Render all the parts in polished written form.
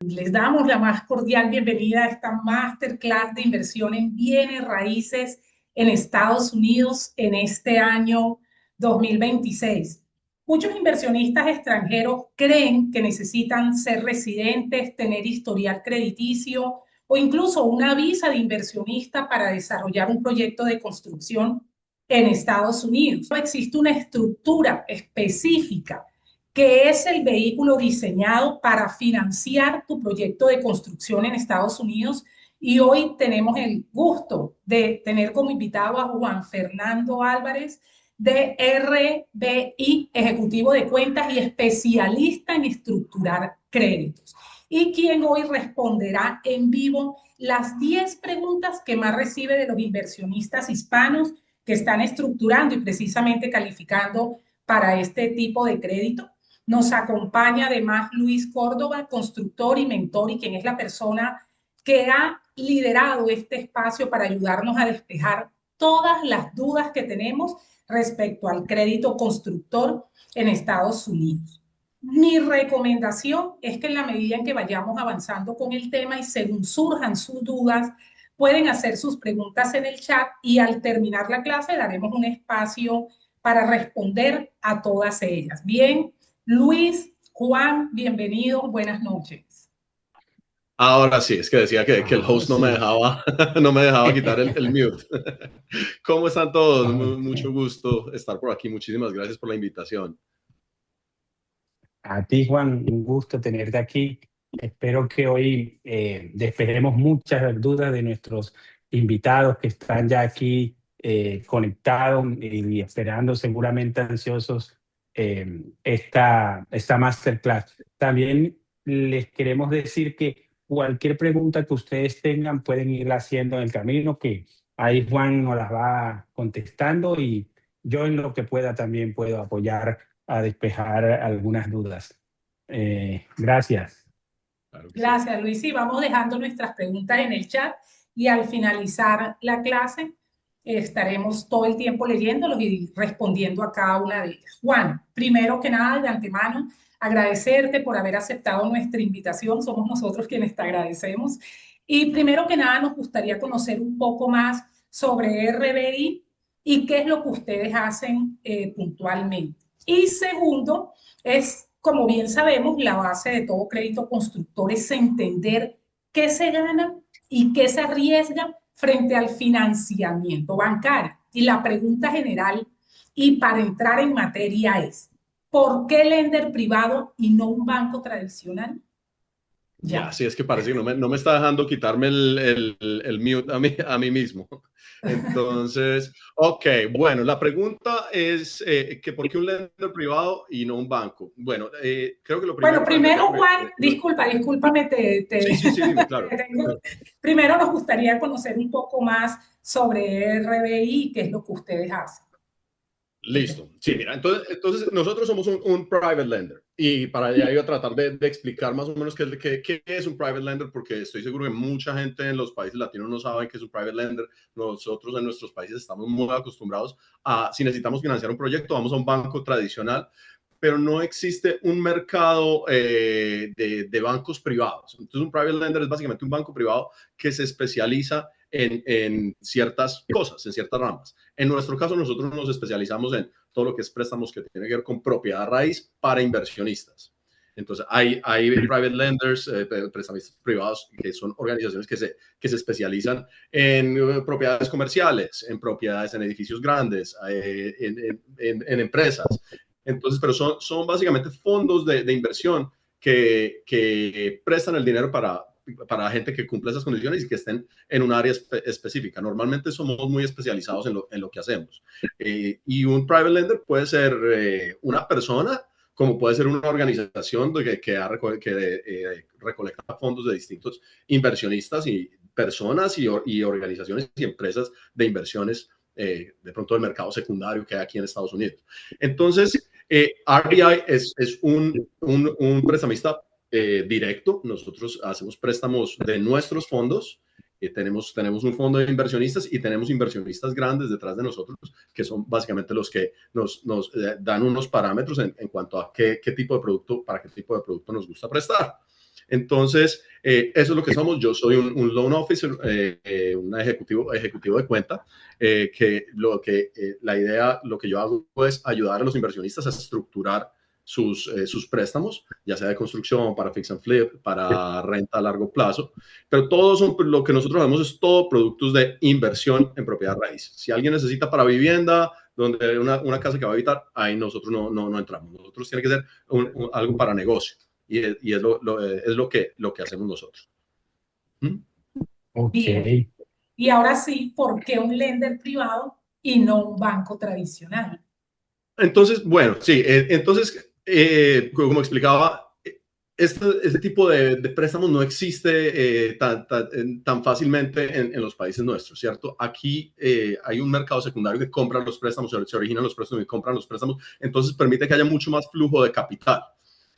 Les damos la más cordial bienvenida a esta masterclass de inversión en bienes raíces en Estados Unidos en este año 2026. Muchos inversionistas extranjeros creen que necesitan ser residentes, tener historial crediticio o incluso una visa de inversionista para desarrollar un proyecto de construcción en Estados Unidos. No existe una estructura específica que es el vehículo diseñado para financiar tu proyecto de construcción en Estados Unidos. Y hoy tenemos el gusto de tener como invitado a Juan Fernando Álvarez, de RBI, ejecutivo de cuentas y especialista en estructurar créditos, y quien hoy responderá en vivo las 10 preguntas que más recibe de los inversionistas hispanos que están estructurando y precisamente calificando para este tipo de crédito. Nos acompaña además Luis Córdoba, constructor y mentor, y quien es la persona que ha liderado este espacio para ayudarnos a despejar todas las dudas que tenemos respecto al crédito constructor en Estados Unidos. Mi recomendación es que en la medida en que vayamos avanzando con el tema y según surjan sus dudas, pueden hacer sus preguntas en el chat y al terminar la clase daremos un espacio para responder a todas ellas. Bien, Luis, Juan, bienvenidos, buenas noches. Ahora sí, es que decía que el Ahora host no me sí. dejaba, no me dejaba quitar el mute. ¿Cómo están todos? Mucho Ok. gusto estar por aquí. Muchísimas gracias por la invitación. A ti, Juan, un gusto tenerte aquí. Espero que hoy despejemos muchas dudas de nuestros invitados que están ya aquí conectados y esperando seguramente ansiosos esta masterclass. También les queremos decir que cualquier pregunta que ustedes tengan pueden irla haciendo en el camino, que ahí Juan nos las va contestando y yo en lo que pueda también puedo apoyar a despejar algunas dudas. Gracias. Claro que sí. Gracias, Luis. Sí, vamos dejando nuestras preguntas en el chat y al finalizar la clase estaremos todo el tiempo leyéndolos y respondiendo a cada una de ellas. Juan, primero que nada, de antemano, agradecerte por haber aceptado nuestra invitación. Somos nosotros quienes te agradecemos. Y primero que nada, nos gustaría conocer un poco más sobre RBI y qué es lo que ustedes hacen puntualmente. Y segundo, es, como bien sabemos, la base de todo crédito constructor es entender qué se gana y qué se arriesga frente al financiamiento bancario. Y la pregunta general, y para entrar en materia, es, ¿por qué lender privado y no un banco tradicional? Ya, Ya. sí, es que parece que no me está dejando quitarme el mute a mí mismo. Entonces, ok, bueno, la pregunta es que ¿por qué un lender privado y no un banco? Bueno, creo que lo Bueno, primero primero, Juan, discúlpame, sí, dime, claro. te tengo. Primero nos gustaría conocer un poco más sobre RBI y qué es lo que ustedes hacen. Listo. Sí, mira, entonces nosotros somos un private lender y para allá iba a tratar de explicar más o menos qué es un private lender, porque estoy seguro que mucha gente en los países latinos no sabe qué es un private lender. Nosotros en nuestros países estamos muy acostumbrados a, si necesitamos financiar un proyecto, vamos a un banco tradicional, pero no existe un mercado de bancos privados. Entonces un private lender es básicamente un banco privado que se especializa en ciertas cosas, en ciertas ramas. En nuestro caso, nosotros nos especializamos en todo lo que es préstamos que tiene que ver con propiedad raíz para inversionistas. Entonces, hay private lenders, prestamistas privados, que son organizaciones que se especializan en propiedades comerciales, en propiedades en edificios grandes, en empresas. Entonces, pero son básicamente fondos de inversión que prestan el dinero para gente que cumpla esas condiciones y que estén en un área específica. Normalmente somos muy especializados en lo que hacemos. Y un private lender puede ser una persona, como puede ser una organización que recolecta fondos de distintos inversionistas y personas y organizaciones y empresas de inversiones, de pronto del mercado secundario que hay aquí en Estados Unidos. Entonces, RBI es un prestamista directo. Nosotros hacemos préstamos de nuestros fondos. Tenemos un fondo de inversionistas y tenemos inversionistas grandes detrás de nosotros, que son básicamente los que nos dan unos parámetros en cuanto a qué tipo de producto, para qué tipo de producto nos gusta prestar. Entonces, eso es lo que somos. Yo soy un loan officer, un ejecutivo de cuenta, la idea, lo que yo hago es ayudar a los inversionistas a estructurar sus préstamos, ya sea de construcción, para fix and flip, para renta a largo plazo, pero todos son, lo que nosotros hacemos es todo productos de inversión en propiedad raíz. Si alguien necesita para vivienda, donde una casa que va a habitar, ahí nosotros no entramos. Nosotros tiene que ser algo para negocio y es lo que hacemos nosotros. Ok. Bien. Y ahora sí, ¿por qué un lender privado y no un banco tradicional? Entonces, bueno, sí, como explicaba, este tipo de préstamos no existe tan fácilmente en los países nuestros, ¿cierto? Aquí hay un mercado secundario que compra los préstamos, se originan los préstamos y compran los préstamos, entonces permite que haya mucho más flujo de capital.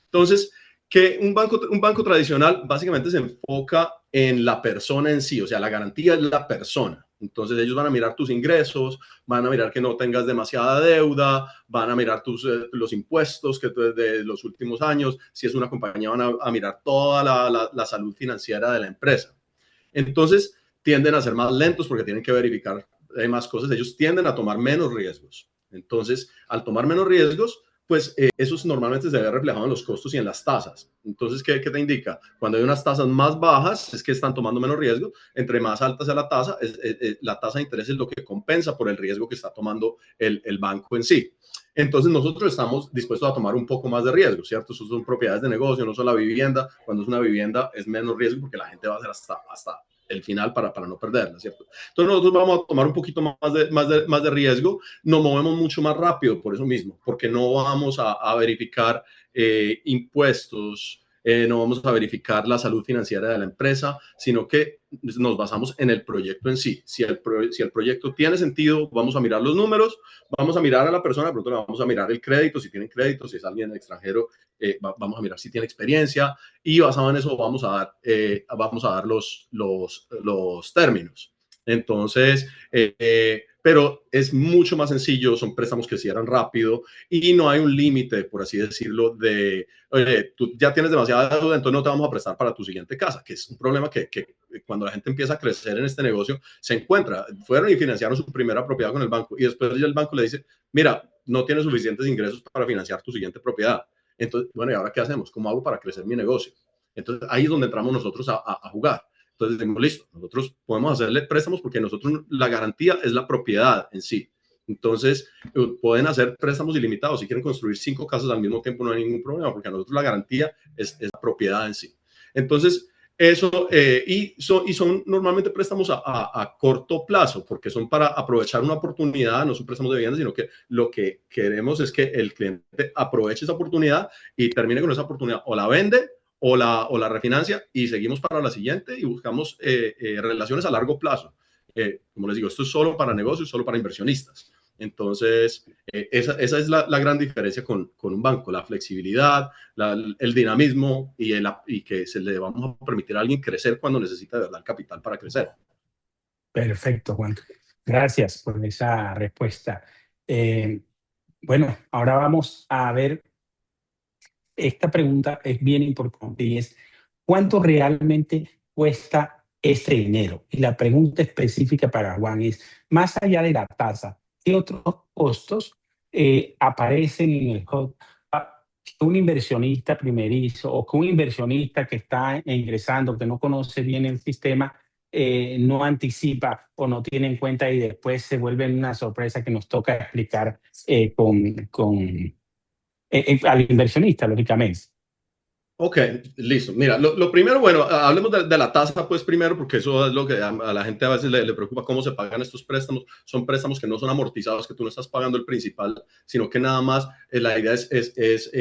Entonces, que un banco tradicional básicamente se enfoca en la persona en sí, o sea, la garantía es la persona. Entonces ellos van a mirar tus ingresos, van a mirar que no tengas demasiada deuda, van a mirar los impuestos de los últimos años. Si es una compañía, van a mirar toda la salud financiera de la empresa. Entonces tienden a ser más lentos porque tienen que verificar más cosas. Ellos tienden a tomar menos riesgos. Entonces, al tomar menos riesgos, pues eso normalmente se ve reflejado en los costos y en las tasas. Entonces, ¿qué te indica? Cuando hay unas tasas más bajas, es que están tomando menos riesgo. Entre más alta sea la tasa de interés es lo que compensa por el riesgo que está tomando el banco en sí. Entonces, nosotros estamos dispuestos a tomar un poco más de riesgo, ¿cierto? Eso son propiedades de negocio, no solo la vivienda. Cuando es una vivienda es menos riesgo porque la gente va a hacer hasta el final para no perderla, ¿cierto? Entonces nosotros vamos a tomar un poquito más de riesgo, nos movemos mucho más rápido por eso mismo, porque no vamos a verificar impuestos, no vamos a verificar la salud financiera de la empresa, sino que nos basamos en el proyecto en sí. Si el proyecto tiene sentido, vamos a mirar los números, vamos a mirar a la persona, pronto le vamos a mirar el crédito, si tiene crédito, si es alguien extranjero, vamos a mirar si tiene experiencia y basado en eso vamos a dar los términos. Entonces, pero es mucho más sencillo, son préstamos que cierran rápido y no hay un límite, por así decirlo, de, oye, tú ya tienes demasiada deuda, entonces no te vamos a prestar para tu siguiente casa, que es un problema que cuando la gente empieza a crecer en este negocio, se encuentra, fueron y financiaron su primera propiedad con el banco y después el banco le dice, mira, no tienes suficientes ingresos para financiar tu siguiente propiedad. Entonces, bueno, ¿y ahora qué hacemos? ¿Cómo hago para crecer mi negocio? Entonces, ahí es donde entramos nosotros a jugar. Entonces, decimos, listo, nosotros podemos hacerle préstamos porque nosotros la garantía es la propiedad en sí. Entonces, pueden hacer préstamos ilimitados. Si quieren construir 5 casas al mismo tiempo, no hay ningún problema, porque a nosotros la garantía es la propiedad en sí. Entonces, eso, y son normalmente préstamos a corto plazo, porque son para aprovechar una oportunidad, no son préstamos de vivienda, sino que lo que queremos es que el cliente aproveche esa oportunidad y termine con esa oportunidad, o la vende o la refinancia y seguimos para la siguiente y buscamos relaciones a largo plazo. Como les digo, esto es solo para negocios, solo para inversionistas. Entonces, esa es la gran diferencia con un banco, la flexibilidad, el dinamismo y que se le vamos a permitir a alguien crecer cuando necesita de verdad el capital para crecer. Perfecto, Juan. Gracias por esa respuesta. Bueno, ahora vamos a ver, esta pregunta es bien importante y es, ¿cuánto realmente cuesta este dinero? Y la pregunta específica para Juan es, más allá de la tasa, ¿qué otros costos aparecen en el hub? Que un inversionista primerizo o que un inversionista que está ingresando, que no conoce bien el sistema, no anticipa o no tiene en cuenta y después se vuelve una sorpresa que nos toca explicar al inversionista, lógicamente. Ok, listo. Mira, lo primero, bueno, hablemos de la tasa, pues primero, porque eso es lo que a la gente a veces le preocupa cómo se pagan estos préstamos. Son préstamos que no son amortizados, que tú no estás pagando el principal, sino que nada más la idea es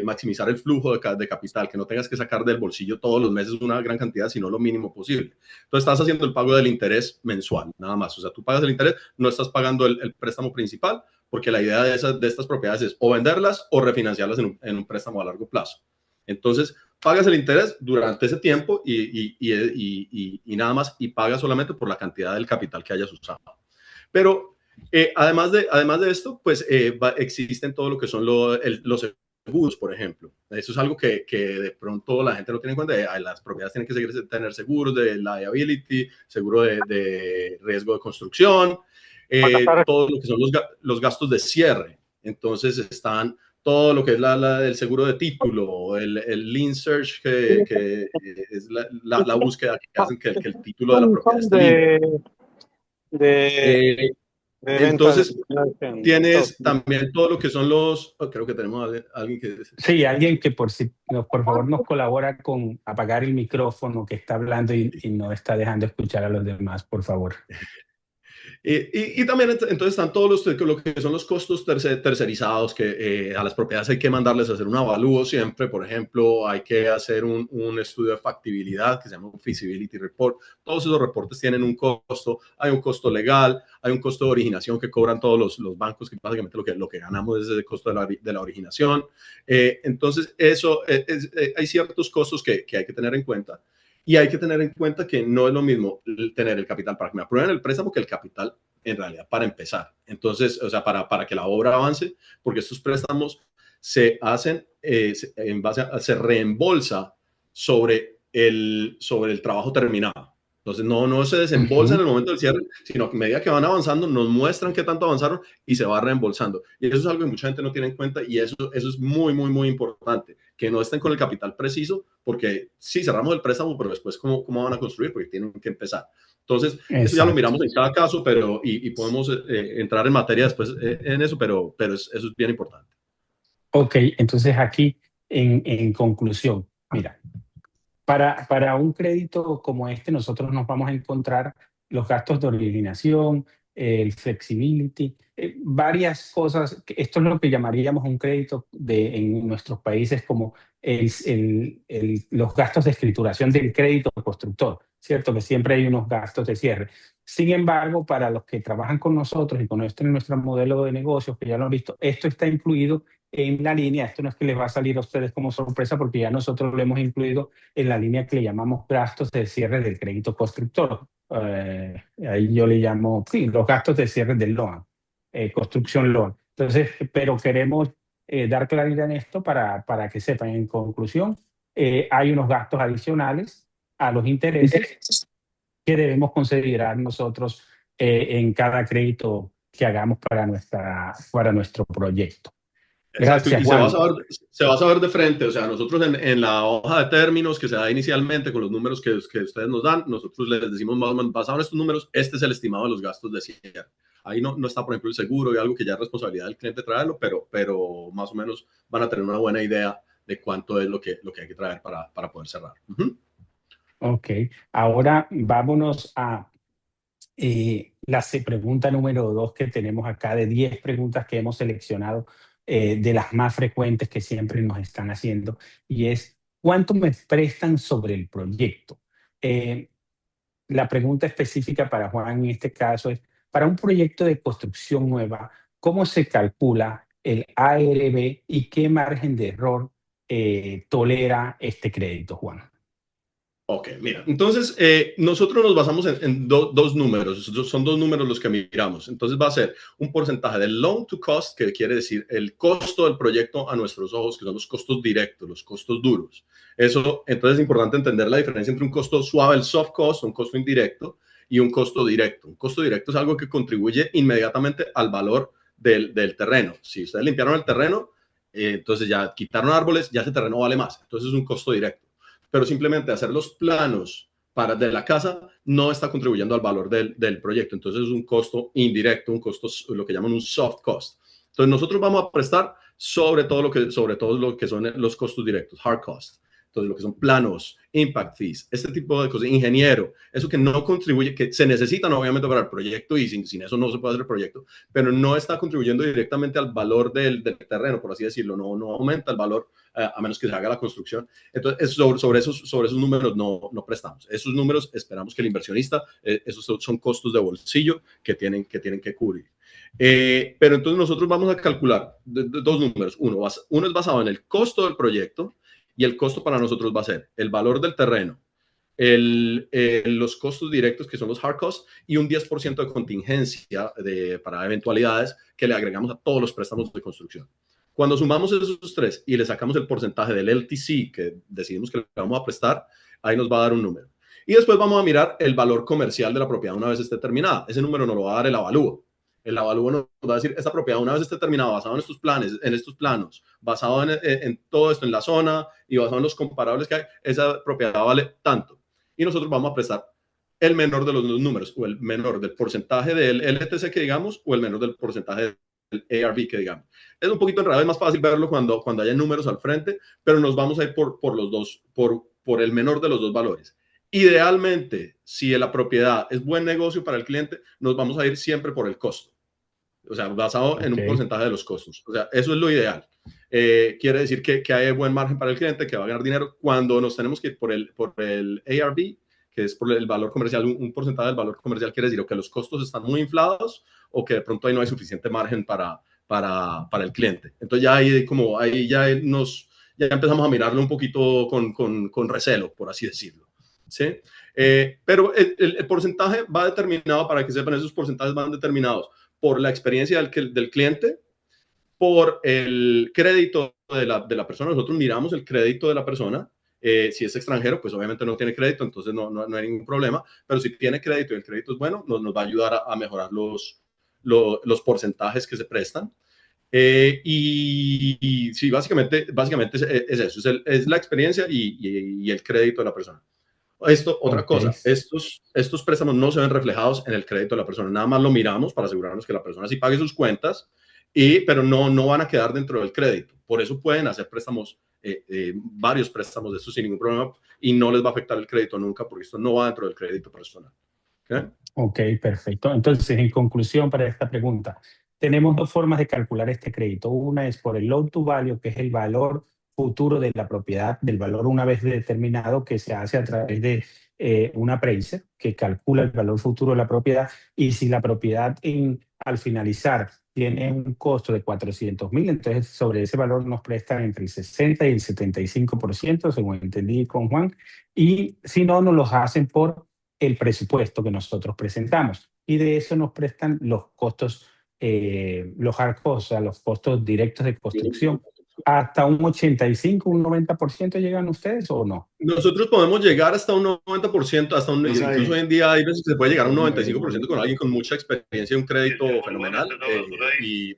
maximizar el flujo de capital, que no tengas que sacar del bolsillo todos los meses una gran cantidad, sino lo mínimo posible. Entonces estás haciendo el pago del interés mensual, nada más. O sea, tú pagas el interés, no estás pagando el préstamo principal, porque la idea de estas propiedades es o venderlas o refinanciarlas en un préstamo a largo plazo. Entonces, pagas el interés durante ese tiempo y nada más, y pagas solamente por la cantidad del capital que hayas usado. Pero además de esto, pues existen todo lo que son los seguros, por ejemplo. Eso es algo que de pronto la gente no tiene en cuenta. Las propiedades tienen que tener seguros de liability, seguro de riesgo de construcción, todo lo que son los gastos de cierre. Entonces están todo lo que es el seguro de título, el lien search, que es la búsqueda que hacen que el título de la propiedad esté limpio. Entonces, tienes también todo lo que son los... creo que tenemos a alguien que... Sí, alguien que por favor nos colabora con apagar el micrófono que está hablando y no está dejando escuchar a los demás, por favor. Y también entonces están todos lo que son los costos tercerizados, que a las propiedades hay que mandarles a hacer un avalúo siempre. Por ejemplo, hay que hacer un estudio de factibilidad que se llama un feasibility report. Todos esos reportes tienen un costo. Hay un costo legal, hay un costo de originación que cobran todos los bancos, que básicamente lo que ganamos es el costo de la originación. Entonces, hay ciertos costos que hay que tener en cuenta. Y hay que tener en cuenta que no es lo mismo tener el capital para que me aprueben el préstamo que el capital en realidad para empezar. Entonces, o sea, para que la obra avance, porque estos préstamos se hacen en base se reembolsa sobre el trabajo terminado. Entonces, no se desembolsa en el momento del cierre, sino que a medida que van avanzando, nos muestran qué tanto avanzaron y se va reembolsando. Y eso es algo que mucha gente no tiene en cuenta y eso es muy, muy, muy importante, que no estén con el capital preciso, porque sí, cerramos el préstamo, pero después, ¿cómo van a construir? Porque tienen que empezar. Entonces, eso ya lo miramos en cada caso, pero y podemos entrar en materia después en eso, pero eso es bien importante. Ok, entonces aquí, en conclusión, mira, para un crédito como este, nosotros nos vamos a encontrar los gastos de originación, el flexibility, varias cosas. Esto es lo que llamaríamos un crédito en nuestros países como los gastos de escrituración del crédito constructor, ¿cierto? Que siempre hay unos gastos de cierre. Sin embargo, para los que trabajan con nosotros y con nuestro modelo de negocios, que ya lo han visto, esto está incluido en la línea. Esto no es que les va a salir a ustedes como sorpresa, porque ya nosotros lo hemos incluido en la línea que le llamamos gastos de cierre del crédito constructor. Ahí yo le llamo, sí, los gastos de cierre del loan, construcción loan. Entonces, pero queremos dar claridad en esto para que sepan. En conclusión, hay unos gastos adicionales a los intereses que debemos considerar nosotros en cada crédito que hagamos para nuestro proyecto. Gracias, y se va a saber de frente. O sea, nosotros en la hoja de términos que se da inicialmente con los números que ustedes nos dan, nosotros les decimos más o menos, basado en estos números, este es el estimado de los gastos de cierre. Ahí no está, por ejemplo, el seguro y algo que ya es responsabilidad del cliente traerlo, pero más o menos van a tener una buena idea de cuánto es lo que hay que traer para poder cerrar. Ok, ahora vámonos a la pregunta número 2 que tenemos acá, de 10 preguntas que hemos seleccionado, de las más frecuentes que siempre nos están haciendo, y es: ¿cuánto me prestan sobre el proyecto? La pregunta específica para Juan en este caso es: para un proyecto de construcción nueva, ¿cómo se calcula el ARB y qué margen de error tolera este crédito, Juan? Ok, mira, entonces nosotros nos basamos en dos números, son dos números los que miramos. Entonces va a ser un porcentaje del loan to cost, que quiere decir el costo del proyecto a nuestros ojos, que son los costos directos, los costos duros. Eso, entonces es importante entender la diferencia entre un costo suave, el soft cost, un costo indirecto, y un costo directo. Un costo directo es algo que contribuye inmediatamente al valor del terreno. Si ustedes limpiaron el terreno, entonces ya quitaron árboles, ya ese terreno vale más. Entonces es un costo directo. Pero simplemente hacer los planos de la casa no está contribuyendo al valor del proyecto. Entonces es un costo indirecto, un costo, lo que llaman un soft cost. Entonces nosotros vamos a prestar sobre todo lo que son los costos directos, hard cost. Entonces lo que son planos, impact fees, este tipo de cosas, ingeniero, eso que no contribuye, que se necesitan obviamente para el proyecto y sin eso no se puede hacer el proyecto, pero no está contribuyendo directamente al valor del terreno, por así decirlo, no aumenta el valor a menos que se haga la construcción. Entonces, sobre esos números no prestamos. Esos números esperamos que el inversionista, esos son costos de bolsillo que tienen que cubrir. Pero entonces nosotros vamos a calcular dos números. Uno es basado en el costo del proyecto y el costo para nosotros va a ser el valor del terreno los costos directos, que son los hard costs, y un 10% de contingencia para eventualidades que le agregamos a todos los préstamos de construcción. Cuando sumamos esos tres y le sacamos el porcentaje del LTC que decidimos que le vamos a prestar, ahí nos va a dar un número. Y después vamos a mirar el valor comercial de la propiedad una vez esté terminada. Ese número nos lo va a dar el avalúo. El avalúo nos va a decir, esta propiedad una vez esté terminada, basado en estos planes, en estos planos, basado en todo esto, en la zona y basado en los comparables que hay, esa propiedad vale tanto. Y nosotros vamos a prestar el menor de los dos números, o el menor del porcentaje del LTC que digamos, o el menor del porcentaje del ARV que digamos. Es un poquito enredado, es más fácil verlo cuando haya números al frente, pero nos vamos a ir por los dos, por el menor de los dos valores. Idealmente, si la propiedad es buen negocio para el cliente, nos vamos a ir siempre por el costo. O sea, basado en un porcentaje de los costos. O sea, eso es lo ideal. Quiere decir que hay buen margen para el cliente, que va a ganar dinero. Cuando nos tenemos que ir por el ARV, que es por el valor comercial, un porcentaje del valor comercial, quiere decir o que los costos están muy inflados o que de pronto ahí no hay suficiente margen para el cliente. Entonces ya empezamos a mirarlo un poquito con recelo, por así decirlo. ¿Sí? Pero el porcentaje va determinado, para que sepan, esos porcentajes van determinados por la experiencia del cliente, por el crédito de la persona. Nosotros miramos el crédito de la persona. Si es extranjero, pues obviamente no tiene crédito, entonces no hay ningún problema. Pero si tiene crédito y el crédito es bueno, nos va a ayudar a mejorar los porcentajes que se prestan. Y sí, básicamente es eso, es la experiencia y el crédito de la persona. Otra cosa, estos préstamos no se ven reflejados en el crédito de la persona, nada más lo miramos para asegurarnos que la persona sí pague sus cuentas, pero no van a quedar dentro del crédito. Por eso pueden hacer préstamos, varios préstamos de estos sin ningún problema, y no les va a afectar el crédito nunca, porque esto no va dentro del crédito personal. Ok, perfecto. Entonces, en conclusión para esta pregunta, tenemos dos formas de calcular este crédito. Una es por el loan to value, que es el valor futuro de la propiedad, del valor una vez determinado, que se hace a través de un appraiser que calcula el valor futuro de la propiedad. Y si la propiedad al finalizar tiene un costo de 400,000, entonces sobre ese valor nos prestan entre el 60 y el 75%, según entendí con Juan. Y si no, nos los hacen por el presupuesto que nosotros presentamos. Y de eso nos prestan los costos, los hard costs, o sea, los costos directos de construcción. ¿Hasta un 85, un 90% llegan ustedes o no? Nosotros podemos llegar hasta un 90%, incluso hoy en día hay veces que se puede llegar a un 95% con alguien con mucha experiencia y un crédito fenomenal, y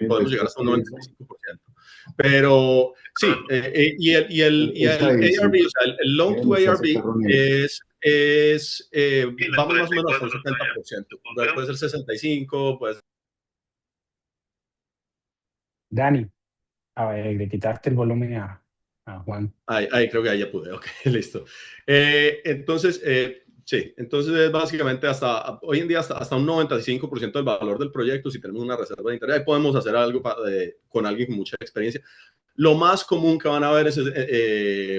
podemos llegar hasta un 95%. Pero sí, y el ARV, o sea, el loan to ARV vamos más o menos hasta un 70%. Puede ser 65%, puede ser... Dani, a ver, le quitaste el volumen a Juan. Ahí creo que ahí ya pude, ok, listo. Entonces, sí, entonces básicamente hoy en día hasta un 95% del valor del proyecto, si tenemos una reserva de interés, ahí podemos hacer algo con alguien con mucha experiencia. Lo más común que van a ver es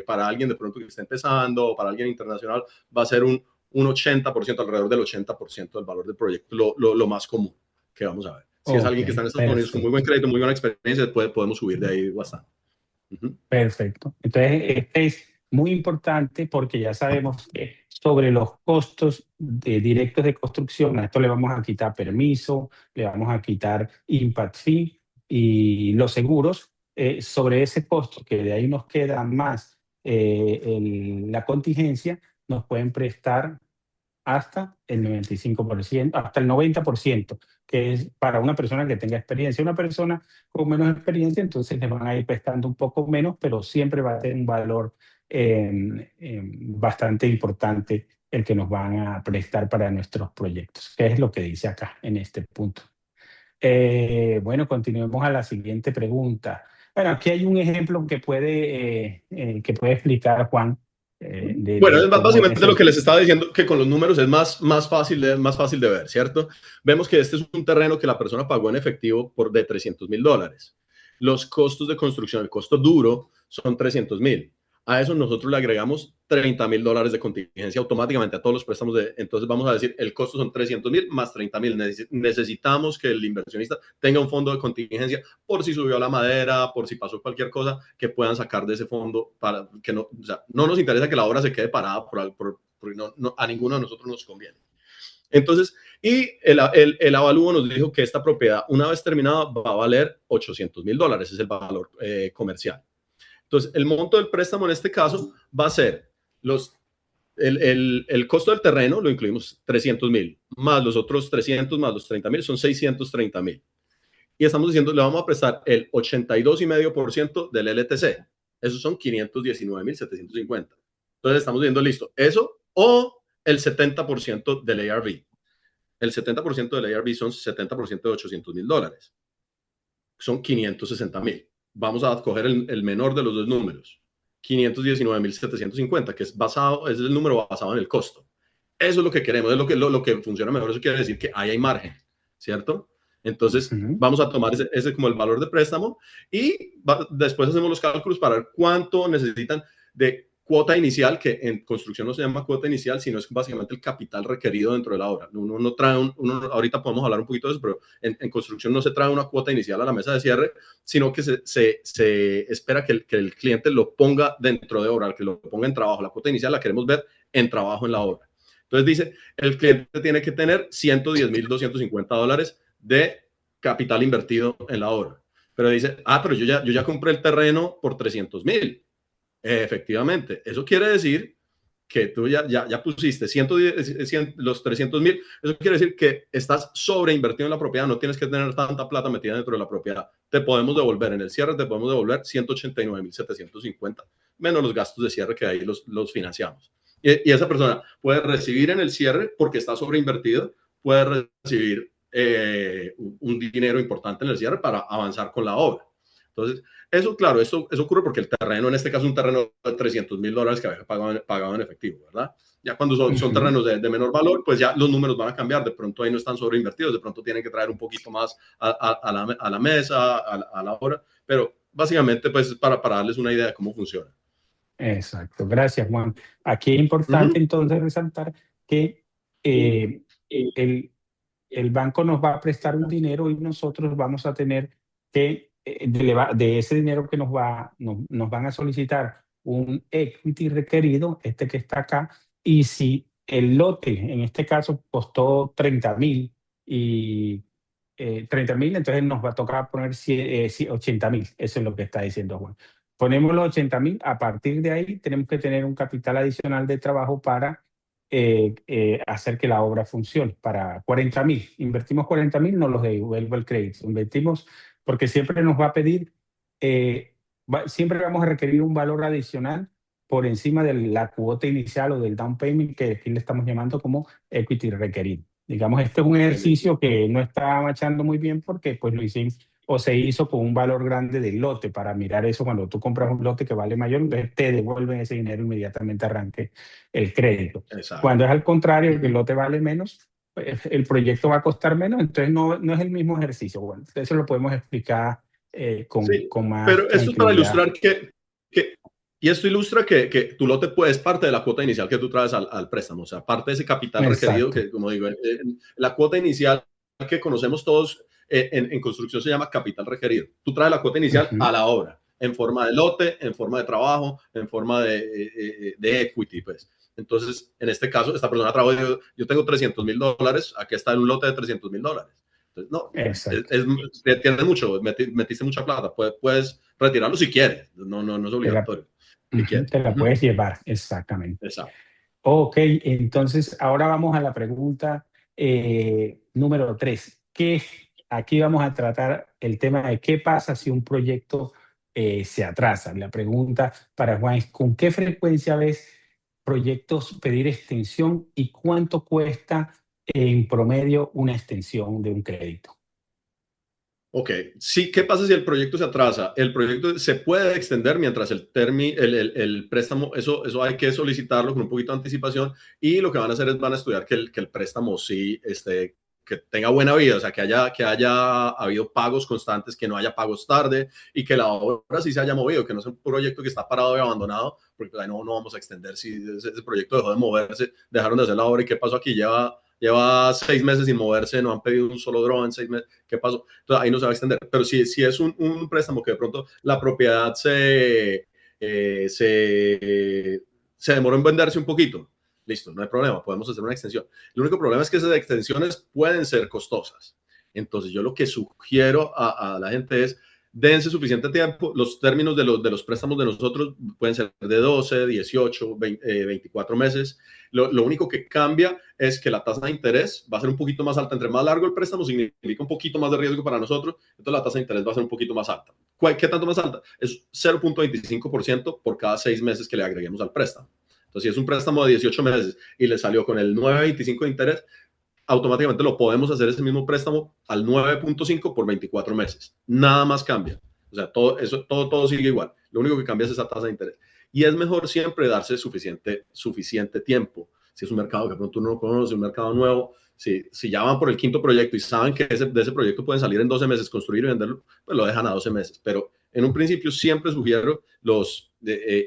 para alguien de pronto que está empezando o para alguien internacional, va a ser un 80%, alrededor del 80% del valor del proyecto, lo más común que vamos a ver. Si es alguien que está en Estados Unidos con muy buen crédito, muy buena experiencia, podemos subir de ahí bastante. Perfecto. Entonces, este es muy importante porque ya sabemos que sobre los costos directos de construcción, a esto le vamos a quitar permiso, le vamos a quitar impact fee y los seguros. Sobre ese costo, que de ahí nos queda más la contingencia, nos pueden prestar hasta el 95%, hasta el 90%, que es para una persona que tenga experiencia. Una persona con menos experiencia, entonces le van a ir prestando un poco menos, pero siempre va a tener un valor bastante importante el que nos van a prestar para nuestros proyectos, que es lo que dice acá en este punto. Bueno, continuemos a la siguiente pregunta. Bueno, aquí hay un ejemplo que puede explicar Juan. Bueno, es básicamente lo que les estaba diciendo, que con los números es más fácil de ver, ¿cierto? Vemos que este es un terreno que la persona pagó en efectivo de $300,000. Los costos de construcción, el costo duro, son $300,000. a eso nosotros le agregamos $30,000 de contingencia automáticamente a todos los préstamos. Entonces vamos a decir, el costo son 300,000 más 30,000. Necesitamos que el inversionista tenga un fondo de contingencia por si subió la madera, por si pasó cualquier cosa, que puedan sacar de ese fondo para que no, o sea, no nos interesa que la obra se quede parada porque a ninguno de nosotros nos conviene. Entonces, y el avalúo nos dijo que esta propiedad, una vez terminada, va a valer $800,000. Ese es el valor comercial. Entonces, el monto del préstamo en este caso va a ser el costo del terreno, lo incluimos 300,000, más los otros 300, más los 30,000, son 630,000. Y estamos diciendo, le vamos a prestar el 82,5% del LTC. Esos son 519,750. Entonces, estamos diciendo, listo, eso o el 70% del ARV. El 70% del ARV son 70% de $800,000. Son 560,000. Vamos a coger el menor de los dos números. 519,750, que es el número basado en el costo. Eso es lo que queremos, es lo que funciona mejor. Eso quiere decir que ahí hay margen, ¿cierto? Entonces, vamos a tomar ese como el valor de préstamo y después hacemos los cálculos para ver cuánto necesitan de cuota inicial, que en construcción no se llama cuota inicial, sino es básicamente el capital requerido dentro de la obra. Uno no trae ahorita podemos hablar un poquito de eso, pero en construcción no se trae una cuota inicial a la mesa de cierre, sino que se espera que el cliente lo ponga dentro de obra, que lo ponga en trabajo. La cuota inicial la queremos ver en trabajo en la obra. Entonces dice, el cliente tiene que tener $110,250 de capital invertido en la obra. Pero dice, pero yo ya compré el terreno por 300,000. Efectivamente, eso quiere decir que tú ya pusiste los 300,000. Eso quiere decir que estás sobreinvertido en la propiedad, no tienes que tener tanta plata metida dentro de la propiedad. Te podemos devolver en el cierre, te podemos devolver 189,750, menos los gastos de cierre que ahí los financiamos. Y esa persona puede recibir en el cierre, porque está sobreinvertido, puede recibir un dinero importante en el cierre para avanzar con la obra. Entonces, eso, claro, eso ocurre porque el terreno, en este caso, un terreno de $300,000 que había pagado en efectivo, ¿verdad? Ya cuando son terrenos de menor valor, pues ya los números van a cambiar. De pronto ahí no están sobreinvertidos, de pronto tienen que traer un poquito más a la mesa, a la hora. Pero básicamente, pues, para darles una idea de cómo funciona. Exacto, gracias, Juan. Aquí es importante entonces resaltar que el banco nos va a prestar un dinero y nosotros vamos a tener que, de ese dinero que nos van a solicitar un equity requerido, este que está acá, y si el lote, en este caso, costó 30,000 y 30,000, entonces nos va a tocar poner 80,000. Eso es lo que está diciendo Juan. Ponemos los 80,000, a partir de ahí tenemos que tener un capital adicional de trabajo para hacer que la obra funcione. Para 40,000, invertimos 40,000, no los devuelvo el crédito. Invertimos porque siempre nos va a pedir, siempre vamos a requerir un valor adicional por encima de la cuota inicial o del down payment, que aquí le estamos llamando como equity requerido. Digamos, este es un ejercicio que no está marchando muy bien porque pues lo hicimos o se hizo con un valor grande del lote. Para mirar eso, cuando tú compras un lote que vale mayor, entonces te devuelven ese dinero inmediatamente, arranque el crédito. Exacto. Cuando es al contrario, que el lote vale menos, pues el proyecto va a costar menos, entonces no es el mismo ejercicio. Bueno, eso lo podemos explicar con más pero esto es para ilustrar y esto ilustra que tu lote es parte de la cuota inicial que tú traes al préstamo, o sea, parte de ese capital requerido, que como digo, la cuota inicial que conocemos todos en construcción se llama capital requerido. Tú traes la cuota inicial a la obra, en forma de lote, en forma de trabajo, en forma de equity, pues. Entonces, en este caso, esta persona trajo, yo tengo $300,000, aquí está un lote de $300,000. Entonces, no, tienes mucho, metiste mucha plata, puedes retirarlo si quieres, no es obligatorio. Te la puedes llevar, exactamente. Exacto. Ok, entonces ahora vamos a la pregunta número 3. Aquí vamos a tratar el tema de qué pasa si un proyecto se atrasa. La pregunta para Juan es, ¿con qué frecuencia ves proyectos pedir extensión y cuánto cuesta en promedio una extensión de un crédito? Ok, sí, ¿qué pasa si el proyecto se atrasa? El proyecto se puede extender mientras el préstamo, eso hay que solicitarlo con un poquito de anticipación, y lo que van a hacer es van a estudiar que el préstamo sí esté que tenga buena vida, o sea, que haya habido pagos constantes, que no haya pagos tarde y que la obra sí se haya movido, que no sea un proyecto que está parado y abandonado, porque no vamos a extender si ese proyecto dejó de moverse, dejaron de hacer la obra y qué pasó aquí, lleva 6 meses sin moverse, no han pedido un solo draw en 6 meses, ¿qué pasó? Entonces ahí no se va a extender, pero si es un préstamo que de pronto la propiedad se demoró en venderse un poquito, listo, no hay problema, podemos hacer una extensión. El único problema es que esas extensiones pueden ser costosas. Entonces, yo lo que sugiero a la gente es dense suficiente tiempo. Los términos de los préstamos de nosotros pueden ser de 12, 18, 20, 24 meses. Lo único que cambia es que la tasa de interés va a ser un poquito más alta. Entre más largo el préstamo significa un poquito más de riesgo para nosotros, entonces la tasa de interés va a ser un poquito más alta. ¿Qué tanto más alta? Es 0.25% por cada 6 meses que le agreguemos al préstamo. Entonces, si es un préstamo de 18 meses y le salió con el 9.25 de interés, automáticamente lo podemos hacer ese mismo préstamo al 9.5 por 24 meses. Nada más cambia. O sea, todo sigue igual. Lo único que cambia es esa tasa de interés. Y es mejor siempre darse suficiente tiempo. Si es un mercado que pronto uno no conoce, un mercado nuevo, si ya van por el quinto proyecto y saben que de ese proyecto pueden salir en 12 meses, construir y venderlo, pues lo dejan a 12 meses. Pero en un principio siempre sugiero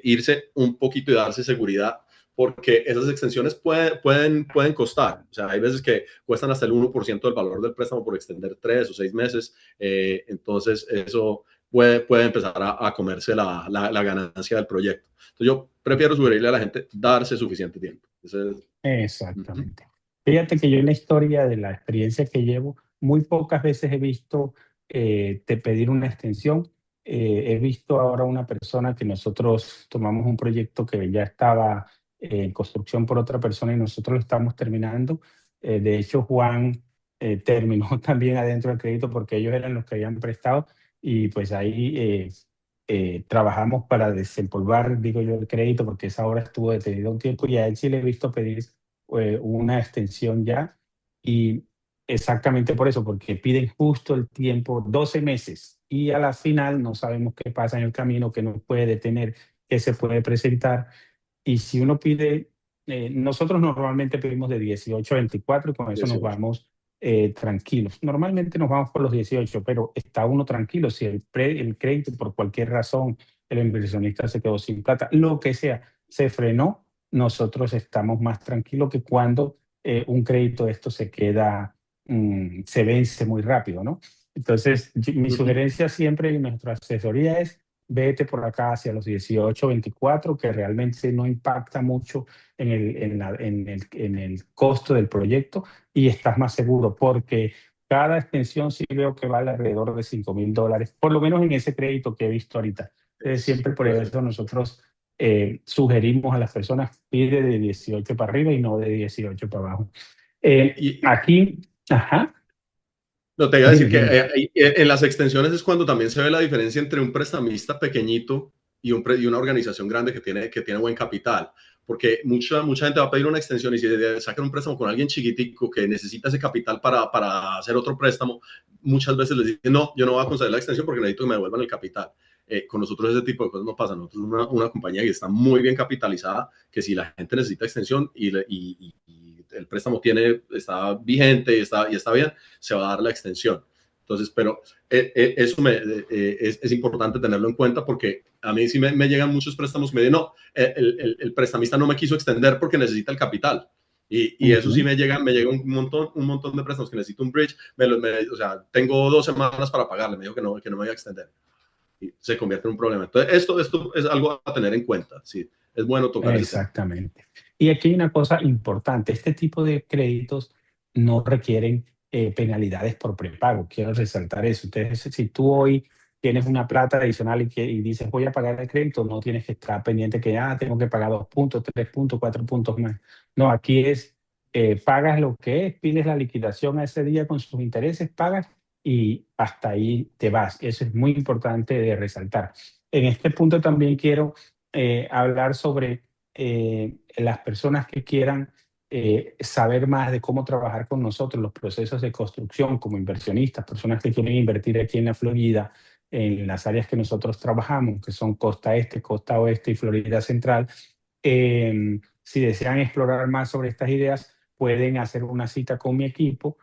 irse un poquito y darse seguridad, porque esas extensiones pueden costar. O sea, hay veces que cuestan hasta el 1% del valor del préstamo por extender 3 o 6 meses. Entonces, eso puede empezar a comerse la ganancia del proyecto. Entonces, yo prefiero sugerirle a la gente darse suficiente tiempo. Exactamente. Fíjate que yo en la historia de la experiencia que llevo, muy pocas veces he visto te pedir una extensión. He visto ahora una persona que nosotros tomamos un proyecto que ya estaba en construcción por otra persona y nosotros lo estamos terminando. De hecho, Juan terminó también adentro del crédito porque ellos eran los que habían prestado y pues ahí trabajamos para desempolvar, digo yo, el crédito porque esa obra estuvo detenida un tiempo y a él sí le he visto pedir una extensión ya y exactamente por eso, porque piden justo el tiempo, 12 meses y a la final no sabemos qué pasa en el camino, qué nos puede detener, qué se puede presentar. Y si uno pide, nosotros normalmente pedimos de 18 a 24 y con eso nos 18. vamos tranquilos. Normalmente nos vamos por los 18, pero está uno tranquilo. Si el crédito por cualquier razón, el inversionista se quedó sin plata, lo que sea, se frenó, nosotros estamos más tranquilos que cuando un crédito de esto se queda, se vence muy rápido, ¿no? Entonces, mi sugerencia siempre en nuestra asesoría es vete por acá hacia los 18, 24, que realmente no impacta mucho en el costo del proyecto y estás más seguro porque cada extensión sí veo que vale alrededor de $5,000, por lo menos en ese crédito que he visto ahorita. Siempre por eso nosotros sugerimos a las personas pide de 18 para arriba y no de 18 para abajo. Aquí, ajá. No, te iba a decir que en las extensiones es cuando también se ve la diferencia entre un prestamista pequeñito y una organización grande que tiene buen capital. Porque mucha gente va a pedir una extensión y si sacan un préstamo con alguien chiquitico que necesita ese capital para hacer otro préstamo, muchas veces les dicen, no, yo no voy a conceder la extensión porque necesito que me devuelvan el capital. Con nosotros ese tipo de cosas no pasa. Nosotros somos una compañía que está muy bien capitalizada, que si la gente necesita extensión y el préstamo está vigente y está bien, se va a dar la extensión. Entonces, pero eso es importante tenerlo en cuenta porque a mí sí me llegan muchos préstamos que me dicen, no, el prestamista no me quiso extender porque necesita el capital. Y eso sí me llega un montón de préstamos que necesito un bridge. O sea, tengo 2 semanas para pagarle, me dijo que no me iba a extender. Y se convierte en un problema. Entonces, esto es algo a tener en cuenta. Sí, es bueno tocar ese tema. Exactamente. Y aquí hay una cosa importante. Este tipo de créditos no requieren penalidades por prepago. Quiero resaltar eso. Entonces, si tú hoy tienes una plata adicional y dices voy a pagar el crédito, no tienes que estar pendiente que tengo que pagar 2 puntos, 3 puntos, 4 puntos más. No, aquí es pagas lo que es, pides la liquidación a ese día con sus intereses, pagas y hasta ahí te vas. Eso es muy importante de resaltar. En este punto también quiero hablar sobre las personas que quieran saber más de cómo trabajar con nosotros, los procesos de construcción como inversionistas, personas que quieren invertir aquí en la Florida, en las áreas que nosotros trabajamos, que son Costa Este, Costa Oeste y Florida Central. Si desean explorar más sobre estas ideas, pueden hacer una cita con mi equipo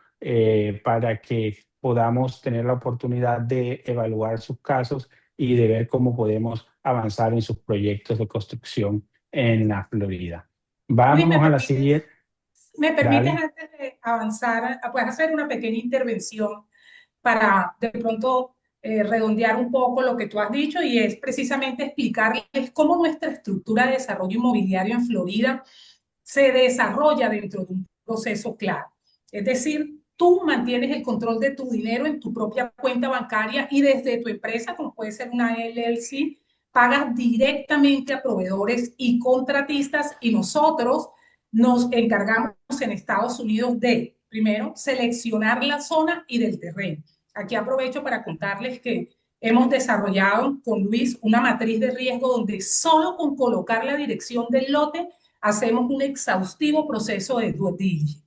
para que podamos tener la oportunidad de evaluar sus casos y de ver cómo podemos avanzar en sus proyectos de construcción en la Florida. Luis, Vámonos a la siguiente. me permites Dale. antes de avanzar, puedes hacer una pequeña intervención para de pronto redondear un poco lo que tú has dicho y es precisamente explicarles cómo nuestra estructura de desarrollo inmobiliario en Florida se desarrolla dentro de un proceso claro. Es decir, tú mantienes el control de tu dinero en tu propia cuenta bancaria y desde tu empresa, como puede ser una LLC, pagas directamente a proveedores y contratistas y nosotros nos encargamos en Estados Unidos de, primero, seleccionar la zona y del terreno. Aquí aprovecho para contarles que hemos desarrollado con Luis una matriz de riesgo donde solo con colocar la dirección del lote hacemos un exhaustivo proceso de due diligence.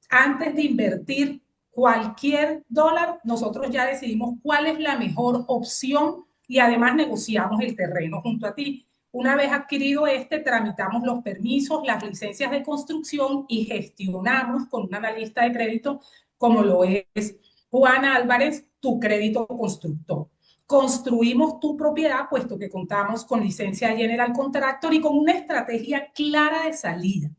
Antes de invertir cualquier dólar, nosotros ya decidimos cuál es la mejor opción y además negociamos el terreno junto a ti. Una vez adquirido tramitamos los permisos, las licencias de construcción y gestionamos con un analista de crédito como lo es Juan Álvarez, tu crédito constructor. Construimos tu propiedad, puesto que contamos con licencia General Contractor y con una estrategia clara de salida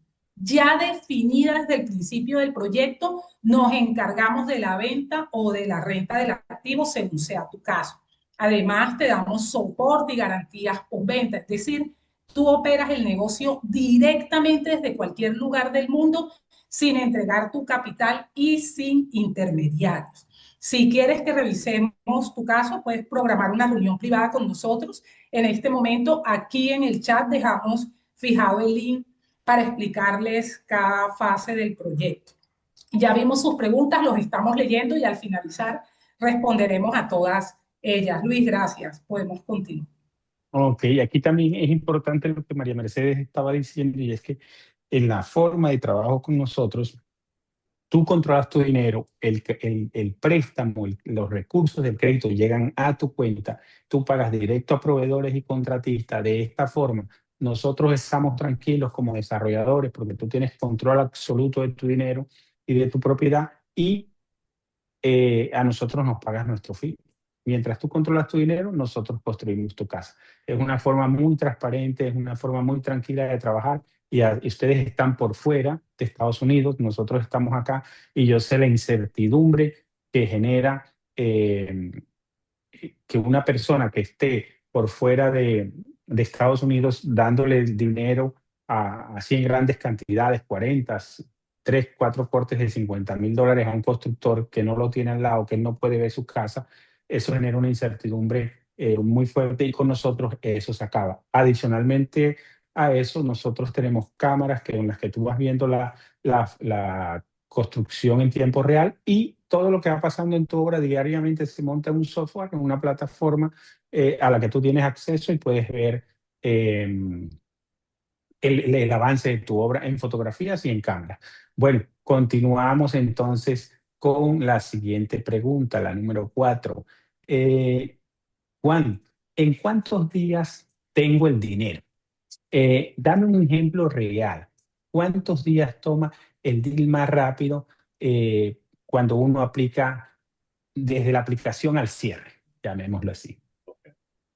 ya definida desde el principio del proyecto, nos encargamos de la venta o de la renta del activo según sea tu caso. Además, te damos soporte y garantías postventa, es decir, tú operas el negocio directamente desde cualquier lugar del mundo sin entregar tu capital y sin intermediarios. Si quieres que revisemos tu caso, puedes programar una reunión privada con nosotros. En este momento, aquí en el chat dejamos fijado el link para explicarles cada fase del proyecto. Ya vimos sus preguntas, los estamos leyendo y al finalizar responderemos a todas ellas. Luis, gracias. Podemos continuar. Ok, aquí también es importante lo que María Mercedes estaba diciendo y es que en la forma de trabajo con nosotros, tú controlas tu dinero, el préstamo, los recursos del crédito llegan a tu cuenta, tú pagas directo a proveedores y contratistas. De esta forma, nosotros estamos tranquilos como desarrolladores porque tú tienes control absoluto de tu dinero y de tu propiedad y a nosotros nos pagas nuestro fee. Mientras tú controlas tu dinero, nosotros construimos tu casa. Es una forma muy transparente, es una forma muy tranquila de trabajar y ustedes están por fuera de Estados Unidos, nosotros estamos acá y yo sé la incertidumbre que genera que una persona que esté por fuera de Estados Unidos dándole el dinero así en grandes cantidades, 40, 3, 4 cortes de $50,000 a un constructor que no lo tiene al lado, que no puede ver su casa, eso genera una incertidumbre muy fuerte y con nosotros eso se acaba. Adicionalmente a eso, nosotros tenemos cámaras en las que tú vas viendo la construcción en tiempo real y todo lo que va pasando en tu obra diariamente se monta en un software, en una plataforma a la que tú tienes acceso y puedes ver el avance de tu obra en fotografías y en cámara. Bueno, continuamos entonces con la siguiente pregunta, la número 4. Juan, ¿en cuántos días tengo el dinero? Dame un ejemplo real. ¿Cuántos días toma el deal más rápido cuando uno aplica desde la aplicación al cierre? Llamémoslo así.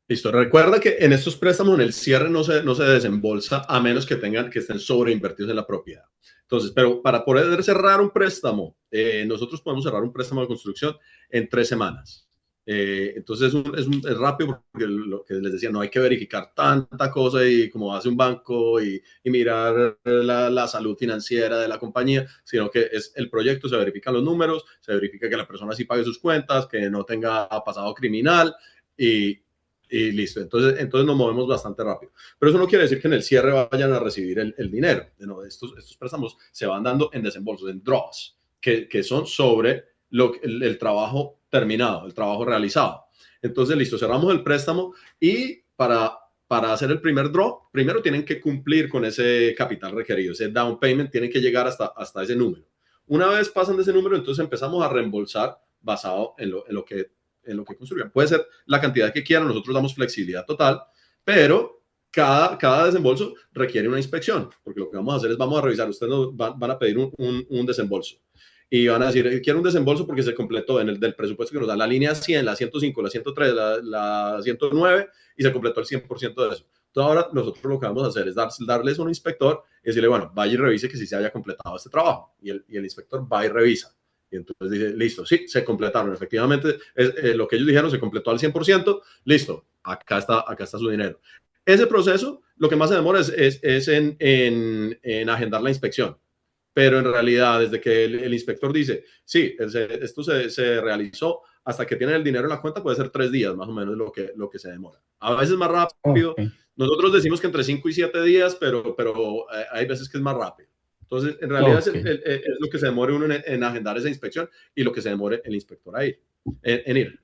Listo. Recuerda que en estos préstamos en el cierre no se desembolsa a menos que estén sobreinvertidos en la propiedad. Entonces, pero para poder cerrar un préstamo, nosotros podemos cerrar un préstamo de construcción en 3 semanas. Entonces es rápido porque lo que les decía, no hay que verificar tanta cosa y como hace un banco y mirar la salud financiera de la compañía, sino que es el proyecto, se verifican los números, se verifica que la persona sí pague sus cuentas, que no tenga pasado criminal y listo. Entonces nos movemos bastante rápido. Pero eso no quiere decir que en el cierre vayan a recibir el dinero. No, estos préstamos se van dando en desembolsos, en draws, que son sobre el trabajo terminado, el trabajo realizado. Entonces, listo, cerramos el préstamo y para hacer el primer draw, primero tienen que cumplir con ese capital requerido, ese down payment tiene que llegar hasta ese número. Una vez pasan de ese número, entonces empezamos a reembolsar basado en lo que construyan. Puede ser la cantidad que quieran, nosotros damos flexibilidad total, pero cada desembolso requiere una inspección, porque lo que vamos a hacer es vamos a revisar, ustedes nos van a pedir un desembolso. y van a decir, quiero un desembolso porque se completó en el del presupuesto que nos da la línea 100, la 105, la 103, la 109, y se completó el 100% de eso. Entonces ahora nosotros lo que vamos a hacer es darles a un inspector y decirle, bueno, vaya y revise que sí se haya completado este trabajo. Y el inspector va y revisa. Y entonces dice, listo, sí, se completaron. Efectivamente, lo que ellos dijeron se completó al 100%, listo, acá está su dinero. Ese proceso, lo que más se demora es en agendar la inspección. Pero en realidad, desde que el inspector dice, sí, esto se realizó, hasta que tienen el dinero en la cuenta, puede ser 3 días más o menos lo que se demora. A veces más rápido. Okay. Nosotros decimos que entre 5 y 7 días, pero hay veces que es más rápido. Entonces, en realidad es lo que se demore uno en agendar esa inspección y lo que se demore el inspector a ir, en ir.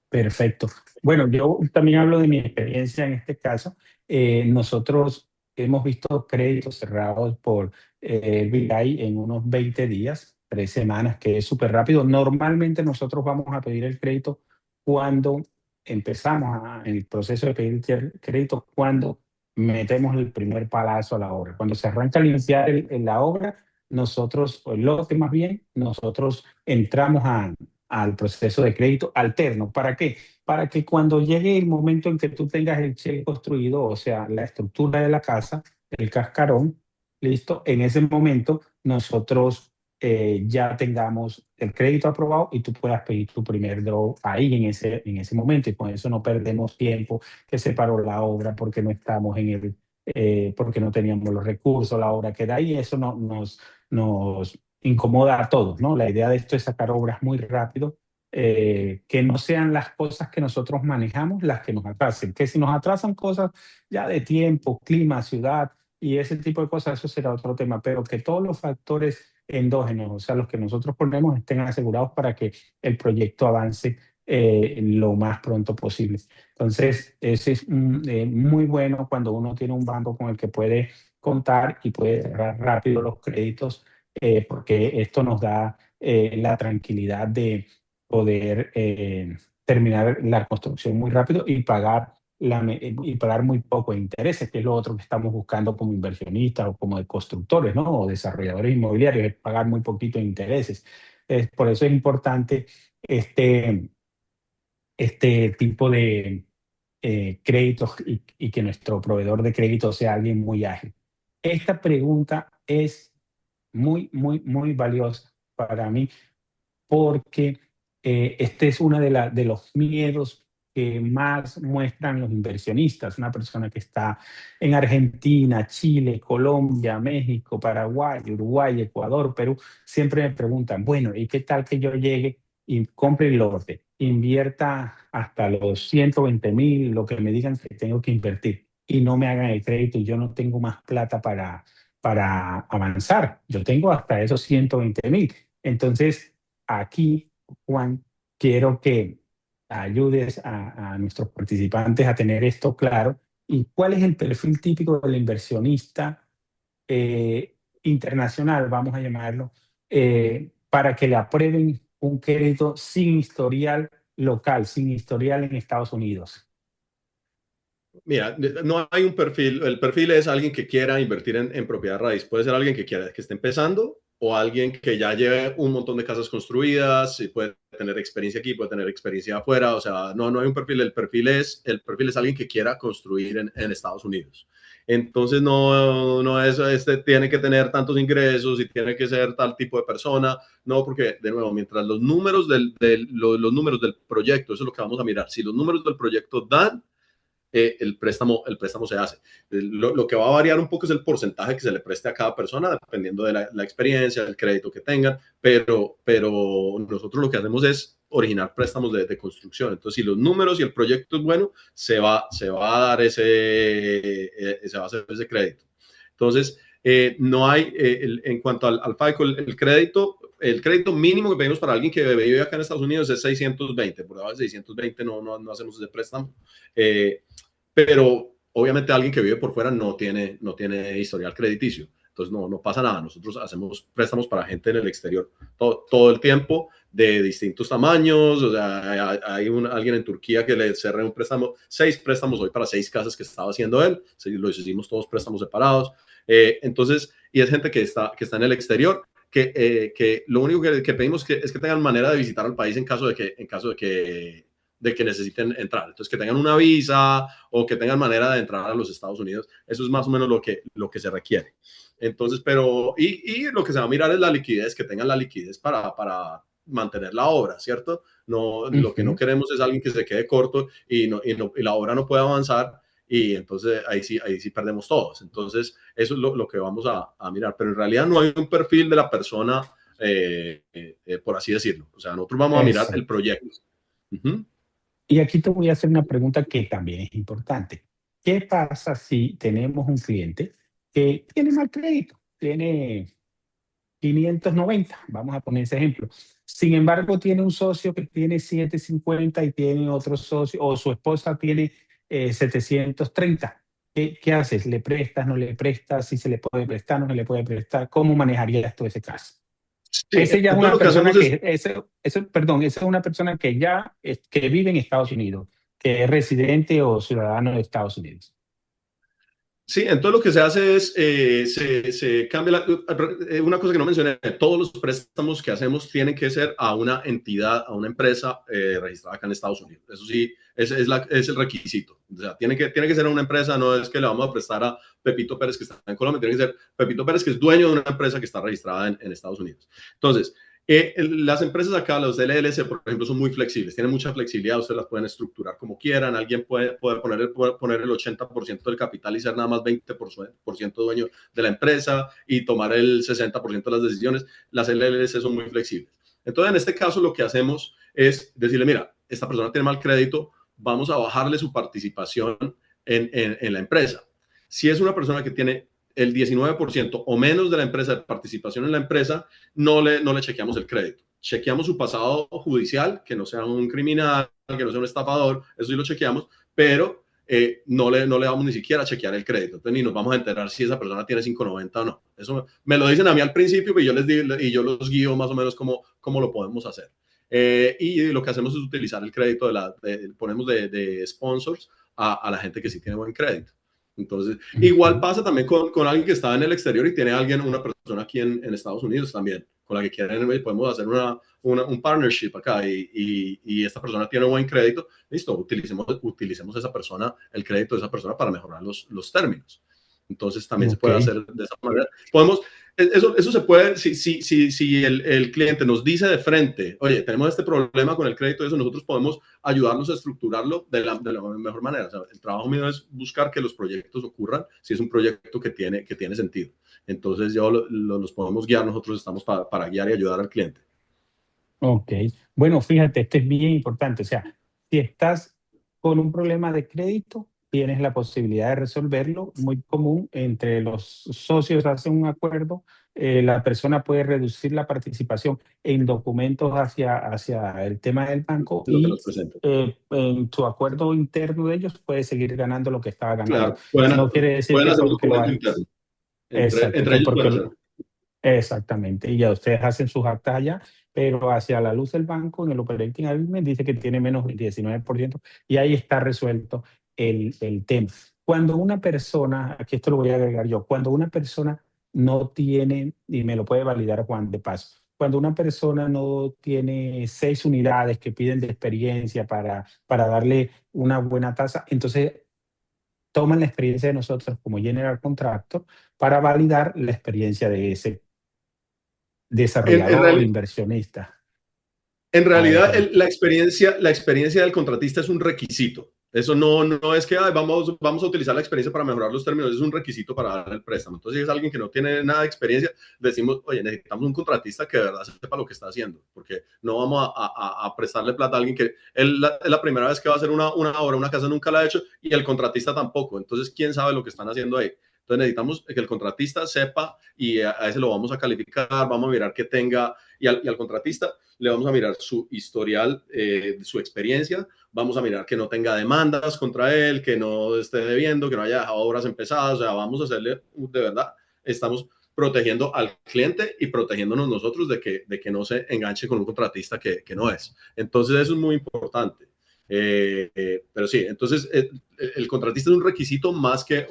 Perfecto. Bueno, yo también hablo de mi experiencia en este caso. Nosotros hemos visto créditos cerrados por BI en unos 20 días, 3 semanas, que es súper rápido. Normalmente nosotros vamos a pedir el crédito cuando empezamos el proceso de pedir el crédito, cuando metemos el primer palazo a la obra. Cuando se arranca a limpiar la obra, nosotros, o el lote más bien, nosotros entramos al proceso de crédito alterno. ¿Para qué? Para que cuando llegue el momento en que tú tengas el shell construido, o sea, la estructura de la casa, el cascarón, listo, en ese momento nosotros ya tengamos el crédito aprobado y tú puedas pedir tu primer draw ahí en ese momento, y con eso no perdemos tiempo, que se paró la obra porque no estamos porque no teníamos los recursos, la obra queda ahí, eso nos incomoda a todos, ¿no? La idea de esto es sacar obras muy rápido, que no sean las cosas que nosotros manejamos las que nos atrasen, que si nos atrasan cosas ya de tiempo, clima, ciudad y ese tipo de cosas, eso será otro tema, pero que todos los factores endógenos, o sea, los que nosotros ponemos, estén asegurados para que el proyecto avance lo más pronto posible. Entonces, eso es muy bueno cuando uno tiene un banco con el que puede contar y puede cerrar rápido los créditos, porque esto nos da la tranquilidad de poder terminar la construcción muy rápido y pagar muy poco de intereses, que es lo otro que estamos buscando como inversionistas o como de constructores, ¿no? O desarrolladores inmobiliarios, es pagar muy poquito de intereses. Por eso es importante este tipo de créditos, y que nuestro proveedor de créditos sea alguien muy ágil. Esta pregunta es muy, muy, muy valiosa para mí, porque este es uno de los miedos que más muestran los inversionistas. Una persona que está en Argentina, Chile, Colombia, México, Paraguay, Uruguay, Ecuador, Perú, siempre me preguntan, bueno, ¿y qué tal que yo llegue y compre el lote, invierta hasta los 120,000, lo que me digan que tengo que invertir, y no me hagan el crédito y yo no tengo más plata para avanzar? Yo tengo hasta esos 120,000. Entonces, aquí, Juan, quiero que ayudes a nuestros participantes a tener esto claro. ¿Y cuál es el perfil típico del inversionista internacional, vamos a llamarlo, para que le aprueben un crédito sin historial local, sin historial en Estados Unidos? Mira, no hay un perfil. El perfil es alguien que quiera invertir en propiedad raíz. Puede ser alguien que quiera, que esté empezando, o alguien que ya lleve un montón de casas construidas y puede tener experiencia aquí, puede tener experiencia afuera. O sea, no hay un perfil. El perfil es alguien que quiera construir en Estados Unidos. Entonces, no es, tiene que tener tantos ingresos y tiene que ser tal tipo de persona. No, porque, de nuevo, mientras los números los números del proyecto, eso es lo que vamos a mirar. Si los números del proyecto dan, el préstamo se hace. Lo que va a variar un poco es el porcentaje que se le preste a cada persona, dependiendo de la experiencia, del crédito que tengan, pero nosotros lo que hacemos es originar préstamos de construcción. Entonces, si los números y el proyecto es bueno, se va a dar se va a hacer ese crédito. Entonces, no hay, en cuanto al FICO, el crédito mínimo que pedimos para alguien que vive acá en Estados Unidos es 620. Por debajo de 620 no hacemos ese préstamo. Pero obviamente alguien que vive por fuera no tiene historial crediticio. Entonces no pasa nada. Nosotros hacemos préstamos para gente en el exterior todo el tiempo, de distintos tamaños. O sea, hay alguien en Turquía que le cerré un préstamo, 6 préstamos hoy para 6 casas que estaba haciendo él. Los hicimos todos préstamos separados. Entonces, y es gente que está en el exterior, que lo único que pedimos es que tengan manera de visitar al país en caso de que necesiten entrar. Entonces, que tengan una visa o que tengan manera de entrar a los Estados Unidos. Eso es más o menos lo que se requiere. Entonces, y lo que se va a mirar es la liquidez, que tengan la liquidez para mantener la obra, ¿cierto? No, lo que no queremos es alguien que se quede corto y la obra no puede avanzar, y entonces ahí sí perdemos todos. Entonces, eso es lo que vamos a mirar. Pero en realidad no hay un perfil de la persona, por así decirlo. O sea, nosotros vamos a mirar el proyecto. Y aquí te voy a hacer una pregunta que también es importante. ¿Qué pasa si tenemos un cliente que tiene mal crédito? Tiene 590, vamos a poner ese ejemplo. Sin embargo, tiene un socio que tiene 750 y tiene otro socio, o su esposa tiene 730. ¿Qué haces? ¿Le prestas, no le prestas? ¿Si se le puede prestar, no se le puede prestar? ¿Cómo manejarías tú ese caso? Sí, Ese ya es entonces una lo que persona hacemos es, perdón, esa es una persona que ya que vive en Estados Unidos, que es residente o ciudadano de Estados Unidos. sí, entonces lo que se hace es, se cambia una cosa que no mencioné: todos los préstamos que hacemos tienen que ser a una entidad, a una empresa registrada acá en Estados Unidos. Eso sí, es el requisito. O sea, tiene que ser una empresa, no es que le vamos a prestar a Pepito Pérez que está en Colombia, tiene que ser Pepito Pérez que es dueño de una empresa que está registrada en Estados Unidos. Entonces, las empresas acá, los LLC, por ejemplo, son muy flexibles, tienen mucha flexibilidad, ustedes las pueden estructurar como quieran, alguien puede poner el 80% del capital y ser nada más 20% dueño de la empresa y tomar el 60% de las decisiones. Las LLC son muy flexibles. Entonces, en este caso, lo que hacemos es decirle: mira, esta persona tiene mal crédito, vamos a bajarle su participación en la empresa. Si es una persona que tiene el 19% o menos de la empresa, de participación en la empresa, no le chequeamos el crédito. Chequeamos su pasado judicial, que no sea un criminal, que no sea un estafador, eso sí lo chequeamos, pero no le vamos ni siquiera a chequear el crédito. Entonces, ni nos vamos a enterar si esa persona tiene 590 o no. Eso me lo dicen a mí al principio, y yo les digo, y yo los guío más o menos cómo lo podemos hacer. Y lo que hacemos es utilizar el crédito ponemos de sponsors a la gente que sí tiene buen crédito. Entonces, igual pasa también con alguien que está en el exterior y tiene una persona aquí en Estados Unidos también, con la que quieren, podemos hacer un partnership acá, y esta persona tiene buen crédito, listo, utilicemos esa persona, el crédito de esa persona, para mejorar los términos. Entonces, también se puede hacer de esa manera. Eso se puede, si el cliente nos dice de frente: oye, tenemos este problema con el crédito, eso nosotros podemos ayudarlos a estructurarlo de la mejor manera. O sea, el trabajo mío es buscar que los proyectos ocurran si es un proyecto que tiene sentido. Entonces, los podemos guiar, nosotros estamos para guiar y ayudar al cliente. Ok, bueno, fíjate, esto es bien importante. O sea, si estás con un problema de crédito, tienes la posibilidad de resolverlo. Muy común, entre los socios hacen un acuerdo, la persona puede reducir la participación en documentos hacia el tema del banco, Lo que y nos presenta. en tu acuerdo interno de ellos puedes seguir ganando lo que estaba ganando. Claro, No quiere decir pueden que hacer un porque lo documento hagas. interno. Exacto, Entre que ellos pueden porque hacer. exactamente, y ya ustedes hacen sus actas allá, pero hacia la luz del banco, en el operating agreement, dice que tiene menos del 19%, y ahí está resuelto el tema. Cuando una persona, aquí esto lo voy a agregar yo, cuando una persona no tiene, y me lo puede validar Juan de paso, cuando una persona no tiene 6 unidades que piden de experiencia para darle una buena tasa, entonces toman la experiencia de nosotros como General Contractor para validar la experiencia de ese En desarrollador, realidad, inversionista. En A ver, realidad, Juan. la experiencia del contratista es un requisito. Eso no es que vamos a utilizar la experiencia para mejorar los términos, es un requisito para dar el préstamo. Entonces, si es alguien que no tiene nada de experiencia, decimos: oye, necesitamos un contratista que de verdad sepa lo que está haciendo, porque no vamos a prestarle plata a alguien que es la primera vez que va a hacer una obra, una casa nunca la ha hecho, y el contratista tampoco. Entonces, ¿quién sabe lo que están haciendo ahí? Entonces, necesitamos que el contratista sepa, y a ese lo vamos a calificar, vamos a mirar que tenga, y al contratista le vamos a mirar su historial, su experiencia, vamos a mirar que no tenga demandas contra él, que no esté debiendo, que no haya dejado obras empezadas. O sea, vamos a hacerle, de verdad, estamos protegiendo al cliente y protegiéndonos nosotros de que no se enganche con un contratista que no es. Entonces, eso es muy importante. Pero sí, entonces el contratista es un requisito más que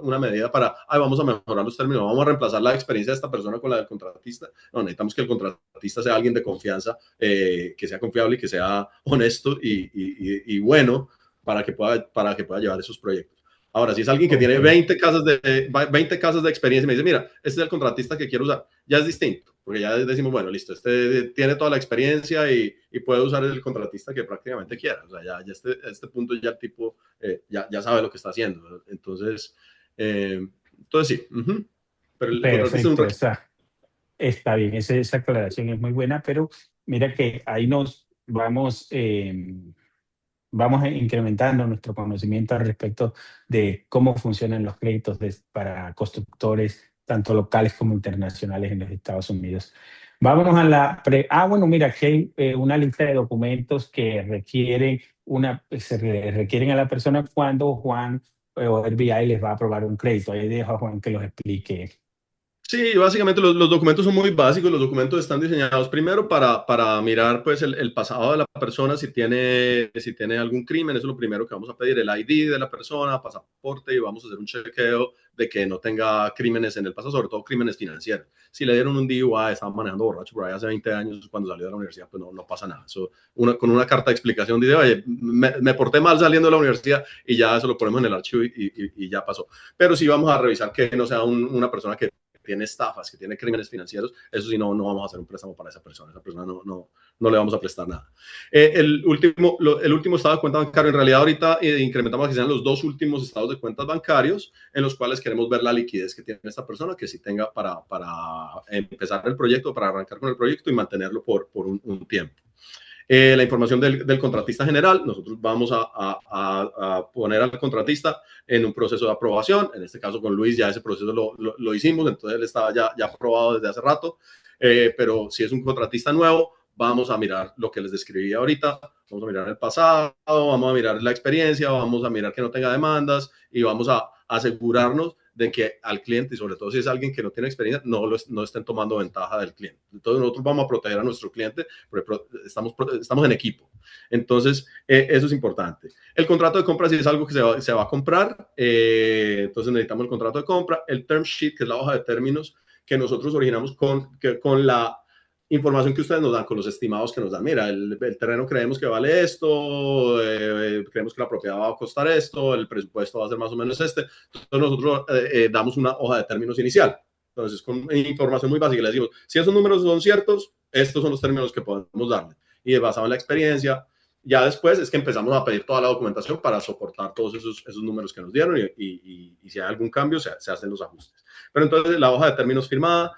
una medida para, vamos a mejorar los términos, vamos a reemplazar la experiencia de esta persona con la del contratista. No, necesitamos que el contratista sea alguien de confianza, que sea confiable y que sea honesto y bueno para que pueda llevar esos proyectos. Ahora, si es alguien que tiene 20 casas de experiencia y me dice, mira, este es el contratista que quiero usar, ya es distinto, porque ya decimos, bueno, listo, este tiene toda la experiencia y puede usar el contratista que prácticamente quiera. O sea, ya este punto ya el tipo ya sabe lo que está haciendo. Entonces sí. Pero el contratista es un Perfecto, está bien, esa aclaración es muy buena, pero mira que ahí nos vamos incrementando nuestro conocimiento al respecto de cómo funcionan los créditos para constructores, tanto locales como internacionales en los Estados Unidos. Vámonos a bueno, mira, aquí hay una lista de documentos que requieren a la persona cuando Juan o RBI les va a aprobar un crédito. Ahí dejo a Juan que los explique. Sí, básicamente los documentos son muy básicos. Los documentos están diseñados primero para mirar pues el pasado de la persona, si tiene algún crimen. Eso es lo primero que vamos a pedir, el ID de la persona, pasaporte, y vamos a hacer un chequeo de que no tenga crímenes en el pasado, sobre todo crímenes financieros. Si le dieron un DUI, estaba manejando borracho por ahí hace 20 años, cuando salió de la universidad, pues no pasa nada. Con una carta de explicación dice, oye, me porté mal saliendo de la universidad, y ya eso lo ponemos en el archivo y ya pasó. Pero sí vamos a revisar que no sea una persona que tiene estafas, que tiene crímenes financieros. Eso sí, no vamos a hacer un préstamo para esa persona. Esa persona no le vamos a prestar nada. El último estado de cuenta bancario, en realidad ahorita incrementamos que sean los 2 últimos estados de cuentas bancarios, en los cuales queremos ver la liquidez que tiene esta persona, que sí tenga para empezar el proyecto, para arrancar con el proyecto y mantenerlo por un tiempo. La información del contratista general, nosotros vamos a poner al contratista en un proceso de aprobación. En este caso con Luis ya ese proceso lo hicimos, entonces él estaba ya aprobado desde hace rato, pero si es un contratista nuevo, vamos a mirar lo que les describí ahorita, vamos a mirar el pasado, vamos a mirar la experiencia, vamos a mirar que no tenga demandas y vamos a asegurarnos de que al cliente, y sobre todo si es alguien que no tiene experiencia, no estén tomando ventaja del cliente. Entonces nosotros vamos a proteger a nuestro cliente, porque estamos en equipo. Entonces eso es importante. El contrato de compra, si es algo que se va a comprar, entonces necesitamos el contrato de compra, el term sheet, que es la hoja de términos que nosotros originamos con la información que ustedes nos dan, con los estimados que nos dan. Mira, el terreno creemos que vale esto, creemos que la propiedad va a costar esto, el presupuesto va a ser más o menos este. Entonces nosotros damos una hoja de términos inicial. Entonces, con información muy básica, le decimos, si esos números son ciertos, estos son los términos que podemos darle. Y basado en la experiencia, ya después es que empezamos a pedir toda la documentación para soportar todos esos números que nos dieron, y si hay algún cambio, se hacen los ajustes. Pero entonces la hoja de términos firmada,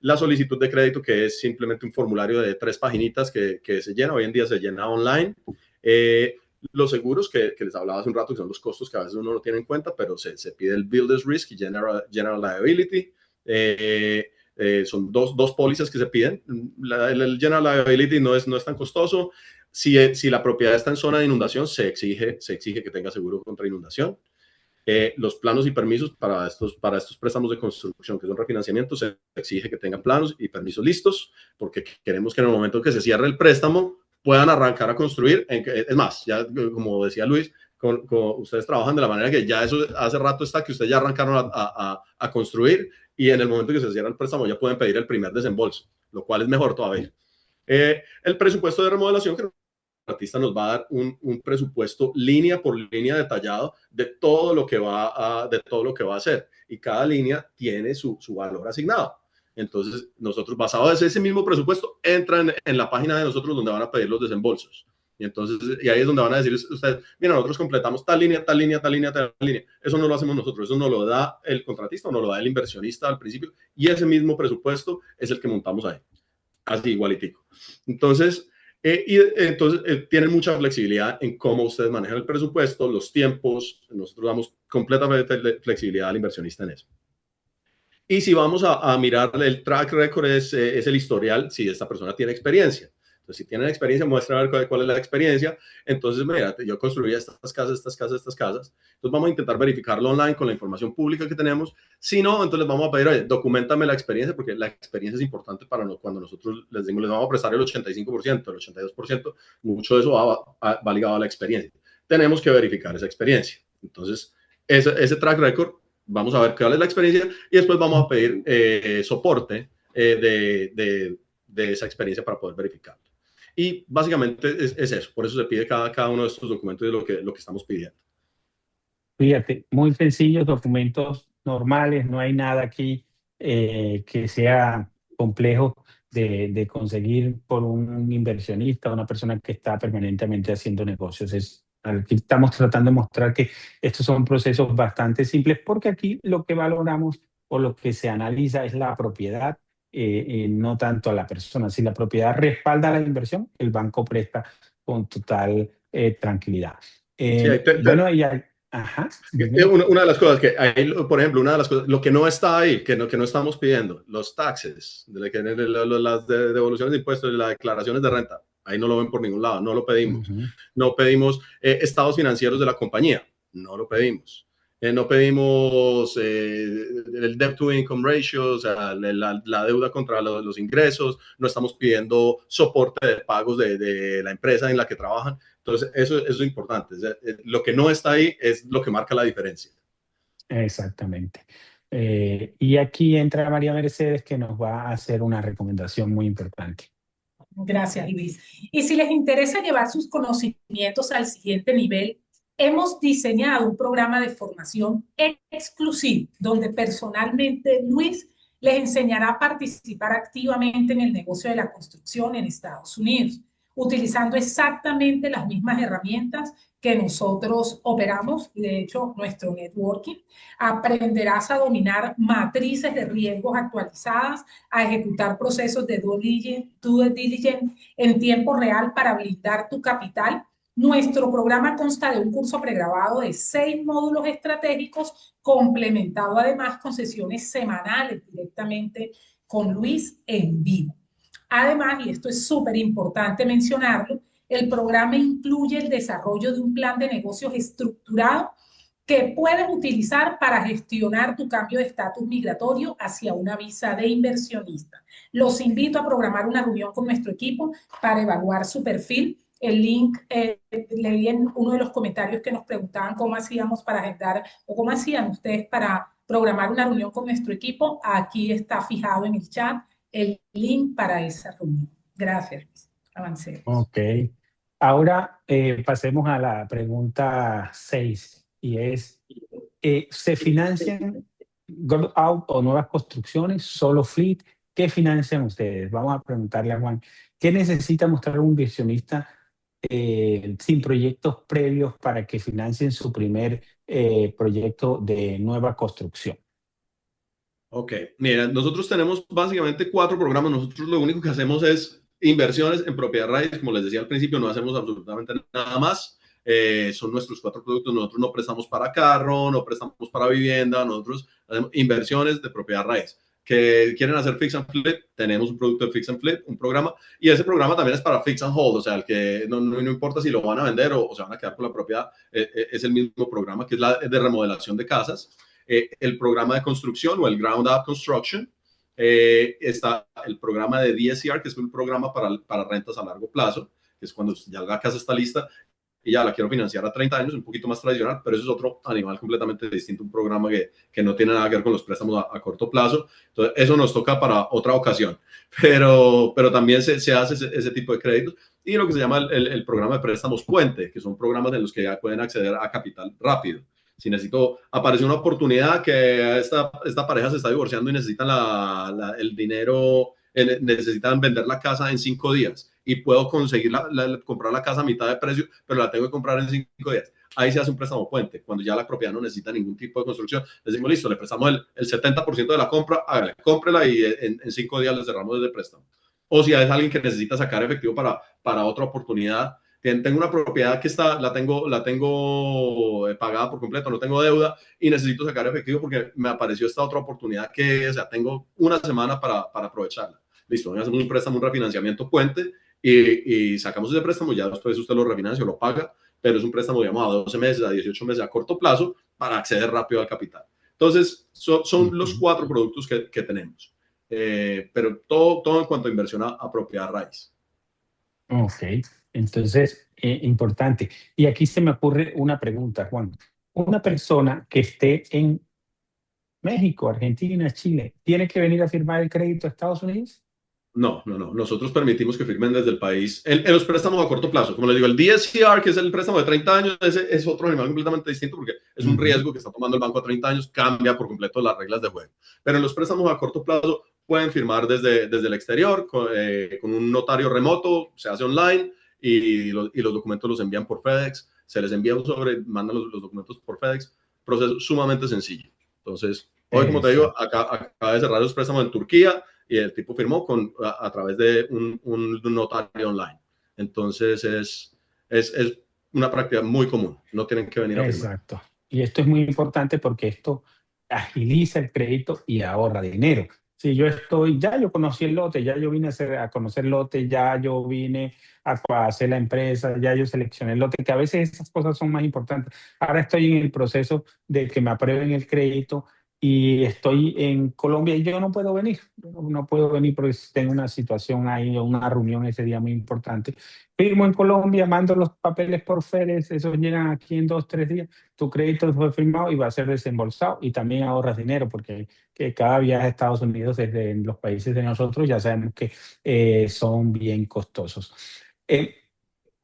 la solicitud de crédito, que es simplemente un formulario de 3 paginitas que se llena, hoy en día se llena online. Los seguros que les hablaba hace un rato, que son los costos que a veces uno no tiene en cuenta, pero se pide el Builder's Risk y General Liability. Son dos pólizas que se piden. El General Liability no es tan costoso. Si la propiedad está en zona de inundación, se exige que tenga seguro contra inundación. Los planos y permisos para estos préstamos de construcción, que son refinanciamientos, se exige que tengan planos y permisos listos, porque queremos que en el momento que se cierre el préstamo puedan arrancar a construir. Es más, ya como decía Luis, ustedes trabajan de la manera que ya eso hace rato está, que ustedes ya arrancaron a construir, y en el momento que se cierra el préstamo ya pueden pedir el primer desembolso, lo cual es mejor todavía. El presupuesto de remodelación, que artista nos va a dar un presupuesto línea por línea detallado de todo lo que va a hacer, y cada línea tiene su valor asignado. Entonces nosotros, basado en ese mismo presupuesto, entran en la página de nosotros donde van a pedir los desembolsos. Y ahí es donde van a decir ustedes, mira, nosotros completamos tal línea, tal línea, tal línea, tal línea. Eso no lo hacemos nosotros, eso nos lo da el contratista o nos lo da el inversionista al principio, y ese mismo presupuesto es el que montamos ahí, así igualitico. Entonces tienen mucha flexibilidad en cómo ustedes manejan el presupuesto, los tiempos. Nosotros damos completamente flexibilidad al inversionista en eso. Y si vamos a mirar el track record, es el historial, si esta persona tiene experiencia. Entonces, si tienen experiencia, muestren a ver cuál es la experiencia. Entonces, mira, yo construí estas casas, estas casas, estas casas. Entonces, vamos a intentar verificarlo online con la información pública que tenemos. Si no, entonces les vamos a pedir, oye, documentame la experiencia, porque la experiencia es importante para cuando nosotros les decimos, les vamos a prestar el 85%, el 82%, mucho de eso va ligado a la experiencia. Tenemos que verificar esa experiencia. Entonces, ese track record, vamos a ver cuál es la experiencia y después vamos a pedir soporte de esa experiencia para poder verificarlo. Y básicamente es eso, por eso se pide cada uno de estos documentos de lo que estamos pidiendo. Fíjate, muy sencillos, documentos normales, no hay nada aquí que sea complejo de conseguir por un inversionista, una persona que está permanentemente haciendo negocios. Aquí estamos tratando de mostrar que estos son procesos bastante simples, porque aquí lo que valoramos o lo que se analiza es la propiedad, no tanto a la persona. Si la propiedad respalda la inversión, el banco presta con total tranquilidad. Sí, Bueno, y ajá, dime. una de las cosas que hay, por ejemplo, una de las cosas, lo que no está ahí, que no estamos pidiendo, los taxes, las devoluciones de impuestos, las declaraciones de renta, ahí no lo ven por ningún lado, no lo pedimos. No pedimos estados financieros de la compañía, no lo pedimos. No pedimos el debt to income ratio, o sea, la deuda contra los ingresos, no estamos pidiendo soporte de pagos de la empresa en la que trabajan. Entonces, eso es importante. Lo que no está ahí es lo que marca la diferencia. Exactamente. Y aquí entra María Mercedes, que nos va a hacer una recomendación muy importante. Gracias, Luis. Y si les interesa llevar sus conocimientos al siguiente nivel, hemos diseñado un programa de formación exclusivo donde personalmente Luis les enseñará a participar activamente en el negocio de la construcción en Estados Unidos, utilizando exactamente las mismas herramientas que nosotros operamos, de hecho, nuestro networking. Aprenderás a dominar matrices de riesgos actualizadas, a ejecutar procesos de due diligence en tiempo real para blindar tu capital. Nuestro programa consta de un curso pregrabado de 6 módulos estratégicos, complementado además con sesiones semanales directamente con Luis en vivo. Además, y esto es súper importante mencionarlo, el programa incluye el desarrollo de un plan de negocios estructurado que puedes utilizar para gestionar tu cambio de estatus migratorio hacia una visa de inversionista. Los invito a programar una reunión con nuestro equipo para evaluar su perfil. El link leí en uno de los comentarios que nos preguntaban cómo hacíamos para agendar o cómo hacían ustedes para programar una reunión con nuestro equipo. Aquí está fijado en el chat el link para esa reunión. Gracias. Avancemos. Ok. Ahora pasemos a la pregunta 6 y es, ¿se financian Gold Out o nuevas construcciones, solo fleet? ¿Qué financian ustedes? Vamos a preguntarle a Juan, ¿qué necesita mostrar un inversionista sin proyectos previos para que financien su primer proyecto de nueva construcción? Ok, mira, nosotros tenemos básicamente 4 programas. Nosotros lo único que hacemos es inversiones en propiedad raíz. Como les decía al principio, no hacemos absolutamente nada más. Son nuestros 4 productos. Nosotros no prestamos para carro, no prestamos para vivienda. Nosotros hacemos inversiones de propiedad raíz. Que quieren hacer fix and flip, tenemos un producto de fix and flip, un programa. Y ese programa también es para fix and hold. O sea, el que no importa si lo van a vender o se van a quedar con la propiedad, es el mismo programa que es la de remodelación de casas. El programa de construcción o el Ground Up Construction. Está el programa de DSCR, que es un programa para rentas a largo plazo, que es cuando ya la casa está lista y ya la quiero financiar a 30 años, un poquito más tradicional, pero eso es otro animal completamente distinto, un programa que no tiene nada que ver con los préstamos a corto plazo. Entonces, eso nos toca para otra ocasión, pero también se hace ese tipo de créditos. Y lo que se llama el programa de préstamos puente, que son programas en los que ya pueden acceder a capital rápido. Si aparece una oportunidad que esta pareja se está divorciando y necesitan el dinero, necesitan vender la casa en 5 días y puedo conseguir comprar la casa a mitad de precio, pero la tengo que comprar en 5 días. Ahí se hace un préstamo puente, cuando ya la propiedad no necesita ningún tipo de construcción. Les decimos, listo, le prestamos el 70% de la compra, hágale, cómprela y en 5 días le cerramos ese préstamo. O si es alguien que necesita sacar efectivo para otra oportunidad, tengo una propiedad que la tengo pagada por completo, no tengo deuda y necesito sacar efectivo porque me apareció esta otra oportunidad tengo una semana para aprovecharla. Listo, hacemos un préstamo, un refinanciamiento puente y sacamos ese préstamo, ya después usted lo refinancia o lo paga, pero es un préstamo, digamos, a 12 meses, a 18 meses, a corto plazo, para acceder rápido al capital. Entonces, son los 4 productos que tenemos. Pero todo en cuanto a inversión a propiedad raíz. Ok, entonces, importante. Y aquí se me ocurre una pregunta, Juan. Una persona que esté en México, Argentina, Chile, ¿tiene que venir a firmar el crédito a Estados Unidos? No. Nosotros permitimos que firmen desde el país en los préstamos a corto plazo. Como les digo, el DSCR, que es el préstamo de 30 años, ese es otro animal completamente distinto porque es un riesgo que está tomando el banco a 30 años, cambia por completo las reglas de juego. Pero en los préstamos a corto plazo pueden firmar desde el exterior con un notario remoto, se hace online y los documentos los envían por FedEx. Se les envía un sobre, mandan los documentos por FedEx. Proceso sumamente sencillo. Entonces, hoy, como te digo, acaba de cerrar los préstamos en Turquía y el tipo firmó a través de un notario online. Entonces es una práctica muy común, no tienen que venir a firmar. Exacto. Y esto es muy importante porque esto agiliza el crédito y ahorra dinero. Si yo yo conocí el lote, ya yo vine a conocer el lote, ya yo vine a hacer la empresa, ya yo seleccioné el lote, que a veces esas cosas son más importantes. Ahora estoy en el proceso de que me aprueben el crédito y estoy en Colombia y yo no puedo venir. No puedo venir porque tengo una situación ahí, una reunión ese día muy importante. Firmo en Colombia, mando los papeles por FedEx, esos llegan aquí en 2, 3 días. Tu crédito fue firmado y va a ser desembolsado y también ahorras dinero porque que cada viaje a Estados Unidos desde los países de nosotros ya sabemos que son bien costosos. Eh,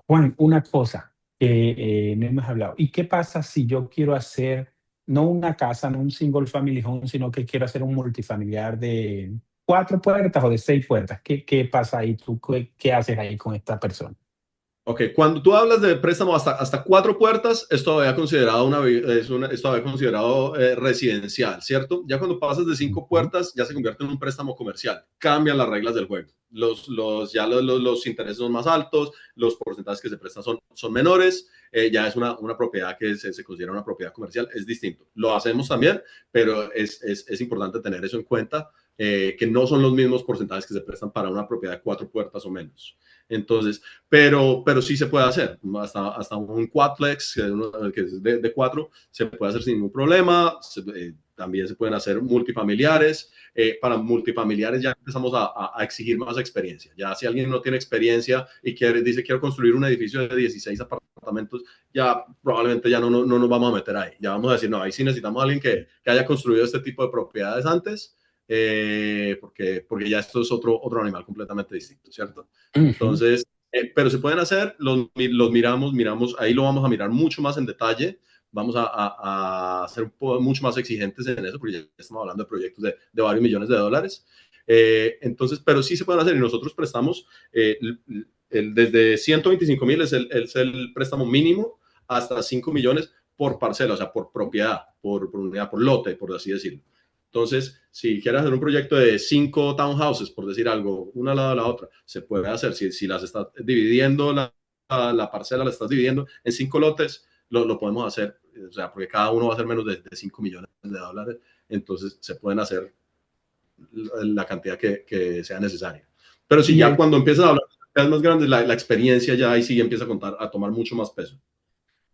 Juan, una cosa que no hemos hablado. ¿Y qué pasa si yo quiero hacer no una casa, no un single family home, sino que quiero hacer un multifamiliar de 4 puertas o de 6 puertas? ¿Qué pasa ahí? ¿Tú qué haces ahí con esta persona? Ok, cuando tú hablas de préstamo hasta 4 puertas, es todavía considerado, es todavía considerado residencial, ¿cierto? Ya cuando pasas de 5 Ujú. puertas, ya se convierte en un préstamo comercial. Cambian las reglas del juego. Los intereses son más altos, los porcentajes que se prestan son menores, ya es una propiedad que se considera una propiedad comercial, es distinto. Lo hacemos también, pero es importante tener eso en cuenta, que no son los mismos porcentajes que se prestan para una propiedad de 4 puertas o menos. Entonces, pero sí se puede hacer. Hasta un quadplex, que es de 4, se puede hacer sin ningún problema. También se pueden hacer multifamiliares. Para multifamiliares ya empezamos a exigir más experiencia. Ya si alguien no tiene experiencia y dice quiero construir un edificio de 16 apartamentos, ya probablemente ya no nos vamos a meter ahí. Ya vamos a decir, no, ahí sí necesitamos a alguien que haya construido este tipo de propiedades antes, porque ya esto es otro animal completamente distinto, ¿cierto? Ujú. Entonces, pero se pueden hacer, los miramos, ahí lo vamos a mirar mucho más en detalle, vamos a ser mucho más exigentes en eso, porque ya estamos hablando de proyectos de varios millones de dólares. Entonces, pero sí se pueden hacer y nosotros prestamos desde 125,000 es el préstamo mínimo hasta 5 millones por parcela, o sea, por propiedad, por unidad, por lote, por así decirlo. Entonces, si quieres hacer un proyecto de 5 townhouses, por decir algo, una al lado de la otra, se puede hacer. Si las estás dividiendo, la parcela la estás dividiendo en 5 lotes, lo podemos hacer, o sea, porque cada uno va a ser menos de 5 millones de dólares, entonces se pueden hacer la cantidad que sea necesaria. Pero si Y ya el, cuando empiezas a hablar de más grandes, la experiencia ya ahí sí empieza a tomar mucho más peso.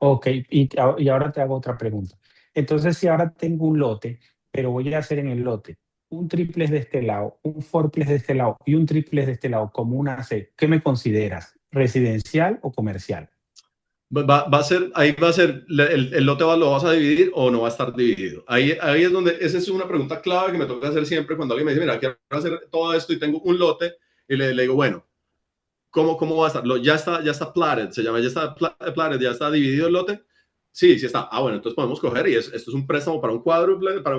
ok, y ahora te hago otra pregunta. Entonces, si ahora tengo un lote, pero voy a hacer en el lote un triplex de este lado, un fourplex de este lado y un triplex de este lado como una C, ¿qué me consideras? ¿Residencial o comercial? Ahí va a ser, el lote lo vas a dividir o no va a estar dividido. Ahí es donde, esa es una pregunta clave que me toca hacer siempre cuando alguien me dice, mira, quiero hacer todo esto y tengo un lote, y le digo, bueno, ¿cómo va a estar? Ya está platted, se llama, ya está platted, ya está dividido el lote. Sí, sí está. Ah, bueno, entonces podemos coger y esto es un préstamo para un cuádruplex, para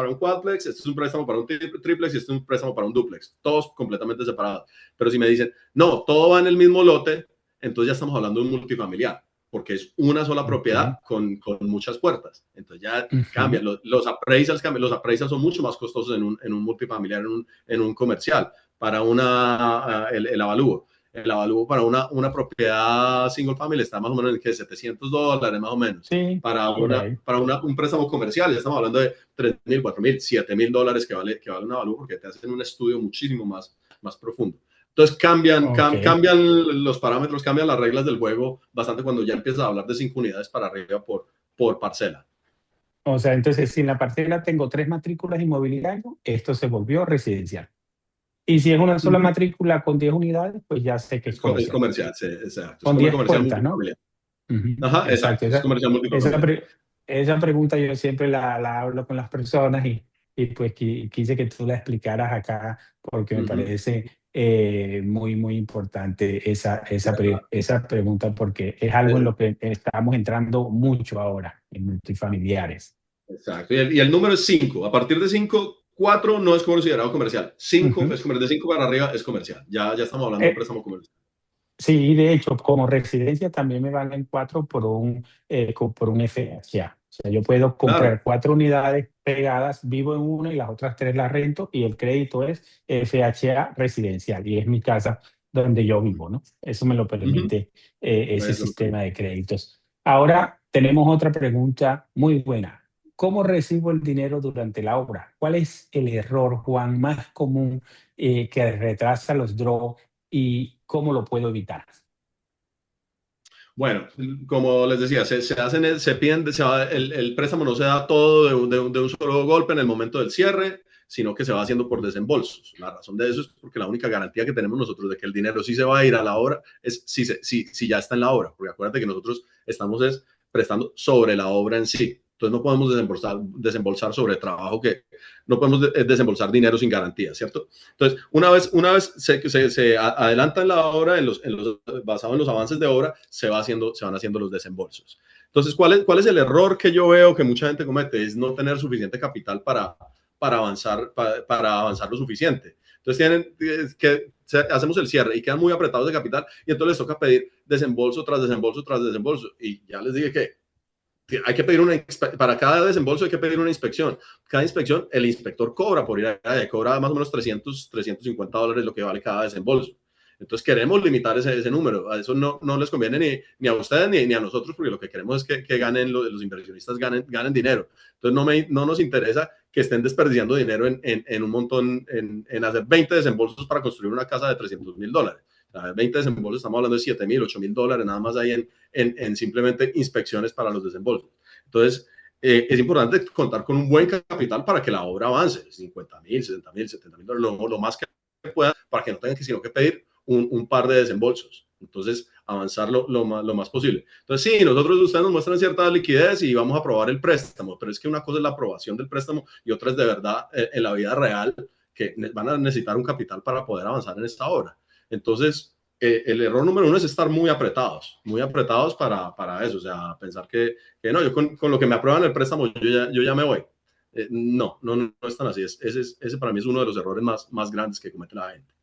un quadplex, esto es un préstamo para un triplex y esto es un préstamo para un duplex, todos completamente separados. Pero si me dicen, no, todo va en el mismo lote, entonces ya estamos hablando de un multifamiliar, porque es una sola Ok. propiedad con muchas puertas. Entonces ya Ujú. cambian, los appraisals cambian, los appraisals son mucho más costosos en un multifamiliar, en un comercial, para el avalúo. El avalúo para una propiedad single family está más o menos en que $700, más o menos. Sí, Para, por ahí. un préstamo comercial, ya estamos hablando de $3,000, $4,000, $7,000 que vale un avalúo porque te hacen un estudio muchísimo más profundo. Entonces Ok. cambian los parámetros, cambian las reglas del juego bastante cuando ya empiezas a hablar de 5 unidades para arriba por parcela. O sea, entonces, si en la parcela tengo 3 matrículas inmobiliarias, esto se volvió residencial. Y si es una sola Ujú. matrícula con 10 unidades, pues ya sé que es Es comercial. comercial, sí, exacto. Es Con 10 comercial cuentas, ¿no? multifamiliar. Ujú, Ajá, exacto. exacto. Es comercial Esa, multifamiliar. pre- esa pregunta yo siempre la hablo con las personas y pues quise que tú la explicaras acá porque me Ujú. parece muy, muy importante Verdad. esa pregunta porque es algo en Eh, lo que estamos entrando mucho ahora en multifamiliares. Exacto. Y el número es 5. A partir de 5, 4 no es considerado comercial. 5 Ujú. es comercial. De 5 para arriba es comercial. Ya estamos hablando de un Eh, préstamo comercial. Sí, de hecho, como residencia también me valen 4 por un FHA. O sea, yo puedo Claro. comprar 4 unidades pegadas, vivo en una y las otras 3 las rento y el crédito es FHA residencial y es mi casa donde yo vivo, ¿no? Eso me lo Ujú. permite ese Eso lo permite. sistema de créditos. Ahora tenemos otra pregunta muy buena. ¿Cómo recibo el dinero durante la obra? ¿Cuál es el error, Juan, más común que retrasa los draws y cómo lo puedo evitar? Bueno, como les decía, se piden, el préstamo no se da todo de un solo golpe en el momento del cierre, sino que se va haciendo por desembolsos. La razón de eso es porque la única garantía que tenemos nosotros de que el dinero sí se va a ir a la obra es si ya está en la obra, porque acuérdate que nosotros estamos prestando sobre la obra en sí. Entonces no podemos desembolsar sobre trabajo que no podemos desembolsar dinero sin garantía, ¿cierto? Entonces, una vez se adelanta en la obra, basado en los avances de obra, se van haciendo los desembolsos. Entonces, ¿cuál es el error que yo veo que mucha gente comete? Es no tener suficiente capital para avanzar lo suficiente. Entonces, hacemos el cierre y quedan muy apretados de capital y entonces les toca pedir desembolso tras desembolso tras desembolso. Y ya les dije que hay que pedir para cada desembolso hay que pedir una inspección. Cada inspección, el inspector cobra por ir allá, cobra más o menos $350 lo que vale cada desembolso. Entonces queremos limitar ese número. A eso no les conviene ni a ustedes ni a nosotros, porque lo que queremos es que ganen los inversionistas ganen dinero. Entonces no nos interesa que estén desperdiciando dinero en un montón, en hacer 20 desembolsos para construir una casa de $300,000. 20 desembolsos, estamos hablando de $7,000, $8,000 nada más ahí en simplemente inspecciones para los desembolsos. Entonces, es importante contar con un buen capital para que la obra avance, $50,000, $60,000, $70,000, lo más que pueda, para que no tengan sino que pedir un par de desembolsos. Entonces, avanzar lo más posible. Entonces, sí, ustedes nos muestran cierta liquidez y vamos a aprobar el préstamo, pero es que una cosa es la aprobación del préstamo y otra es de verdad en la vida real que van a necesitar un capital para poder avanzar en esta obra. Entonces, el error número uno es estar muy apretados para eso, o sea, pensar que no, yo con lo que me aprueban el préstamo, yo ya me voy. No es tan así. Ese para mí es uno de los errores más grandes que comete la gente.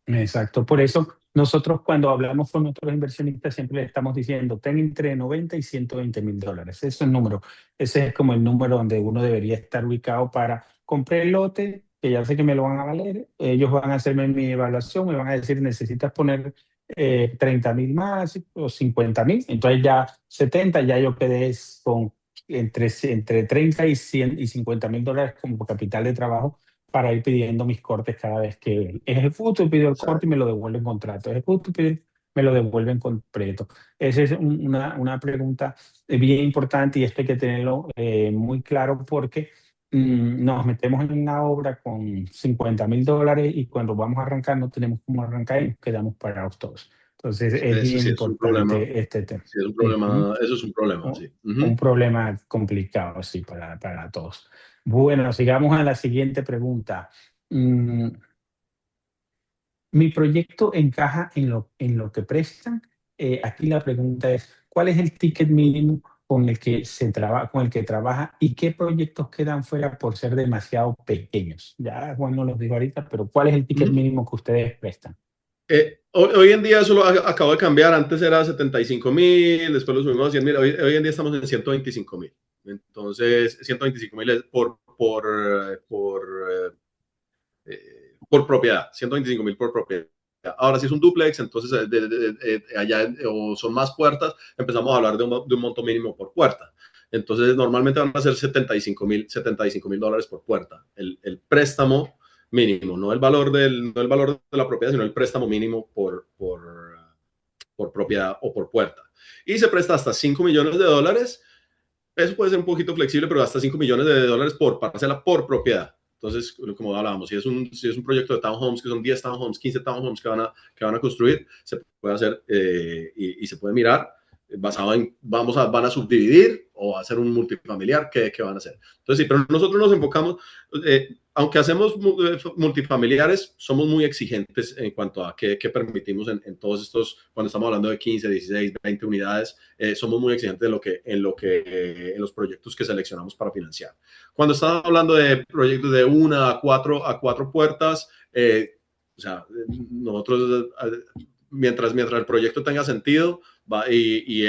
Exacto. Por eso nosotros cuando hablamos con nuestros inversionistas siempre les estamos diciendo, ten entre 90 y $120,000. Ese es el número. Ese es como el número donde uno debería estar ubicado para comprar el lote, que ya sé que me lo van a valer. Ellos van a hacerme mi evaluación, me van a decir, necesitas poner 30,000 más o 50,000. Entonces ya 70, ya yo quedé con entre 30 y 100 y $50,000 como capital de trabajo para ir pidiendo mis cortes cada vez que ejecuto y pido el corte y me lo devuelven contrato. Ejecuto y pido, me lo devuelven completo. Esa es una pregunta bien importante y esto hay que tenerlo muy claro porque nos metemos en una obra con $50,000 y cuando vamos a arrancar no tenemos cómo arrancar y nos quedamos parados todos. Entonces es Ese bien sí es un problema. importante este tema. Sí, es un Ujú. problema. Eso es un problema, Un sí. Ujú. un problema complicado, sí, para todos. Bueno, sigamos a la siguiente pregunta. Mm, ¿Mi proyecto encaja en lo que prestan? Aquí la pregunta es, ¿cuál es el ticket mínimo con el que trabaja y qué proyectos quedan fuera por ser demasiado pequeños? Ya Juan nos lo dijo ahorita, pero ¿cuál es el ticket Ujú. mínimo que ustedes prestan? Hoy en día eso acabo de cambiar. Antes era 75,000, después lo subimos a 100,000. Hoy en día estamos en 125,000. Entonces, 125,000 es por propiedad. 125,000 por propiedad. Ahora, si es un duplex, entonces allá o son más puertas, empezamos a hablar de un monto mínimo por puerta. Entonces, normalmente van a ser $75,000 $75,000 por puerta. El préstamo mínimo, no el valor de la propiedad, sino el préstamo mínimo por propiedad o por puerta. Y se presta hasta $5 millones. Eso puede ser un poquito flexible, pero hasta $5 millones por parcela por propiedad. Entonces, como hablábamos, si es un proyecto de townhomes, que son 10 townhomes, 15 townhomes que van a construir, se puede hacer y se puede mirar basado en, van a subdividir o va a hacer un multifamiliar, ¿qué van a hacer? Entonces, sí, pero nosotros nos enfocamos, aunque hacemos multifamiliares, somos muy exigentes en cuanto a qué permitimos en todos estos, cuando estamos hablando de 15, 16, 20 unidades, somos muy exigentes en los proyectos que seleccionamos para financiar. Cuando estamos hablando de proyectos de 1 a 4 puertas, o sea, nosotros, mientras el proyecto tenga sentido y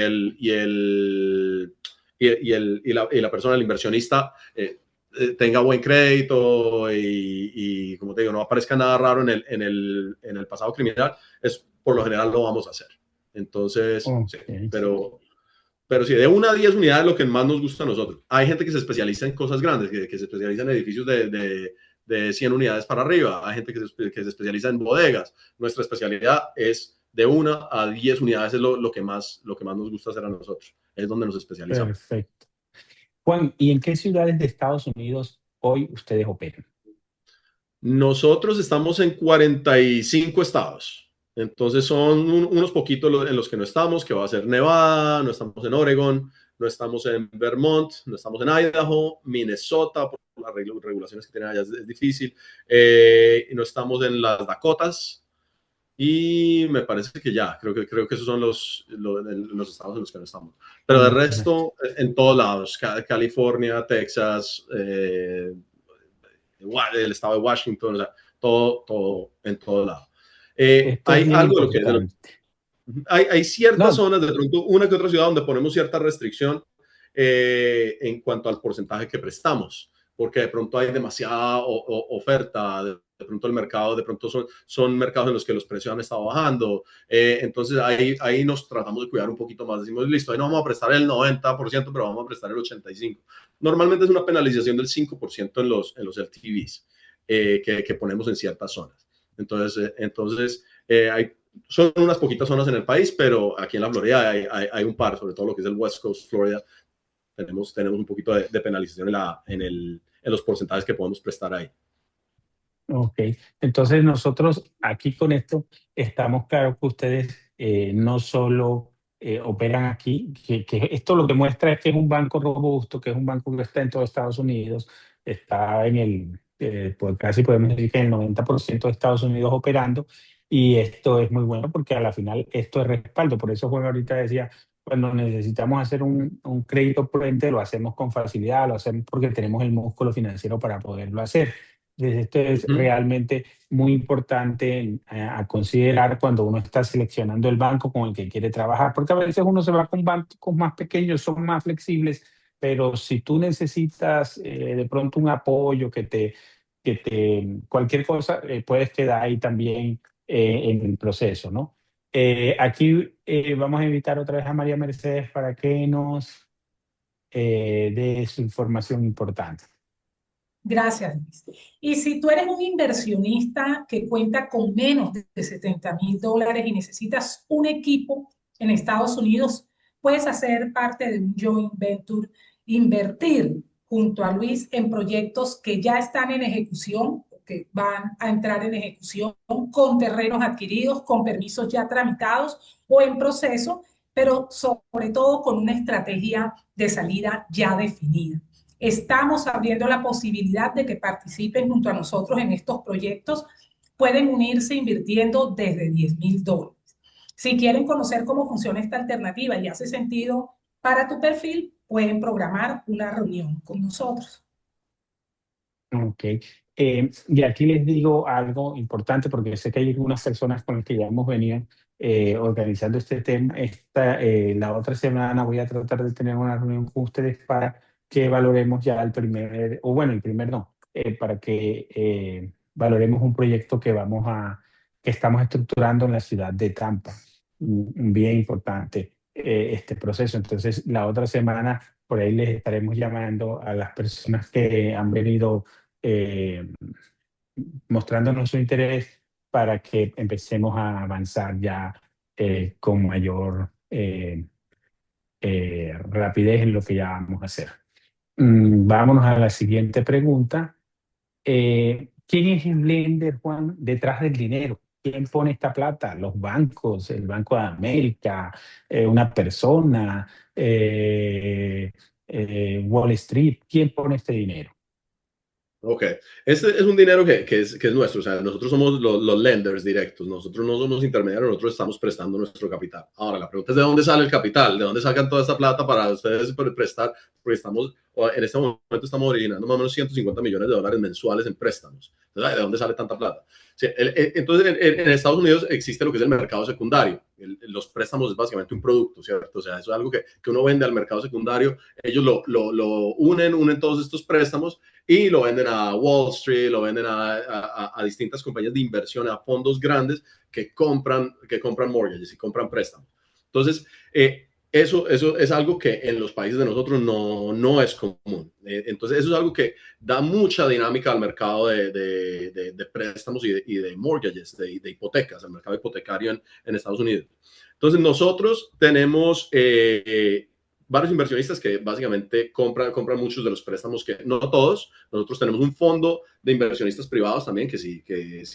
la persona, el inversionista, tenga buen crédito y, como te digo, no aparezca nada raro en el pasado criminal, por lo general lo vamos a hacer. Entonces, sí, pero sí, de 1 a 10 unidades lo que más nos gusta a nosotros. Hay gente que se especializa en cosas grandes, que se especializa en edificios de 100 unidades para arriba. Hay gente que se especializa en bodegas. Nuestra especialidad es de 1 a 10 unidades, es lo que más nos gusta hacer a nosotros. Es donde nos especializamos. Perfecto. Juan, ¿y en qué ciudades de Estados Unidos hoy ustedes operan? Nosotros estamos en 45 estados. Entonces son unos poquitos en los que no estamos, que va a ser Nevada, no estamos en Oregon, no estamos en Vermont, no estamos en Idaho, Minnesota, por las regulaciones que tienen allá es difícil, no estamos en las Dakotas, y me parece que ya, creo que esos son los estados en los que no estamos. Pero de resto, en todos lados, California, Texas, el estado de Washington, o sea, todo en todo lado. Hay algo hay ciertas zonas, de pronto una que otra ciudad donde ponemos cierta restricción en cuanto al porcentaje que prestamos, porque de pronto hay demasiada oferta, de pronto el mercado, de pronto son mercados en los que los precios han estado bajando, entonces ahí nos tratamos de cuidar un poquito más, decimos, listo, ahí no vamos a prestar el 90%, pero vamos a prestar el 85%. Normalmente es una penalización del 5% en los LTVs que ponemos en ciertas zonas. Entonces son unas poquitas zonas en el país, pero aquí en la Florida hay un par, sobre todo lo que es el West Coast Florida, tenemos un poquito de penalización en los porcentajes que podemos prestar ahí. Ok, entonces nosotros aquí con esto estamos claros que ustedes no solo operan aquí, que esto lo que muestra es que es un banco robusto, que es un banco que está en todo Estados Unidos, está pues casi podemos decir que en el 90% de Estados Unidos operando, y esto es muy bueno porque a la final esto es respaldo. Por eso Juan ahorita decía, cuando necesitamos hacer un crédito prudente lo hacemos con facilidad, lo hacemos porque tenemos el músculo financiero para poderlo hacer. Esto es realmente muy importante a considerar cuando uno está seleccionando el banco con el que quiere trabajar, porque a veces uno se va con bancos más pequeños, son más flexibles, pero si tú necesitas de pronto un apoyo cualquier cosa, puedes quedar ahí también en el proceso, ¿no? Aquí vamos a invitar otra vez a María Mercedes para que nos dé su información importante. Gracias, Luis. Y si tú eres un inversionista que cuenta con menos de $70,000 y necesitas un equipo en Estados Unidos, puedes hacer parte de un joint venture, invertir junto a Luis en proyectos que ya están en ejecución, que van a entrar en ejecución con terrenos adquiridos, con permisos ya tramitados o en proceso, pero sobre todo con una estrategia de salida ya definida. Estamos abriendo la posibilidad de que participen junto a nosotros en estos proyectos. Pueden unirse invirtiendo desde $10,000. Si quieren conocer cómo funciona esta alternativa y hace sentido para tu perfil, pueden programar una reunión con nosotros. Ok. Y aquí les digo algo importante porque sé que hay algunas personas con las que ya hemos venido organizando este tema. La otra semana voy a tratar de tener una reunión con ustedes para que valoremos ya el primer no, para que valoremos un proyecto que estamos estructurando en la ciudad de Tampa. Bien importante este proceso. Entonces, la otra semana por ahí les estaremos llamando a las personas que han venido mostrándonos su interés para que empecemos a avanzar ya con mayor rapidez en lo que ya vamos a hacer. Vámonos a la siguiente pregunta. ¿Quién es el lender, Juan, detrás del dinero? ¿Quién pone esta plata? ¿Los bancos, el Banco de América, una persona, Wall Street? ¿Quién pone este dinero? Ok, este es un dinero que es nuestro, o sea, nosotros somos los lenders directos, nosotros no somos intermediarios, nosotros estamos prestando nuestro capital. Ahora, la pregunta es de dónde sale el capital, de dónde sacan toda esta plata para ustedes prestar, porque en este momento estamos originando más o menos $150 millones mensuales en préstamos. Entonces, ¿de dónde sale tanta plata? Sí, entonces, en Estados Unidos existe lo que es el mercado secundario. Los préstamos es básicamente un producto, ¿cierto? O sea, eso es algo que uno vende al mercado secundario, ellos lo unen todos estos préstamos y lo venden a Wall Street, lo venden a distintas compañías de inversión, a fondos grandes que compran mortgages y compran préstamos. Entonces, eso es algo que en los países de nosotros no es común. Entonces, eso es algo que da mucha dinámica al mercado de préstamos y de mortgages, de hipotecas, al mercado hipotecario en Estados Unidos. Entonces, nosotros tenemos varios inversionistas que básicamente compran muchos de los préstamos, que no todos. Nosotros tenemos un fondo de inversionistas privados también, que si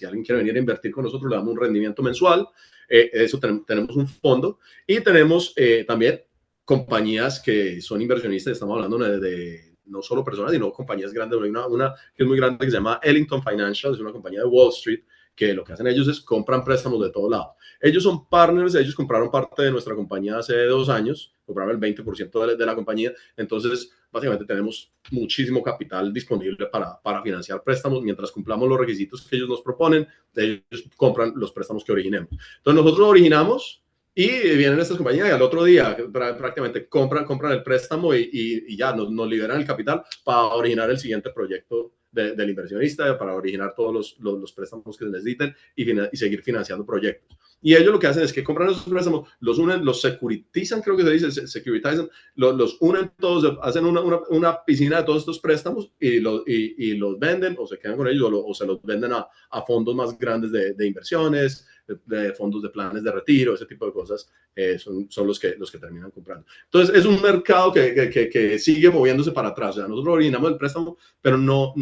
alguien quiere venir a invertir con nosotros, le damos un rendimiento mensual. Eso tenemos un fondo. Y tenemos también compañías que son inversionistas, estamos hablando de no solo personas, sino compañías grandes. Hay una que es muy grande que se llama Ellington Financial, es una compañía de Wall Street, que lo que hacen ellos es compran préstamos de todo lado. Ellos son partners, ellos compraron parte de nuestra compañía hace 2 años, compraron el 20% de la compañía, entonces básicamente tenemos muchísimo capital disponible para financiar préstamos. Mientras cumplamos los requisitos que ellos nos proponen, ellos compran los préstamos que originemos. Entonces nosotros originamos y vienen estas compañías y al otro día prácticamente compran el préstamo y ya nos liberan el capital para originar el siguiente proyecto del inversionista, para originar todos los préstamos que se necesiten y seguir financiando proyectos. Y ellos lo que hacen es que compran esos préstamos, los unen, los securitizan, creo que se dice, securitizan, los unen todos, hacen una piscina de todos estos préstamos y los venden o se quedan con ellos o se los venden a fondos más grandes de inversiones, de fondos de planes de retiro, ese tipo de cosas, son los que terminan comprando. Entonces, es un mercado que sigue moviéndose para atrás. O sea, nosotros originamos el préstamo, pero no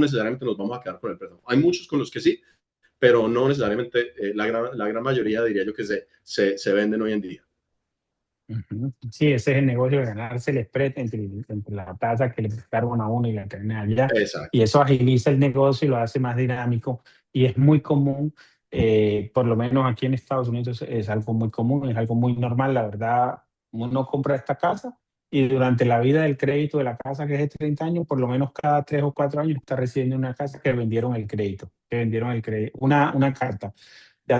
necesariamente nos vamos a quedar con el préstamo. Hay muchos con los que sí, pero no necesariamente la gran mayoría, diría yo, que se venden hoy en día. Sí, ese es el negocio de ganarse el spread entre la tasa que le prestaron a uno y la que viene allá. Exacto. Y eso agiliza el negocio y lo hace más dinámico. Y es muy común, por lo menos aquí en Estados Unidos es algo muy común, es algo muy normal. La verdad, uno compra esta casa y durante la vida del crédito de la casa, que es de 30 años, por lo menos cada 3 o 4 años está recibiendo una casa que vendieron el crédito, una carta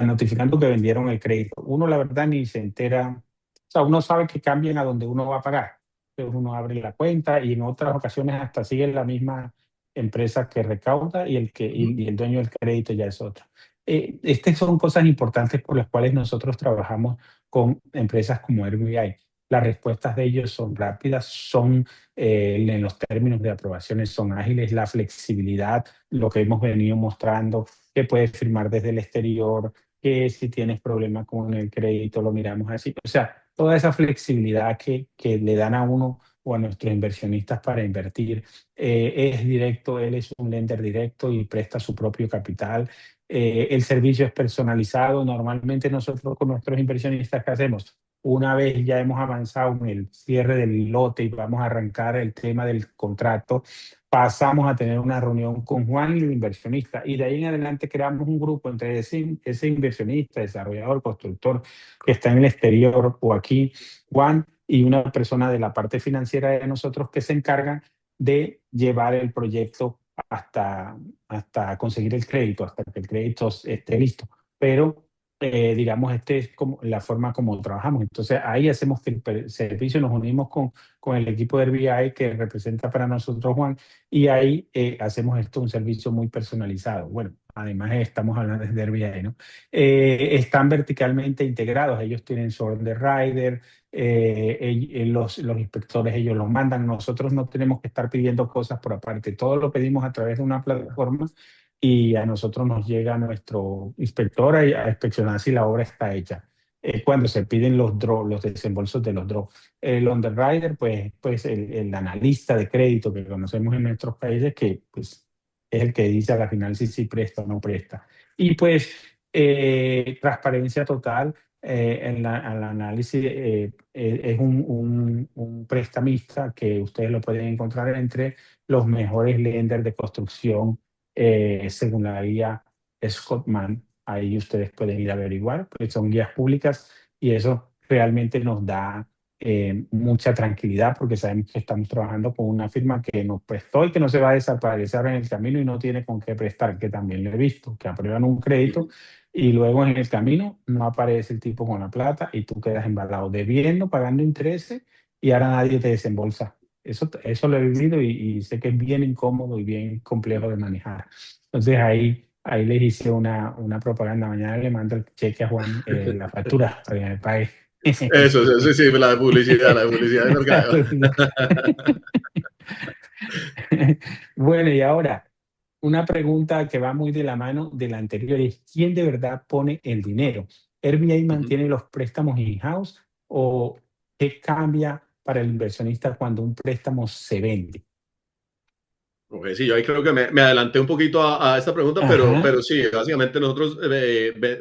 notificando que vendieron el crédito. Uno, la verdad, ni se entera. O sea, uno sabe que cambian a donde uno va a pagar. Entonces uno abre la cuenta y en otras ocasiones hasta sigue la misma empresa que recauda y el dueño del crédito ya es otro. Estas son cosas importantes por las cuales nosotros trabajamos con empresas como Airbnb. Las respuestas de ellos son rápidas, en los términos de aprobaciones son ágiles, la flexibilidad, lo que hemos venido mostrando, que puedes firmar desde el exterior, que si tienes problemas con el crédito lo miramos así. O sea, toda esa flexibilidad que le dan a uno o a nuestros inversionistas para invertir. Es directo, él es un lender directo y presta su propio capital. El servicio es personalizado. Normalmente nosotros con nuestros inversionistas, ¿qué hacemos? Una vez ya hemos avanzado en el cierre del lote y vamos a arrancar el tema del contrato, pasamos a tener una reunión con Juan y el inversionista y de ahí en adelante creamos un grupo entre ese inversionista, desarrollador, constructor que está en el exterior o aquí, Juan, y una persona de la parte financiera de nosotros que se encargan de llevar el proyecto hasta conseguir el crédito, hasta que el crédito esté listo. Pero digamos, es como la forma como trabajamos. Entonces, ahí hacemos que el servicio, nos unimos con el equipo de Airbnb que representa para nosotros Juan, y ahí hacemos un servicio muy personalizado. Bueno, además estamos hablando de Airbnb, ¿no? Están verticalmente integrados, ellos tienen su underwriter, los inspectores ellos los mandan, nosotros no tenemos que estar pidiendo cosas por aparte, todo lo pedimos a través de una plataforma y a nosotros nos llega nuestro inspector a inspeccionar si la obra está hecha. Es cuando se piden los desembolsos de los draws. El underwriter, pues el analista de crédito que conocemos en nuestros países, que pues, es el que dice a la final si presta o no presta. Y pues transparencia total al análisis. Es un prestamista que ustedes lo pueden encontrar entre los mejores lenders de construcción según la guía Scottman. Ahí ustedes pueden ir a averiguar, pues son guías públicas y eso realmente nos da mucha tranquilidad porque sabemos que estamos trabajando con una firma que nos prestó y que no se va a desaparecer en el camino y no tiene con qué prestar, que también lo he visto, que aprueban un crédito y luego en el camino no aparece el tipo con la plata y tú quedas embalado debiendo, pagando intereses y ahora nadie te desembolsa. Eso lo he vivido y sé que es bien incómodo y bien complejo de manejar. Entonces ahí les hice una propaganda. Mañana le mando el cheque a Juan, la factura para que me pague. Eso, sí, sí, la de publicidad de mercado. Bueno, y ahora, una pregunta que va muy de la mano de la anterior es, ¿quién de verdad pone el dinero? ¿RBI mantiene los préstamos in-house o qué cambia para el inversionista cuando un préstamo se vende? Ok, sí, yo ahí creo que me adelanté un poquito a esta pregunta, Ajá. pero sí, básicamente nosotros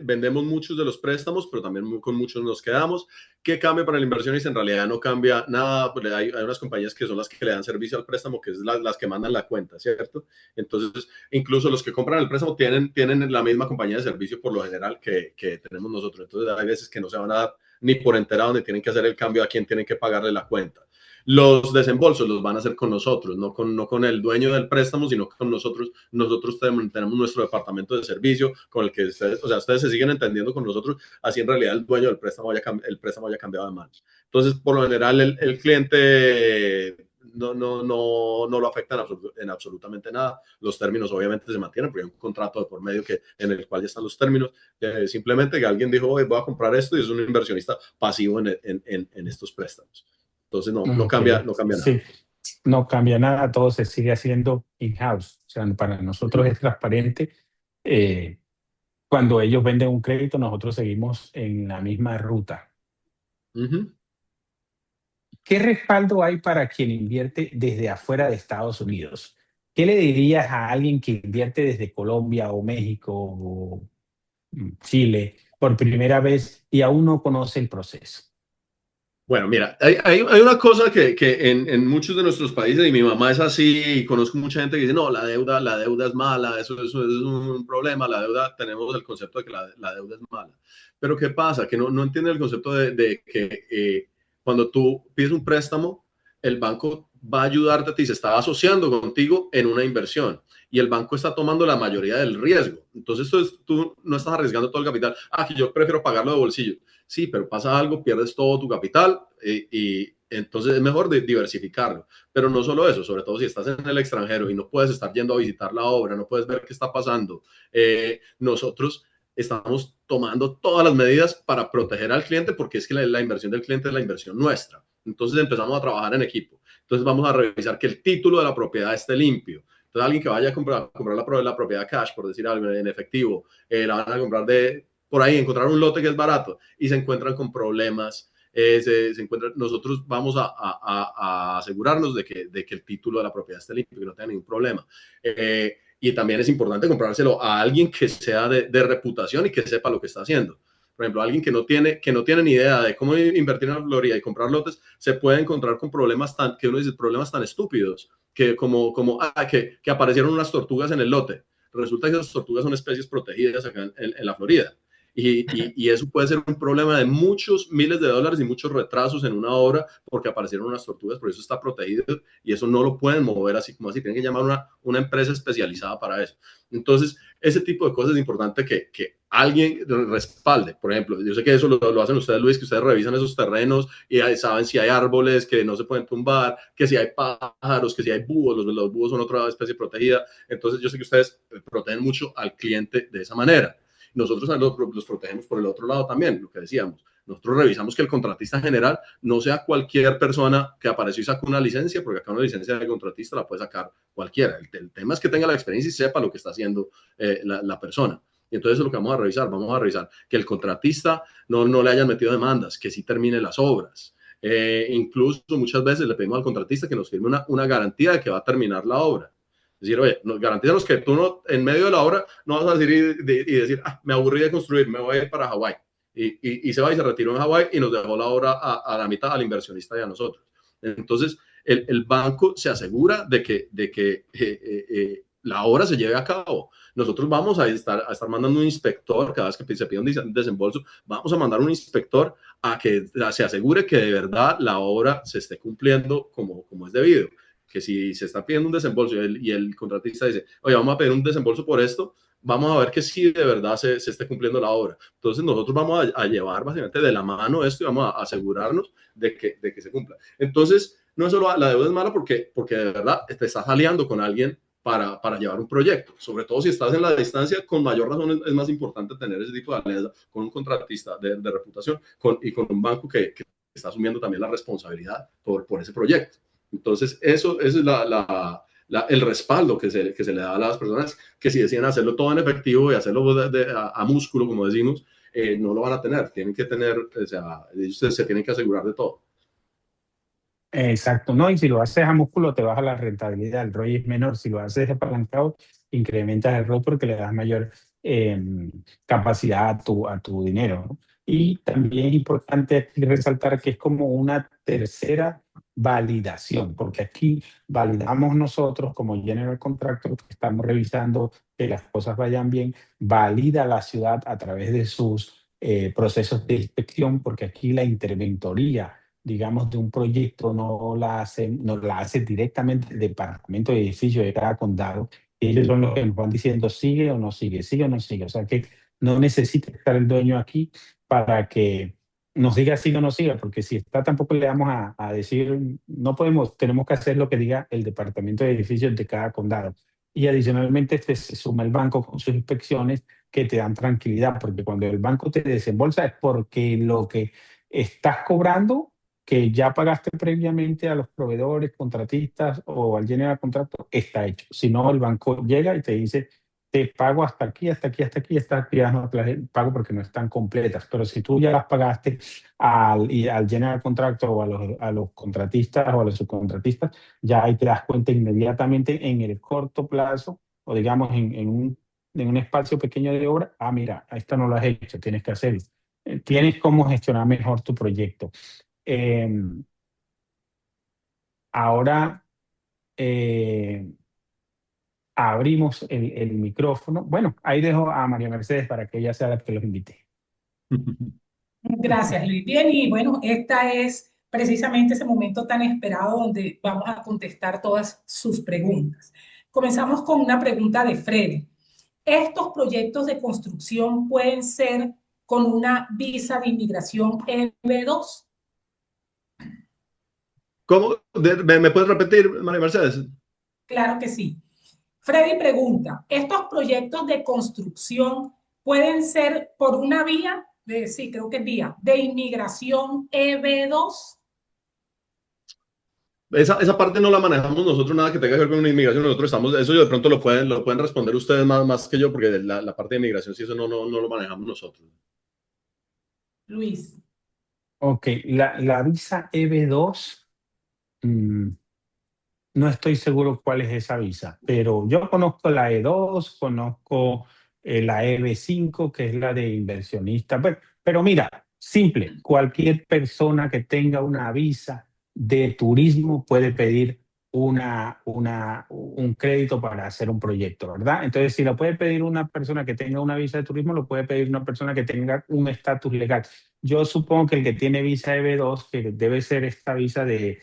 vendemos muchos de los préstamos, pero también con muchos nos quedamos. ¿Qué cambia para el inversionista? En realidad no cambia nada, pues hay unas compañías que son las que le dan servicio al préstamo, que es las que mandan la cuenta, ¿cierto? Entonces, incluso los que compran el préstamo tienen la misma compañía de servicio por lo general que tenemos nosotros. Entonces, hay veces que no se van a dar ni por enterado, ni tienen que hacer el cambio a quien tienen que pagarle la cuenta. Los desembolsos los van a hacer con nosotros, no con el dueño del préstamo, sino con nosotros. Nosotros tenemos nuestro departamento de servicio con el que ustedes se siguen entendiendo con nosotros, así en realidad el dueño del préstamo haya cambiado de manos. Entonces, por lo general, el cliente no lo afecta en absolutamente nada. Los términos obviamente se mantienen, porque hay un contrato de por medio en el cual ya están los términos. Simplemente que alguien dijo, voy a comprar esto y es un inversionista pasivo en estos préstamos. Entonces Ok, no cambia nada. sí, no cambia nada, todo se sigue haciendo in-house. O sea, para nosotros es transparente. eh, Cuando ellos venden un crédito, nosotros seguimos en la misma ruta. Uh -huh. ¿Qué respaldo hay para quien invierte desde afuera de Estados Unidos? ¿Qué le dirías a alguien que invierte desde Colombia o México o Chile por primera vez y aún no conoce el proceso? Bueno, mira, hay una cosa que en muchos de nuestros países, y mi mamá es así, y conozco mucha gente que dice, no, la deuda es mala, eso es un problema, la deuda, tenemos el concepto de que la deuda es mala. Pero ¿qué pasa? Que no entienden el concepto de que cuando tú pides un préstamo, el banco va a ayudarte a ti, se está asociando contigo en una inversión, y el banco está tomando la mayoría del riesgo. Entonces, tú no estás arriesgando todo el capital. Que yo prefiero pagarlo de bolsillo. Sí, pero pasa algo, pierdes todo tu capital y entonces es mejor diversificarlo. Pero no solo eso, sobre todo si estás en el extranjero y no puedes estar yendo a visitar la obra, no puedes ver qué está pasando. Nosotros estamos tomando todas las medidas para proteger al cliente porque es que la inversión del cliente es la inversión nuestra. Entonces empezamos a trabajar en equipo. Entonces vamos a revisar que el título de la propiedad esté limpio. Entonces alguien que vaya a comprar la propiedad cash, por decir algo, en efectivo, la van a comprar por ahí, encontrar un lote que es barato y se encuentran con problemas. Nosotros vamos a asegurarnos de que el título de la propiedad esté limpio, que no tenga ningún problema. Y también es importante comprárselo a alguien que sea de reputación y que sepa lo que está haciendo. Por ejemplo, alguien que no tiene ni idea de cómo invertir en la Florida y comprar lotes, se puede encontrar con problemas problemas tan estúpidos que aparecieron unas tortugas en el lote. Resulta que esas tortugas son especies protegidas acá en la Florida. Y eso puede ser un problema de muchos miles de dólares y muchos retrasos en una obra porque aparecieron unas tortugas, por eso está protegido y eso no lo pueden mover así como así, tienen que llamar una empresa especializada para eso. Entonces, ese tipo de cosas es importante que alguien respalde. Por ejemplo, yo sé que eso lo hacen ustedes, Luis, que ustedes revisan esos terrenos y saben si hay árboles que no se pueden tumbar, que si hay pájaros, que si hay búhos, los búhos son otra especie protegida. Entonces, yo sé que ustedes protegen mucho al cliente de esa manera. Nosotros los protegemos por el otro lado también, lo que decíamos. Nosotros revisamos que el contratista general no sea cualquier persona que apareció y sacó una licencia, porque acá una licencia de contratista la puede sacar cualquiera. El tema es que tenga la experiencia y sepa lo que está haciendo la persona. Y entonces es lo que vamos a revisar que el contratista no le hayan metido demandas, que sí termine las obras. Incluso muchas veces le pedimos al contratista que nos firme una garantía de que va a terminar la obra. Es decir, oye, garantízanos que tú no, en medio de la obra no vas a decir y decir, me aburrí de construir, me voy a ir para Hawái. Y se va y se retiró en Hawái y nos dejó la obra a la mitad al inversionista y a nosotros. Entonces, el banco se asegura de que la obra se lleve a cabo. Nosotros vamos a estar mandando un inspector cada vez que se pide un desembolso, vamos a mandar un inspector a que se asegure que de verdad la obra se esté cumpliendo como es debido. Que si se está pidiendo un desembolso y el contratista dice, oye, vamos a pedir un desembolso por esto, vamos a ver que sí de verdad se esté cumpliendo la obra. Entonces nosotros vamos a llevar básicamente de la mano esto y vamos a asegurarnos de que se cumpla. Entonces, no es solo la deuda es mala porque de verdad te estás aliando con alguien para llevar un proyecto. Sobre todo si estás en la distancia, con mayor razón es más importante tener ese tipo de alianza con un contratista de reputación y con un banco que está asumiendo también la responsabilidad por ese proyecto. Entonces, eso es el respaldo que se le da a las personas que si deciden hacerlo todo en efectivo y hacerlo a músculo, como decimos, no lo van a tener. Tienen que tener, o sea, ellos se tienen que asegurar de todo. Exacto, no, y si lo haces a músculo te baja la rentabilidad, el ROI es menor, si lo haces apalancado incrementas el ROI porque le das mayor capacidad a tu dinero, ¿no? Y también es importante aquí resaltar que es como una tercera validación, porque aquí validamos nosotros como General Contractor, que estamos revisando que las cosas vayan bien, valida la ciudad a través de sus procesos de inspección, porque aquí la interventoría digamos, de un proyecto no la hace directamente el departamento de edificio de cada condado. Ellos son los que nos van diciendo sigue o no sigue, sigue o no sigue. O sea que no necesita estar el dueño aquí para que nos diga sigue o no siga, porque si está tampoco le vamos a decir, no podemos, tenemos que hacer lo que diga el departamento de edificios de cada condado. Y adicionalmente se suma el banco con sus inspecciones que te dan tranquilidad, porque cuando el banco te desembolsa es porque lo que estás cobrando que ya pagaste previamente a los proveedores, contratistas o al general contrato, está hecho. Si no, el banco llega y te dice, te pago hasta aquí, hasta aquí, hasta aquí, estas actividades no te las pago porque no están completas. Pero si tú ya las pagaste al general contrato o a los contratistas o a los subcontratistas, ya ahí te das cuenta inmediatamente en el corto plazo o digamos en un espacio pequeño de obra, mira, esta no lo has hecho, tienes que hacerlo. Tienes cómo gestionar mejor tu proyecto. Eh, ahora abrimos el micrófono. Bueno, ahí dejo a María Mercedes para que ella sea la que los invite. Gracias, Luis. Bien, y bueno, esta es precisamente ese momento tan esperado donde vamos a contestar todas sus preguntas. Comenzamos con una pregunta de Freddy. ¿Estos proyectos de construcción pueden ser con una visa de inmigración EB2? ¿Cómo? ¿Me puedes repetir, María Mercedes? Claro que sí. Freddy pregunta, ¿estos proyectos de construcción pueden ser por una vía, sí, creo que es vía, de inmigración EB2? Esa parte no la manejamos nosotros, nada que tenga que ver con una inmigración. Nosotros estamos, eso de pronto lo pueden responder ustedes más que yo, porque la parte de inmigración, sí, eso no lo manejamos nosotros. Luis. Ok, la visa EB2, no estoy seguro cuál es esa visa, pero yo conozco la E2, conozco la EB5, que es la de inversionista. Pero mira, simple, cualquier persona que tenga una visa de turismo puede pedir un crédito para hacer un proyecto, ¿verdad? Entonces, si lo puede pedir una persona que tenga una visa de turismo, lo puede pedir una persona que tenga un estatus legal. Yo supongo que el que tiene visa EB2, que debe ser esta visa de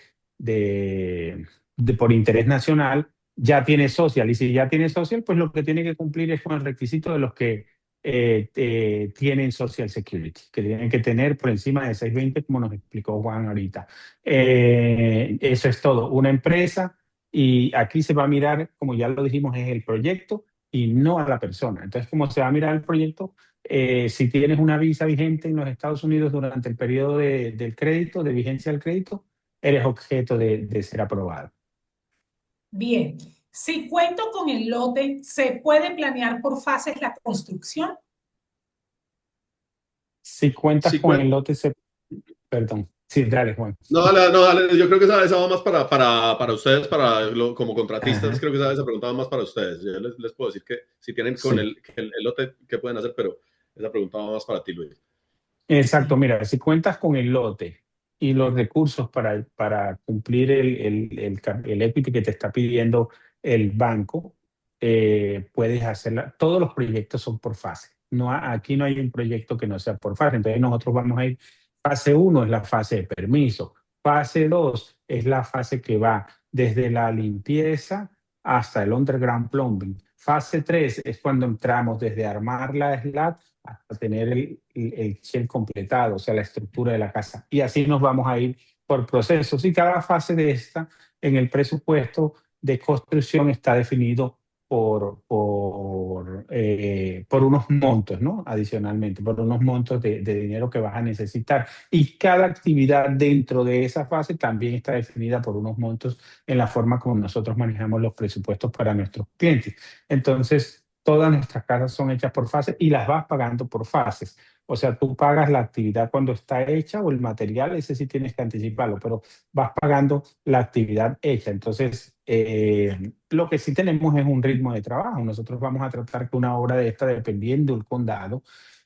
por interés nacional, ya tiene social. Y si ya tiene social, pues lo que tiene que cumplir es con el requisito de los que tienen Social Security, que tienen que tener por encima de 620, como nos explicó Juan ahorita. Eso es todo. Una empresa, y aquí se va a mirar, como ya lo dijimos, es el proyecto y no a la persona. Entonces, como se va a mirar el proyecto, si tienes una visa vigente en los Estados Unidos durante el periodo del crédito, de vigencia del crédito, eres objeto de ser aprobado. Bien, si cuento con el lote, ¿se puede planear por fases la construcción? Si cuentas Sí, con el lote, perdón. Sí, dale, Juan. no, dale, no, dale, yo creo que esa va más para ustedes, como contratistas, Ajá, creo que esa pregunta va más para ustedes. Yo les puedo decir que si tienen con sí. el lote, ¿qué pueden hacer? Pero esa pregunta va más para ti, Luis. Exacto, mira, si cuentas con el lote y los recursos para cumplir el equity que te está pidiendo el banco, puedes hacerla. Todos los proyectos son por fase. No, aquí no hay un proyecto que no sea por fase. Entonces nosotros vamos a ir, fase uno es la fase de permiso, fase 2 es la fase que va desde la limpieza hasta el underground plumbing. Fase 3 es cuando entramos desde armar la slab hasta tener el shell completado, o sea, la estructura de la casa. Y así nos vamos a ir por procesos. Y cada fase de esta en el presupuesto de construcción está definido por unos montos, ¿no? Adicionalmente, por unos montos de dinero que vas a necesitar. Y cada actividad dentro de esa fase también está definida por unos montos en la forma como nosotros manejamos los presupuestos para nuestros clientes. Entonces, todas nuestras casas son hechas por fases y las vas pagando por fases. O sea, tú pagas la actividad cuando está hecha o el material, ese sí tienes que anticiparlo, pero vas pagando la actividad hecha. Entonces, lo que sí tenemos es un ritmo de trabajo. Nosotros vamos a tratar que una obra de esta, dependiendo del condado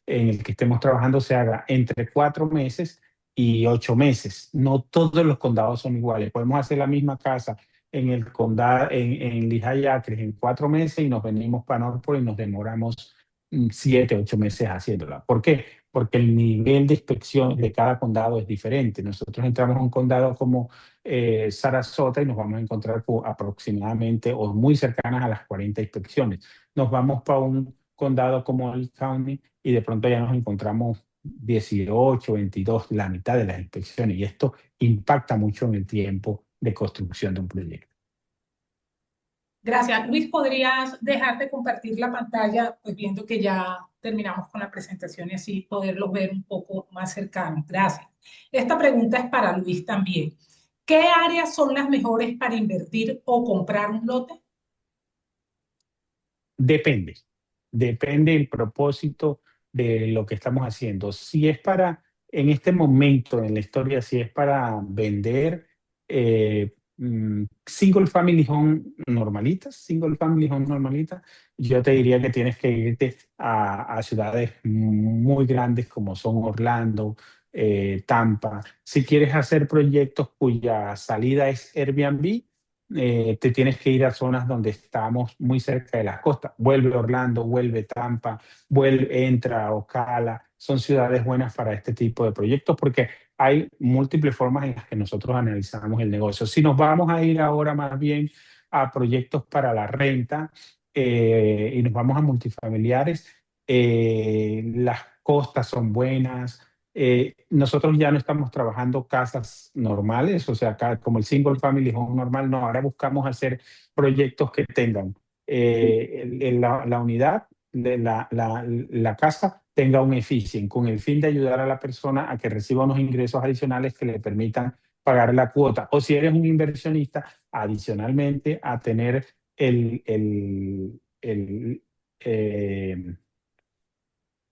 en el que estemos trabajando, se haga entre 4 meses y 8 meses. No todos los condados son iguales. Podemos hacer la misma casa en el condado, en Lehigh Acres, en 4 meses y nos venimos para Norfolk y nos demoramos 7, 8 meses haciéndola. ¿Por qué? Porque el nivel de inspección de cada condado es diferente. Nosotros entramos a un condado como Sarasota y nos vamos a encontrar con aproximadamente o muy cercanas a las 40 inspecciones. Nos vamos para un condado como Lee County y de pronto ya nos encontramos 18, 22, la mitad de las inspecciones. Y esto impacta mucho en el tiempo de construcción de un proyecto. Gracias. Luis, ¿podrías dejar de compartir la pantalla, pues viendo que ya terminamos con la presentación y así poderlos ver un poco más cercanos? Gracias. Esta pregunta es para Luis también. ¿Qué áreas son las mejores para invertir o comprar un lote? Depende, depende el propósito de lo que estamos haciendo. Si es para, en este momento en la historia, si es para vender single family home normalitas, yo te diría que tienes que irte a ciudades muy grandes como son Orlando, Tampa. Si quieres hacer proyectos cuya salida es Airbnb, te tienes que ir a zonas donde estamos muy cerca de las costas. Vuelve a Orlando, vuelve Tampa, entra a Ocala. Son ciudades buenas para este tipo de proyectos porque hay múltiples formas en las que nosotros analizamos el negocio. Si nos vamos a ir ahora más bien a proyectos para la renta y nos vamos a multifamiliares, las costas son buenas. Nosotros ya no estamos trabajando casas normales, o sea, como el single family home normal, no, ahora buscamos hacer proyectos que tengan la unidad, la casa tenga un efficient, con el fin de ayudar a la persona a que reciba unos ingresos adicionales que le permitan pagar la cuota. O si eres un inversionista, adicionalmente a tener el, eh,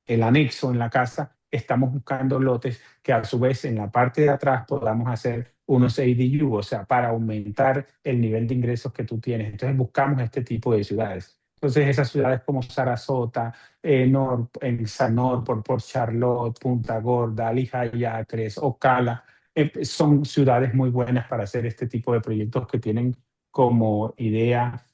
el anexo en la casa, estamos buscando lotes que a su vez en la parte de atrás podamos hacer unos ADU, o sea, para aumentar el nivel de ingresos que tú tienes. Entonces buscamos este tipo de ciudades. Entonces esas ciudades como Sarasota, en San Norfolk, Port Charlotte, Punta Gorda, Lehigh Acres, Ocala, son ciudades muy buenas para hacer este tipo de proyectos que tienen como idea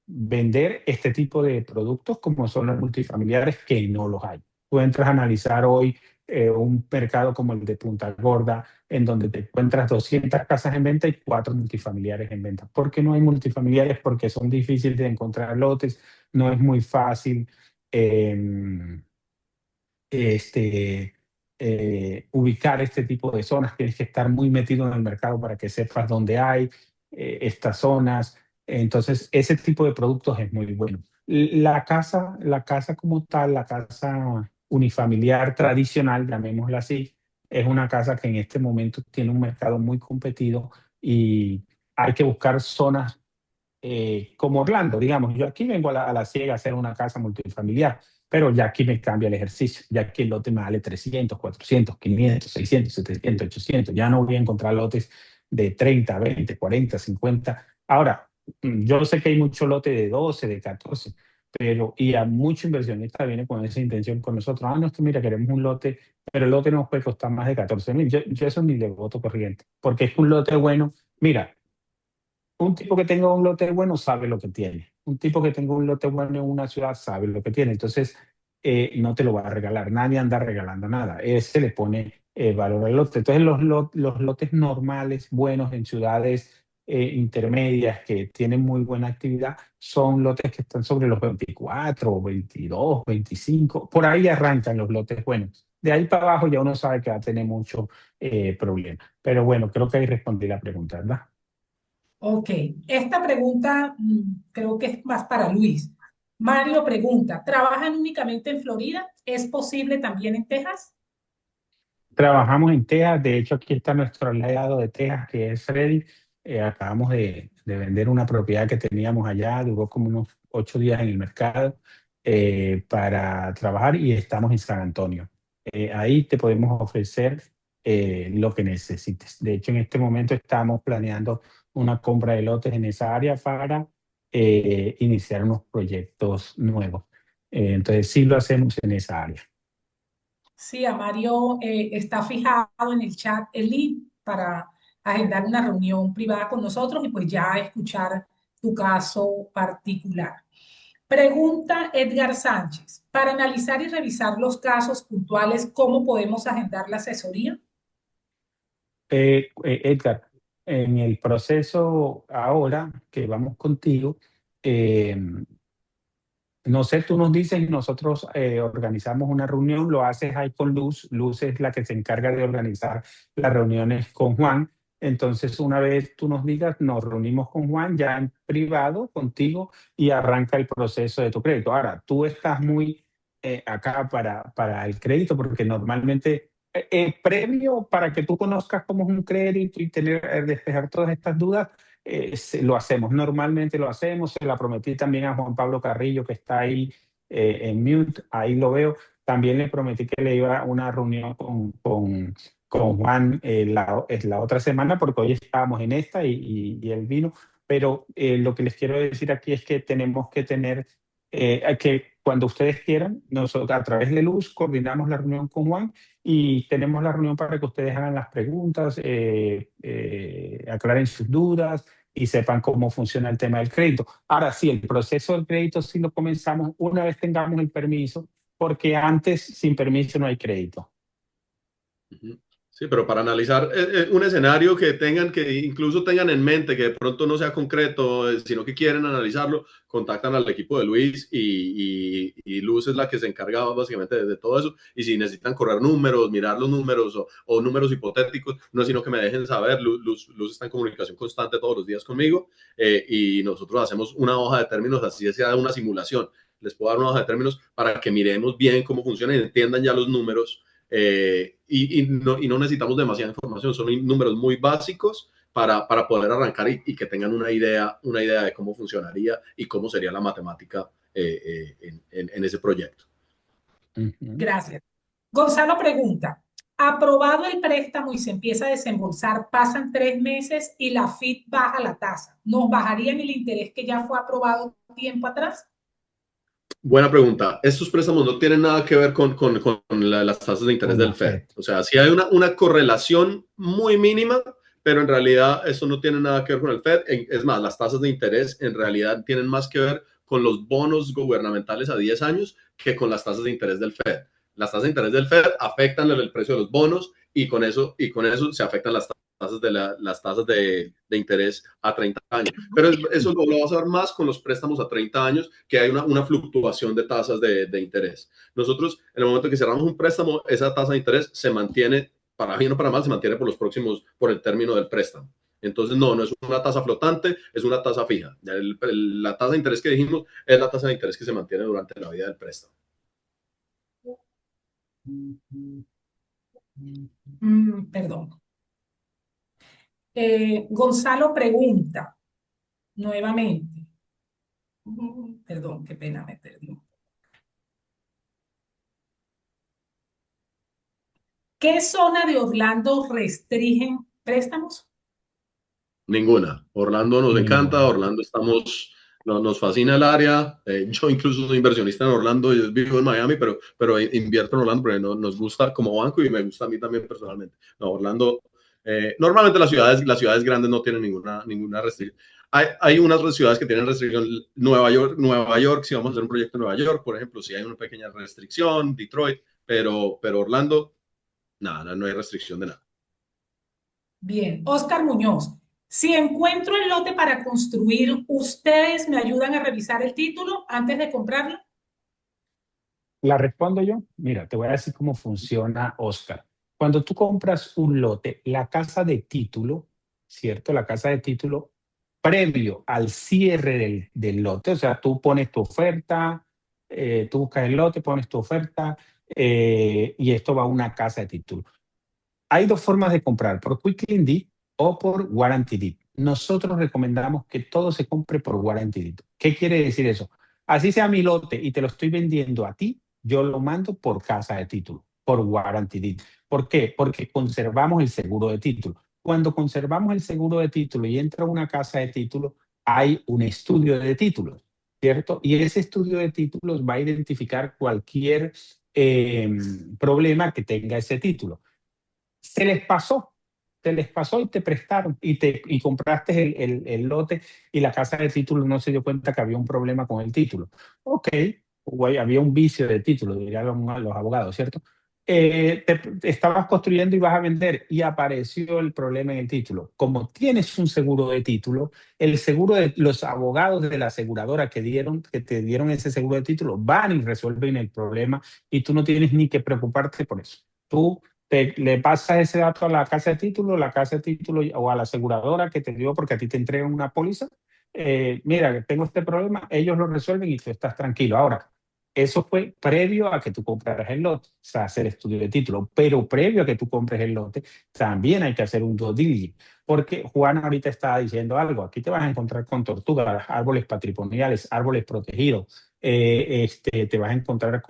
vender este tipo de productos como son los multifamiliares, que no los hay. Tú entras a analizar hoy un mercado como el de Punta Gorda, en donde te encuentras 200 casas en venta y 4 multifamiliares en venta. ¿Por qué no hay multifamiliares? Porque son difíciles de encontrar lotes, no es muy fácil este, ubicar este tipo de zonas. Tienes que estar muy metido en el mercado para que sepas dónde hay estas zonas. Entonces, ese tipo de productos es muy bueno. La casa como tal, la casa unifamiliar tradicional, llamémosla así, es una casa que en este momento tiene un mercado muy competido y hay que buscar zonas como Orlando, digamos. Yo aquí vengo a la ciega a hacer una casa multifamiliar, pero ya aquí me cambia el ejercicio. Ya aquí el lote me vale 300, 400, 500, 600, 700, 800. Ya no voy a encontrar lotes de 30, 20, 40, 50. Ahora, yo sé que hay mucho lote de 12, de 14, pero y a mucho inversionista viene con esa intención con nosotros. Ah, no, es que mira, queremos un lote, pero el lote nos puede costar más de 14.000. Yo eso ni le voto corriente, porque es un lote bueno. Mira, un tipo que tenga un lote bueno sabe lo que tiene. Un tipo que tenga un lote bueno en una ciudad sabe lo que tiene. Entonces, no te lo va a regalar. Nadie anda regalando nada. Ese le pone valor al lote. Entonces, los lotes normales, buenos en ciudades intermedias que tienen muy buena actividad, son lotes que están sobre los 24, 22, 25. Por ahí arrancan los lotes buenos. De ahí para abajo ya uno sabe que va a tener mucho problema. Pero bueno, creo que ahí respondí la pregunta, ¿verdad? Ok, esta pregunta creo que es más para Luis. Mario pregunta, ¿trabajan únicamente en Florida? ¿Es posible también en Texas? Trabajamos en Texas, de hecho aquí está nuestro aliado de Texas, que es Freddy. Acabamos de vender una propiedad que teníamos allá, duró como unos 8 días en el mercado para trabajar y estamos en San Antonio. Ahí te podemos ofrecer lo que necesites. De hecho, en este momento estamos planeando una compra de lotes en esa área para iniciar unos proyectos nuevos. Entonces, sí lo hacemos en esa área. Sí, a Mario está fijado en el chat el link para agendar una reunión privada con nosotros y pues ya escuchar tu caso particular. Pregunta Edgar Sánchez, para analizar y revisar los casos puntuales, ¿cómo podemos agendar la asesoría? Edgar, en el proceso ahora que vamos contigo, eh, no sé, tú nos dices y nosotros organizamos una reunión, lo haces ahí con Luz. Luz es la que se encarga de organizar las reuniones con Juan. Entonces, una vez tú nos digas, nos reunimos con Juan ya en privado contigo y arranca el proceso de tu crédito. Ahora, tú estás muy acá para el crédito porque normalmente, previo para que tú conozcas cómo es un crédito y tener, despejar todas estas dudas, lo hacemos, normalmente lo hacemos. Se la prometí también a Juan Pablo Carrillo, que está ahí en mute, ahí lo veo. También le prometí que le iba a una reunión con Juan la otra semana, porque hoy estábamos en esta y él vino. Pero lo que les quiero decir aquí es que tenemos que tener, que cuando ustedes quieran, nosotros a través de Luz coordinamos la reunión con Juan y tenemos la reunión para que ustedes hagan las preguntas, aclaren sus dudas y sepan cómo funciona el tema del crédito. Ahora sí, el proceso del crédito sí lo comenzamos una vez tengamos el permiso, porque antes sin permiso no hay crédito. Ujú. Sí, pero para analizar un escenario que tengan, que incluso tengan en mente, que de pronto no sea concreto, sino que quieren analizarlo, contactan al equipo de Luis y Luz es la que se encarga básicamente de todo eso. Y si necesitan correr números, mirar los números o números hipotéticos, no es sino que me dejen saber. Luz está en comunicación constante todos los días conmigo y nosotros hacemos una hoja de términos, así sea una simulación. Les puedo dar una hoja de términos para que miremos bien cómo funciona y entiendan ya los números y no necesitamos demasiada información, son números muy básicos para poder arrancar y que tengan una idea de cómo funcionaría y cómo sería la matemática en ese proyecto. Ujú. Gracias. Gonzalo pregunta, aprobado el préstamo y se empieza a desembolsar, pasan 3 meses y la FIT baja la tasa. ¿Nos bajarían el interés que ya fue aprobado tiempo atrás? Buena pregunta. Estos préstamos no tienen nada que ver con las tasas de interés Con del la Fed. FED. O sea, sí hay una correlación muy mínima, pero en realidad eso no tiene nada que ver con el Fed. Es más, las tasas de interés en realidad tienen más que ver con los bonos gubernamentales a 10 años que con las tasas de interés del Fed. Las tasas de interés del Fed afectan el precio de los bonos y con eso se afectan las tasas de interés a 30 años. Pero eso lo vas a ver más con los préstamos a 30 años, que hay una fluctuación de tasas de interés. Nosotros, en el momento que cerramos un préstamo, esa tasa de interés se mantiene, para bien o para mal, se mantiene por el término del préstamo. Entonces, no es una tasa flotante, es una tasa fija. La tasa de interés que dijimos es la tasa de interés que se mantiene durante la vida del préstamo. Perdón. Gonzalo pregunta nuevamente. Perdón, qué pena, me perdí. ¿Qué zona de Orlando restringen préstamos? Ninguna. Orlando nos encanta, Orlando nos fascina el área. Yo incluso soy inversionista en Orlando, yo vivo en Miami, pero invierto en Orlando porque nos gusta como banco y me gusta a mí también personalmente. No, Orlando, normalmente las ciudades grandes no tienen ninguna restricción. Hay unas ciudades que tienen restricción. Nueva York, si vamos a hacer un proyecto en Nueva York, por ejemplo, si hay una pequeña restricción, Detroit, pero Orlando, nada, no hay restricción de nada. Bien, Oscar Muñoz. Si encuentro el lote para construir, ¿ustedes me ayudan a revisar el título antes de comprarlo? ¿La respondo yo? Mira, te voy a decir cómo funciona, Oscar. Cuando tú compras un lote, la casa de título, ¿cierto? La casa de título, previo al cierre del lote, o sea, tú pones tu oferta, tú buscas el lote, pones tu oferta y esto va a una casa de título. Hay dos formas de comprar, por Quick Claim Deed o por Warranty Deed. Nosotros recomendamos que todo se compre por Warranty Deed. ¿Qué quiere decir eso? Así sea mi lote y te lo estoy vendiendo a ti, yo lo mando por casa de título, por Warranty Deed. ¿Por qué? Porque conservamos el seguro de título. Cuando conservamos el seguro de título y entra una casa de título, hay un estudio de títulos, ¿cierto? Y ese estudio de títulos va a identificar cualquier problema que tenga ese título. Se les pasó, y te prestaron y compraste el lote y la casa de título no se dio cuenta que había un problema con el título. Ok, había un vicio de título, dirían los abogados, ¿cierto? Te estabas construyendo y vas a vender y apareció el problema en el título. Como tienes un seguro de título, el seguro de los abogados de la aseguradora que te dieron ese seguro de título van y resuelven el problema y tú no tienes ni que preocuparte por eso. Tú le pasas ese dato a la casa de título o a la aseguradora que te dio porque a ti te entregan una póliza. Mira, tengo este problema, ellos lo resuelven y tú estás tranquilo. Ahora, eso fue previo a que tú compraras el lote, o sea, hacer estudio de título, pero previo a que tú compres el lote, también hay que hacer un due diligence, porque Juan ahorita estaba diciendo algo, aquí te vas a encontrar con tortugas, árboles patrimoniales, árboles protegidos, te vas a encontrar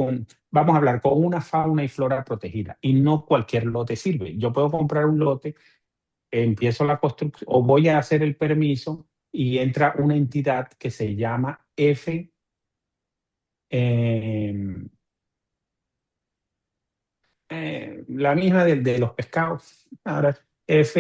vamos a hablar con una fauna y flora protegida y no cualquier lote sirve. Yo puedo comprar un lote, empiezo la construcción o voy a hacer el permiso y entra una entidad que se llama la misma de los pescados, ahora FWC,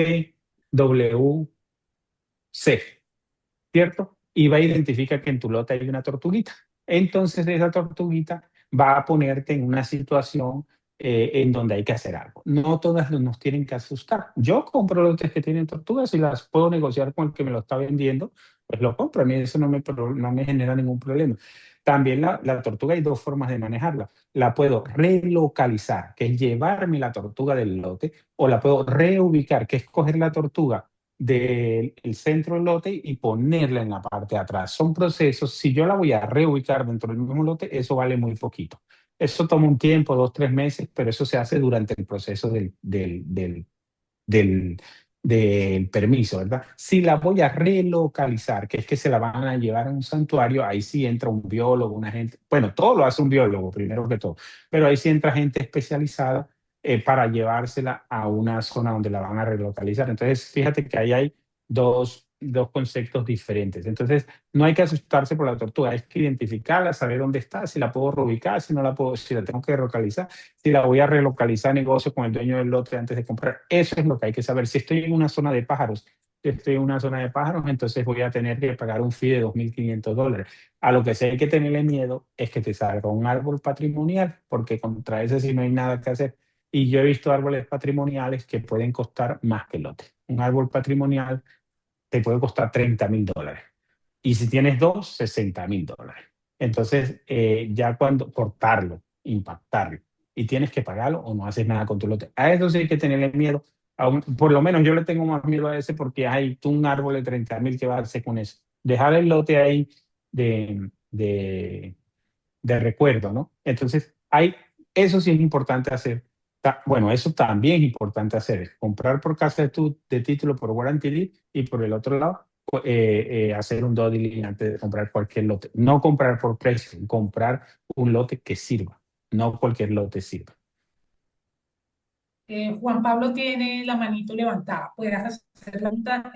¿cierto? Y va a identificar que en tu lote hay una tortuguita. Entonces esa tortuguita va a ponerte en una situación en donde hay que hacer algo. No todas nos tienen que asustar. Yo compro lotes que tienen tortugas y las puedo negociar con el que me lo está vendiendo, pues lo compro. A mí eso no me genera ningún problema. También la tortuga hay dos formas de manejarla. La puedo relocalizar, que es llevarme la tortuga del lote, o la puedo reubicar, que es coger la tortuga del centro del lote y ponerla en la parte de atrás. Son procesos, si yo la voy a reubicar dentro del mismo lote, eso vale muy poquito. Eso toma un tiempo, 2, 3 meses, pero eso se hace durante el proceso del, del permiso, ¿verdad? Si la voy a relocalizar, que es que se la van a llevar a un santuario, ahí sí entra un biólogo, una gente, bueno, todo lo hace un biólogo primero que todo, pero ahí sí entra gente especializada para llevársela a una zona donde la van a relocalizar. Entonces, fíjate que ahí hay dos conceptos diferentes. Entonces, no hay que asustarse por la tortuga, es que identificarla, saber dónde está, si la puedo reubicar, si no la puedo, si la tengo que relocalizar, si la voy a relocalizar, negocio con el dueño del lote antes de comprar. Eso es lo que hay que saber. Si estoy en una zona de pájaros, entonces voy a tener que pagar un fee de $2.500. A lo que sí hay que tenerle miedo es que te salga un árbol patrimonial, porque contra ese sí no hay nada que hacer. Y yo he visto árboles patrimoniales que pueden costar más que el lote. Un árbol patrimonial te puede costar $30.000. Y si tienes dos, $60.000. Entonces, ya cuando cortarlo, impactarlo, y tienes que pagarlo o no haces nada con tu lote. A eso sí hay que tenerle miedo por lo menos yo le tengo más miedo a ese porque hay un árbol de 30.000 que va a hacer con eso. Dejar el lote ahí de, de, de recuerdo, ¿no? Entonces, eso sí es importante hacer. Bueno, eso también es importante hacer, es comprar por casa de título por warranty deed y por el otro lado hacer un due diligence antes de comprar cualquier lote. No comprar por precio, comprar un lote que sirva, no cualquier lote sirva. Juan Pablo tiene la manito levantada. ¿Puedes hacer la pregunta?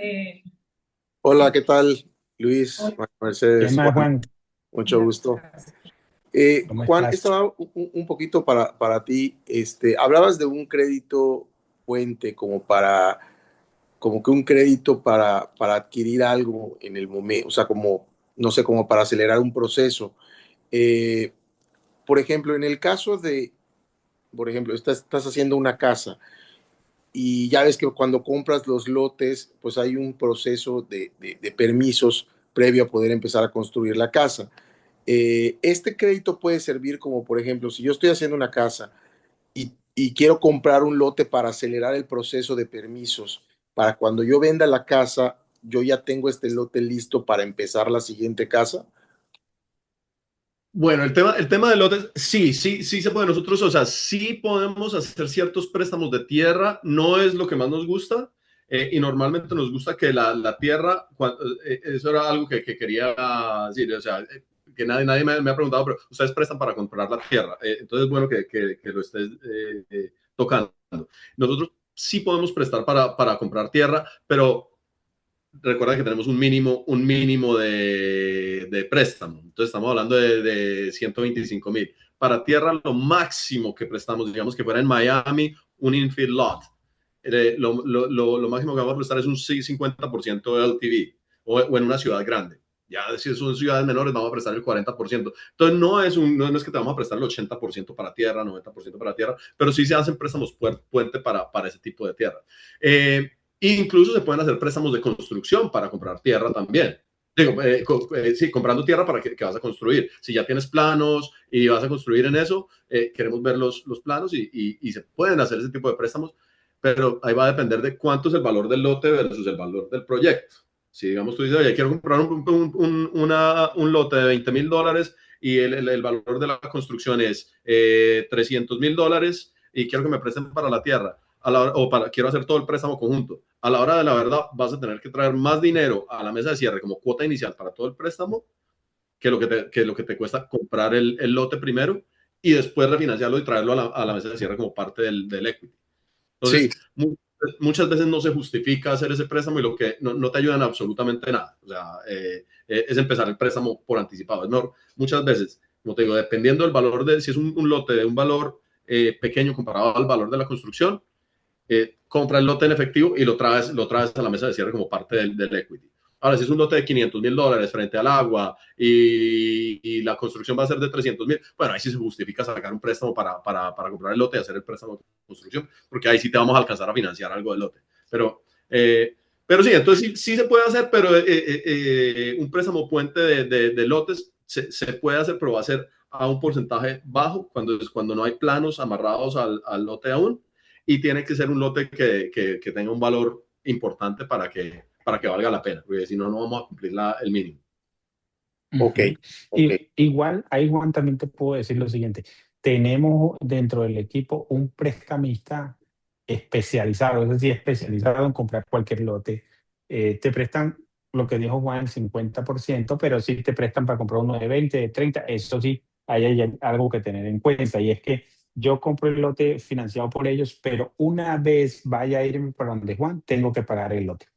Hola, ¿qué tal? Luis, Hola. María ¿Qué Mercedes, más, Juan, Juan? mucho gusto. Gracias. ¿Cómo Juan, estás? estaba un poquito para ti. Hablabas de un crédito puente como que un crédito para adquirir algo en el momento, o sea, como, no sé, como para acelerar un proceso. Eh, por ejemplo, en el caso por ejemplo, estás haciendo una casa y ya ves que cuando compras los lotes, pues hay un proceso de permisos previo a poder empezar a construir la casa. Este crédito puede servir como, por ejemplo, si yo estoy haciendo una casa y quiero comprar un lote para acelerar el proceso de permisos, para cuando yo venda la casa, yo ya tengo este lote listo para empezar la siguiente casa. Bueno, el tema de lotes, sí se puede. Nosotros, o sea, sí podemos hacer ciertos préstamos de tierra, no es lo que más nos gusta, y normalmente nos gusta que la tierra, eso era algo que quería decir, o sea, que nadie me ha preguntado, pero ustedes prestan para comprar la tierra, entonces bueno que lo estés tocando. Nosotros sí podemos prestar para comprar tierra, pero recuerda que tenemos un mínimo de préstamo. Entonces estamos hablando de 125,000. Para tierra, lo máximo que prestamos, digamos que fuera en Miami, un infill lot. Lo máximo que vamos a prestar es un 50% de LTV o en una ciudad grande. Ya si son ciudades menores, vamos a prestar el 40%. Entonces no es que te vamos a prestar el 80% para tierra, 90% para tierra, pero sí se hacen préstamos puente para ese tipo de tierra. Incluso se pueden hacer préstamos de construcción para comprar tierra también. Digo, sí, comprando tierra para que vas a construir. Si ya tienes planos y vas a construir en eso, queremos ver los planos y se pueden hacer ese tipo de préstamos, pero ahí va a depender de cuánto es el valor del lote versus el valor del proyecto. Si digamos tú dices, oye, quiero comprar un lote de $20,000 y el valor de la construcción es $300,000 y quiero que me presten para la tierra quiero hacer todo el préstamo conjunto. A la hora de la verdad, vas a tener que traer más dinero a la mesa de cierre como cuota inicial para todo el préstamo que lo que te cuesta comprar el lote primero y después refinanciarlo y traerlo a la mesa de cierre como parte del equity. Sí, Entonces, muchas veces no se justifica hacer ese préstamo y lo que no te ayudan absolutamente nada. O sea, es empezar el préstamo por anticipado. Es mejor, muchas veces, como te digo, dependiendo del valor si es un lote de un valor pequeño comparado al valor de la construcción, compra el lote en efectivo y lo traes a la mesa de cierre como parte del equity. Ahora, si es un lote de $500,000 frente al agua y la construcción va a ser de $300,000, bueno, ahí sí se justifica sacar un préstamo para comprar el lote y hacer el préstamo de construcción, porque ahí sí te vamos a alcanzar a financiar algo del lote. Pero sí, entonces sí se puede hacer, pero un préstamo puente de lotes se puede hacer, pero va a ser a un porcentaje bajo cuando no hay planos amarrados al lote aún y tiene que ser un lote que tenga un valor importante para que valga la pena, porque si no, no vamos a cumplir el mínimo. ok, Ujú. ok. Igual, ahí Juan también te puedo decir lo siguiente. Tenemos dentro del equipo un prestamista especializado, es decir, especializado en comprar cualquier lote. Te prestan lo que dijo Juan, el 50%, pero sí te prestan para comprar uno de 20, de 30. Eso sí, ahí hay algo que tener en cuenta y es que yo compro el lote financiado por ellos, pero una vez vaya a irme para donde Juan, tengo que pagar el lote.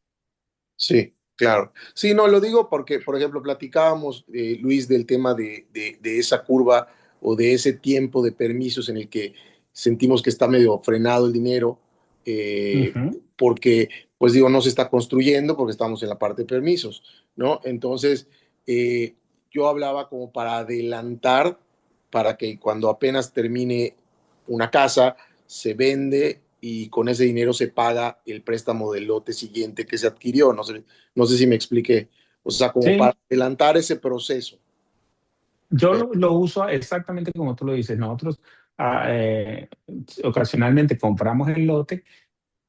Sí, claro. Sí, no, lo digo porque, por ejemplo, platicábamos, Luis, del tema de esa curva o de ese tiempo de permisos en el que sentimos que está medio frenado el dinero, Ujú. porque, pues digo, no se está construyendo porque estamos en la parte de permisos, ¿no? Entonces, eh, yo hablaba como para adelantar, para que cuando apenas termine una casa, se vende y con ese dinero se paga el préstamo del lote siguiente que se adquirió. No sé si me expliqué. O sea, como para Sí, adelantar ese proceso. yo Eh, lo uso exactamente como tú lo dices. Nosotros ah, ocasionalmente compramos el lote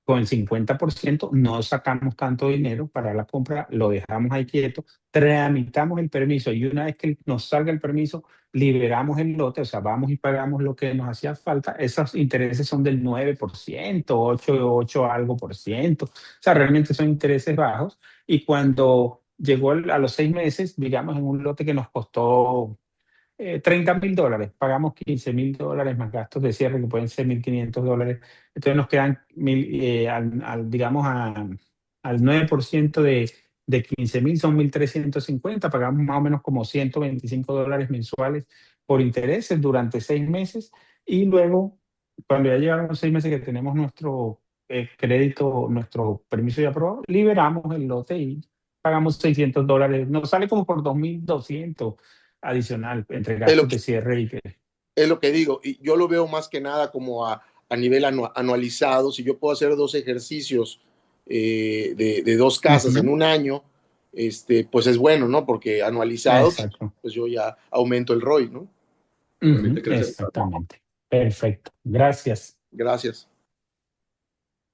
con el 50% no sacamos tanto dinero para la compra, lo dejamos ahí quieto, tramitamos el permiso y una vez que nos salga el permiso, liberamos el lote, o sea, vamos y pagamos lo que nos hacía falta. Esos intereses son del 9%, 8 algo por ciento, o sea, realmente son intereses bajos. Y cuando llegó a los 6 meses, digamos, en un lote que nos costó $30,000, pagamos $15,000 más gastos de cierre que pueden ser $1,500. Entonces nos quedan digamos, al 9% de 15,000 son 1,350, pagamos más o menos como $125 mensuales por intereses durante 6 meses. Y luego, cuando ya llegaron los 6 meses que tenemos nuestro crédito, nuestro permiso ya aprobado, liberamos el lote y pagamos $600. Nos sale como por 2,200 adicional entre Es lo gastos que, de cierre y que... es lo que digo, y yo lo veo más que nada como a nivel anualizado. Si yo puedo hacer 2 ejercicios de 2 casas en Ujú. un año, pues es bueno, ¿no? Porque anualizado, Exacto. pues yo ya aumento el ROI, ¿no? Permite crecer. Exactamente. Perfecto. Gracias. Gracias.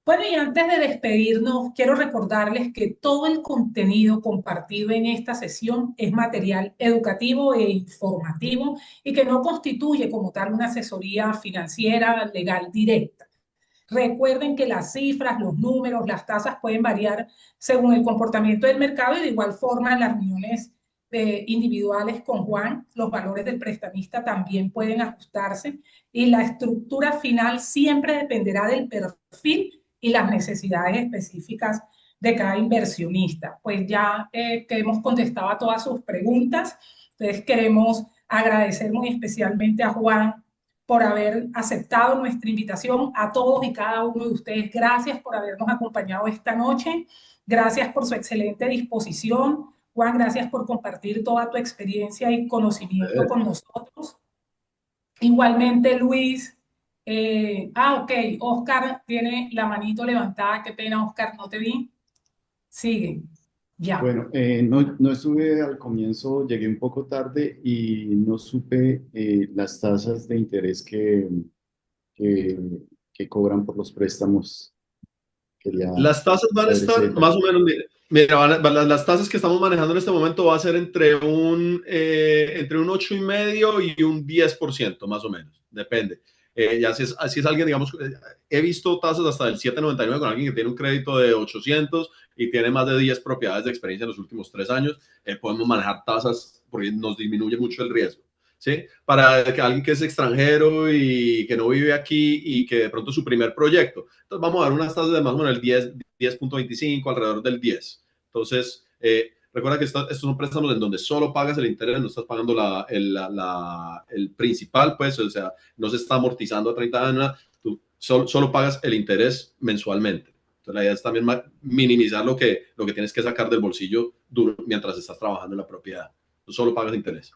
Bueno, y antes de despedirnos, quiero recordarles que todo el contenido compartido en esta sesión es material educativo e informativo y que no constituye como tal una asesoría financiera legal directa. Recuerden que las cifras, los números, las tasas pueden variar según el comportamiento del mercado y de igual forma en las reuniones individuales con Juan, los valores del prestamista también pueden ajustarse y la estructura final siempre dependerá del perfil y las necesidades específicas de cada inversionista. Pues ya que hemos contestado a todas sus preguntas, entonces queremos agradecer muy especialmente a Juan por haber aceptado nuestra invitación, a todos y cada uno de ustedes. Gracias por habernos acompañado esta noche. Gracias por su excelente disposición. Juan, gracias por compartir toda tu experiencia y conocimiento con nosotros. Igualmente, Luis. Ok, Oscar tiene la manito levantada. Qué pena, Oscar, no te vi. Sigue. Ya. Bueno, no estuve al comienzo, llegué un poco tarde y no supe las tasas de interés que, que cobran por los préstamos. Quería Las tasas van a saber ese estar detalle. más o menos, mira, las tasas que estamos manejando en este momento va a ser entre un 8,5 y un 10%, más o menos, depende. Ya si es alguien, digamos, he visto tasas hasta del 7,99 con alguien que tiene un crédito de 800 y tiene más de 10 propiedades de experiencia en los últimos 3 años, podemos manejar tasas porque nos disminuye mucho el riesgo. ¿Sí? Para que alguien que es extranjero y que no vive aquí y que de pronto es su primer proyecto. Entonces vamos a dar unas tasas de más o menos el 10.25, alrededor del 10. Entonces, recuerda que estos son préstamos en donde solo pagas el interés, no estás pagando el principal, pues, o sea, no se está amortizando a 30 años, tú solo pagas el interés mensualmente. Entonces, la idea es también minimizar lo que tienes que sacar del bolsillo mientras estás trabajando en la propiedad. Tú solo pagas interés.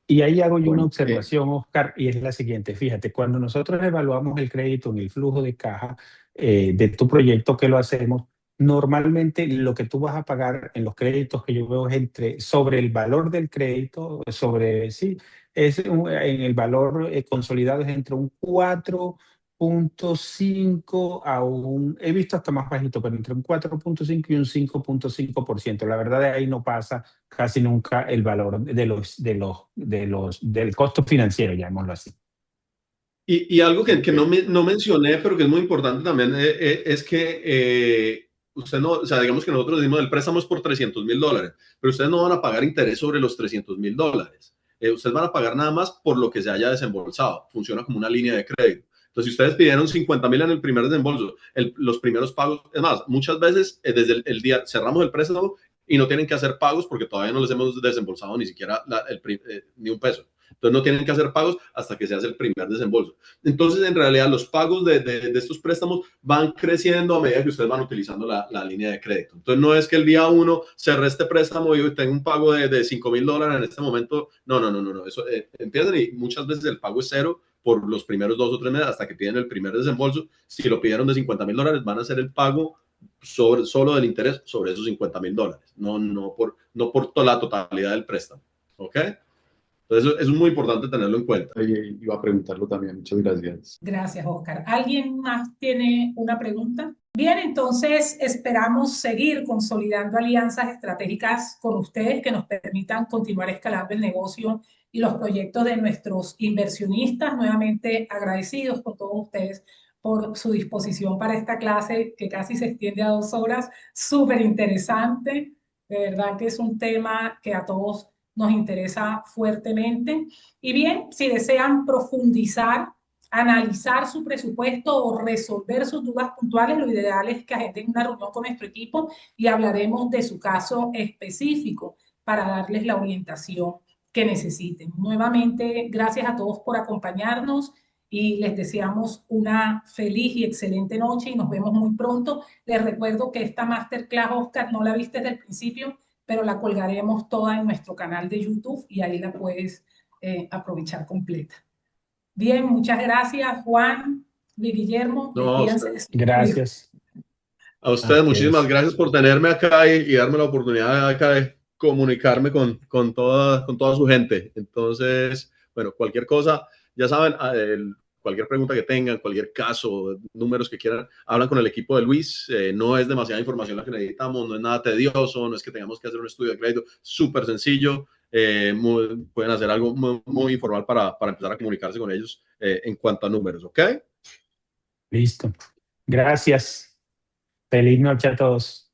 Y ahí hago yo una Bueno, observación, Oscar, y es la siguiente. Fíjate, cuando nosotros evaluamos el crédito en el flujo de caja de tu proyecto, que lo hacemos, normalmente lo que tú vas a pagar en los créditos que yo veo es sobre el valor del crédito, sí, en el valor consolidado es entre un 4,5 he visto hasta más bajito, pero entre un 4,5 y un 5,5%. La verdad, de ahí no pasa casi nunca el valor del costo financiero, llamémoslo así. Y algo que ok. no mencioné, pero que es muy importante también, es que usted no, o sea, digamos que nosotros decimos el préstamo es por $300,000, pero ustedes no van a pagar interés sobre los $300,000. Ustedes van a pagar nada más por lo que se haya desembolsado. Funciona como una línea de crédito. Entonces, si ustedes pidieron 50,000 en el primer desembolso, los primeros pagos, es más, muchas veces desde el día cerramos el préstamo y no tienen que hacer pagos porque todavía no les hemos desembolsado ni siquiera ni un peso. Entonces no tienen que hacer pagos hasta que se hace el primer desembolso. Entonces, en realidad, los pagos de estos préstamos van creciendo a medida que ustedes van utilizando la línea de crédito. Entonces, no es que el día 1 cerré este préstamo y tengo un pago de $5,000 en este momento. No. Eso empiezan y muchas veces el pago es cero por los primeros 2 o 3 meses hasta que piden el primer desembolso. Si lo pidieron de $50,000, van a hacer el pago solo del interés sobre esos $50,000. No por toda la totalidad del préstamo. ¿Ok? Entonces, eso es muy importante tenerlo en cuenta. Iba a preguntarlo también. Muchas gracias. Gracias, Oscar. ¿Alguien más tiene una pregunta? Bien, entonces esperamos seguir consolidando alianzas estratégicas con ustedes que nos permitan continuar escalando el negocio y los proyectos de nuestros inversionistas. Nuevamente agradecidos con todos ustedes por su disposición para esta clase que casi se extiende a 2 horas. Súper interesante. De verdad que es un tema que a todos nos interesa fuertemente. Y bien, si desean profundizar, analizar su presupuesto o resolver sus dudas puntuales, lo ideal es que agenden una reunión con nuestro equipo y hablaremos de su caso específico para darles la orientación que necesiten. Nuevamente, gracias a todos por acompañarnos y les deseamos una feliz y excelente noche y nos vemos muy pronto. Les recuerdo que esta masterclass, Oscar, no la viste desde el principio, pero la colgaremos toda en nuestro canal de YouTube y ahí la puedes aprovechar completa. Bien, muchas gracias, Juan, Luis Guillermo. No, Despídense de su Gracias. a ustedes muchísimas gracias por tenerme acá y darme la oportunidad acá de comunicarme con toda su gente. Entonces, bueno, cualquier cosa, ya saben, cualquier pregunta que tengan, cualquier caso, números que quieran, hablan con el equipo de Luis. No es demasiada información la que necesitamos, no es nada tedioso, no es que tengamos que hacer un estudio de crédito, súper sencillo. Pueden hacer algo muy, muy informal para empezar a comunicarse con ellos en cuanto a números, ¿ok? Listo. Gracias. Feliz noche a todos.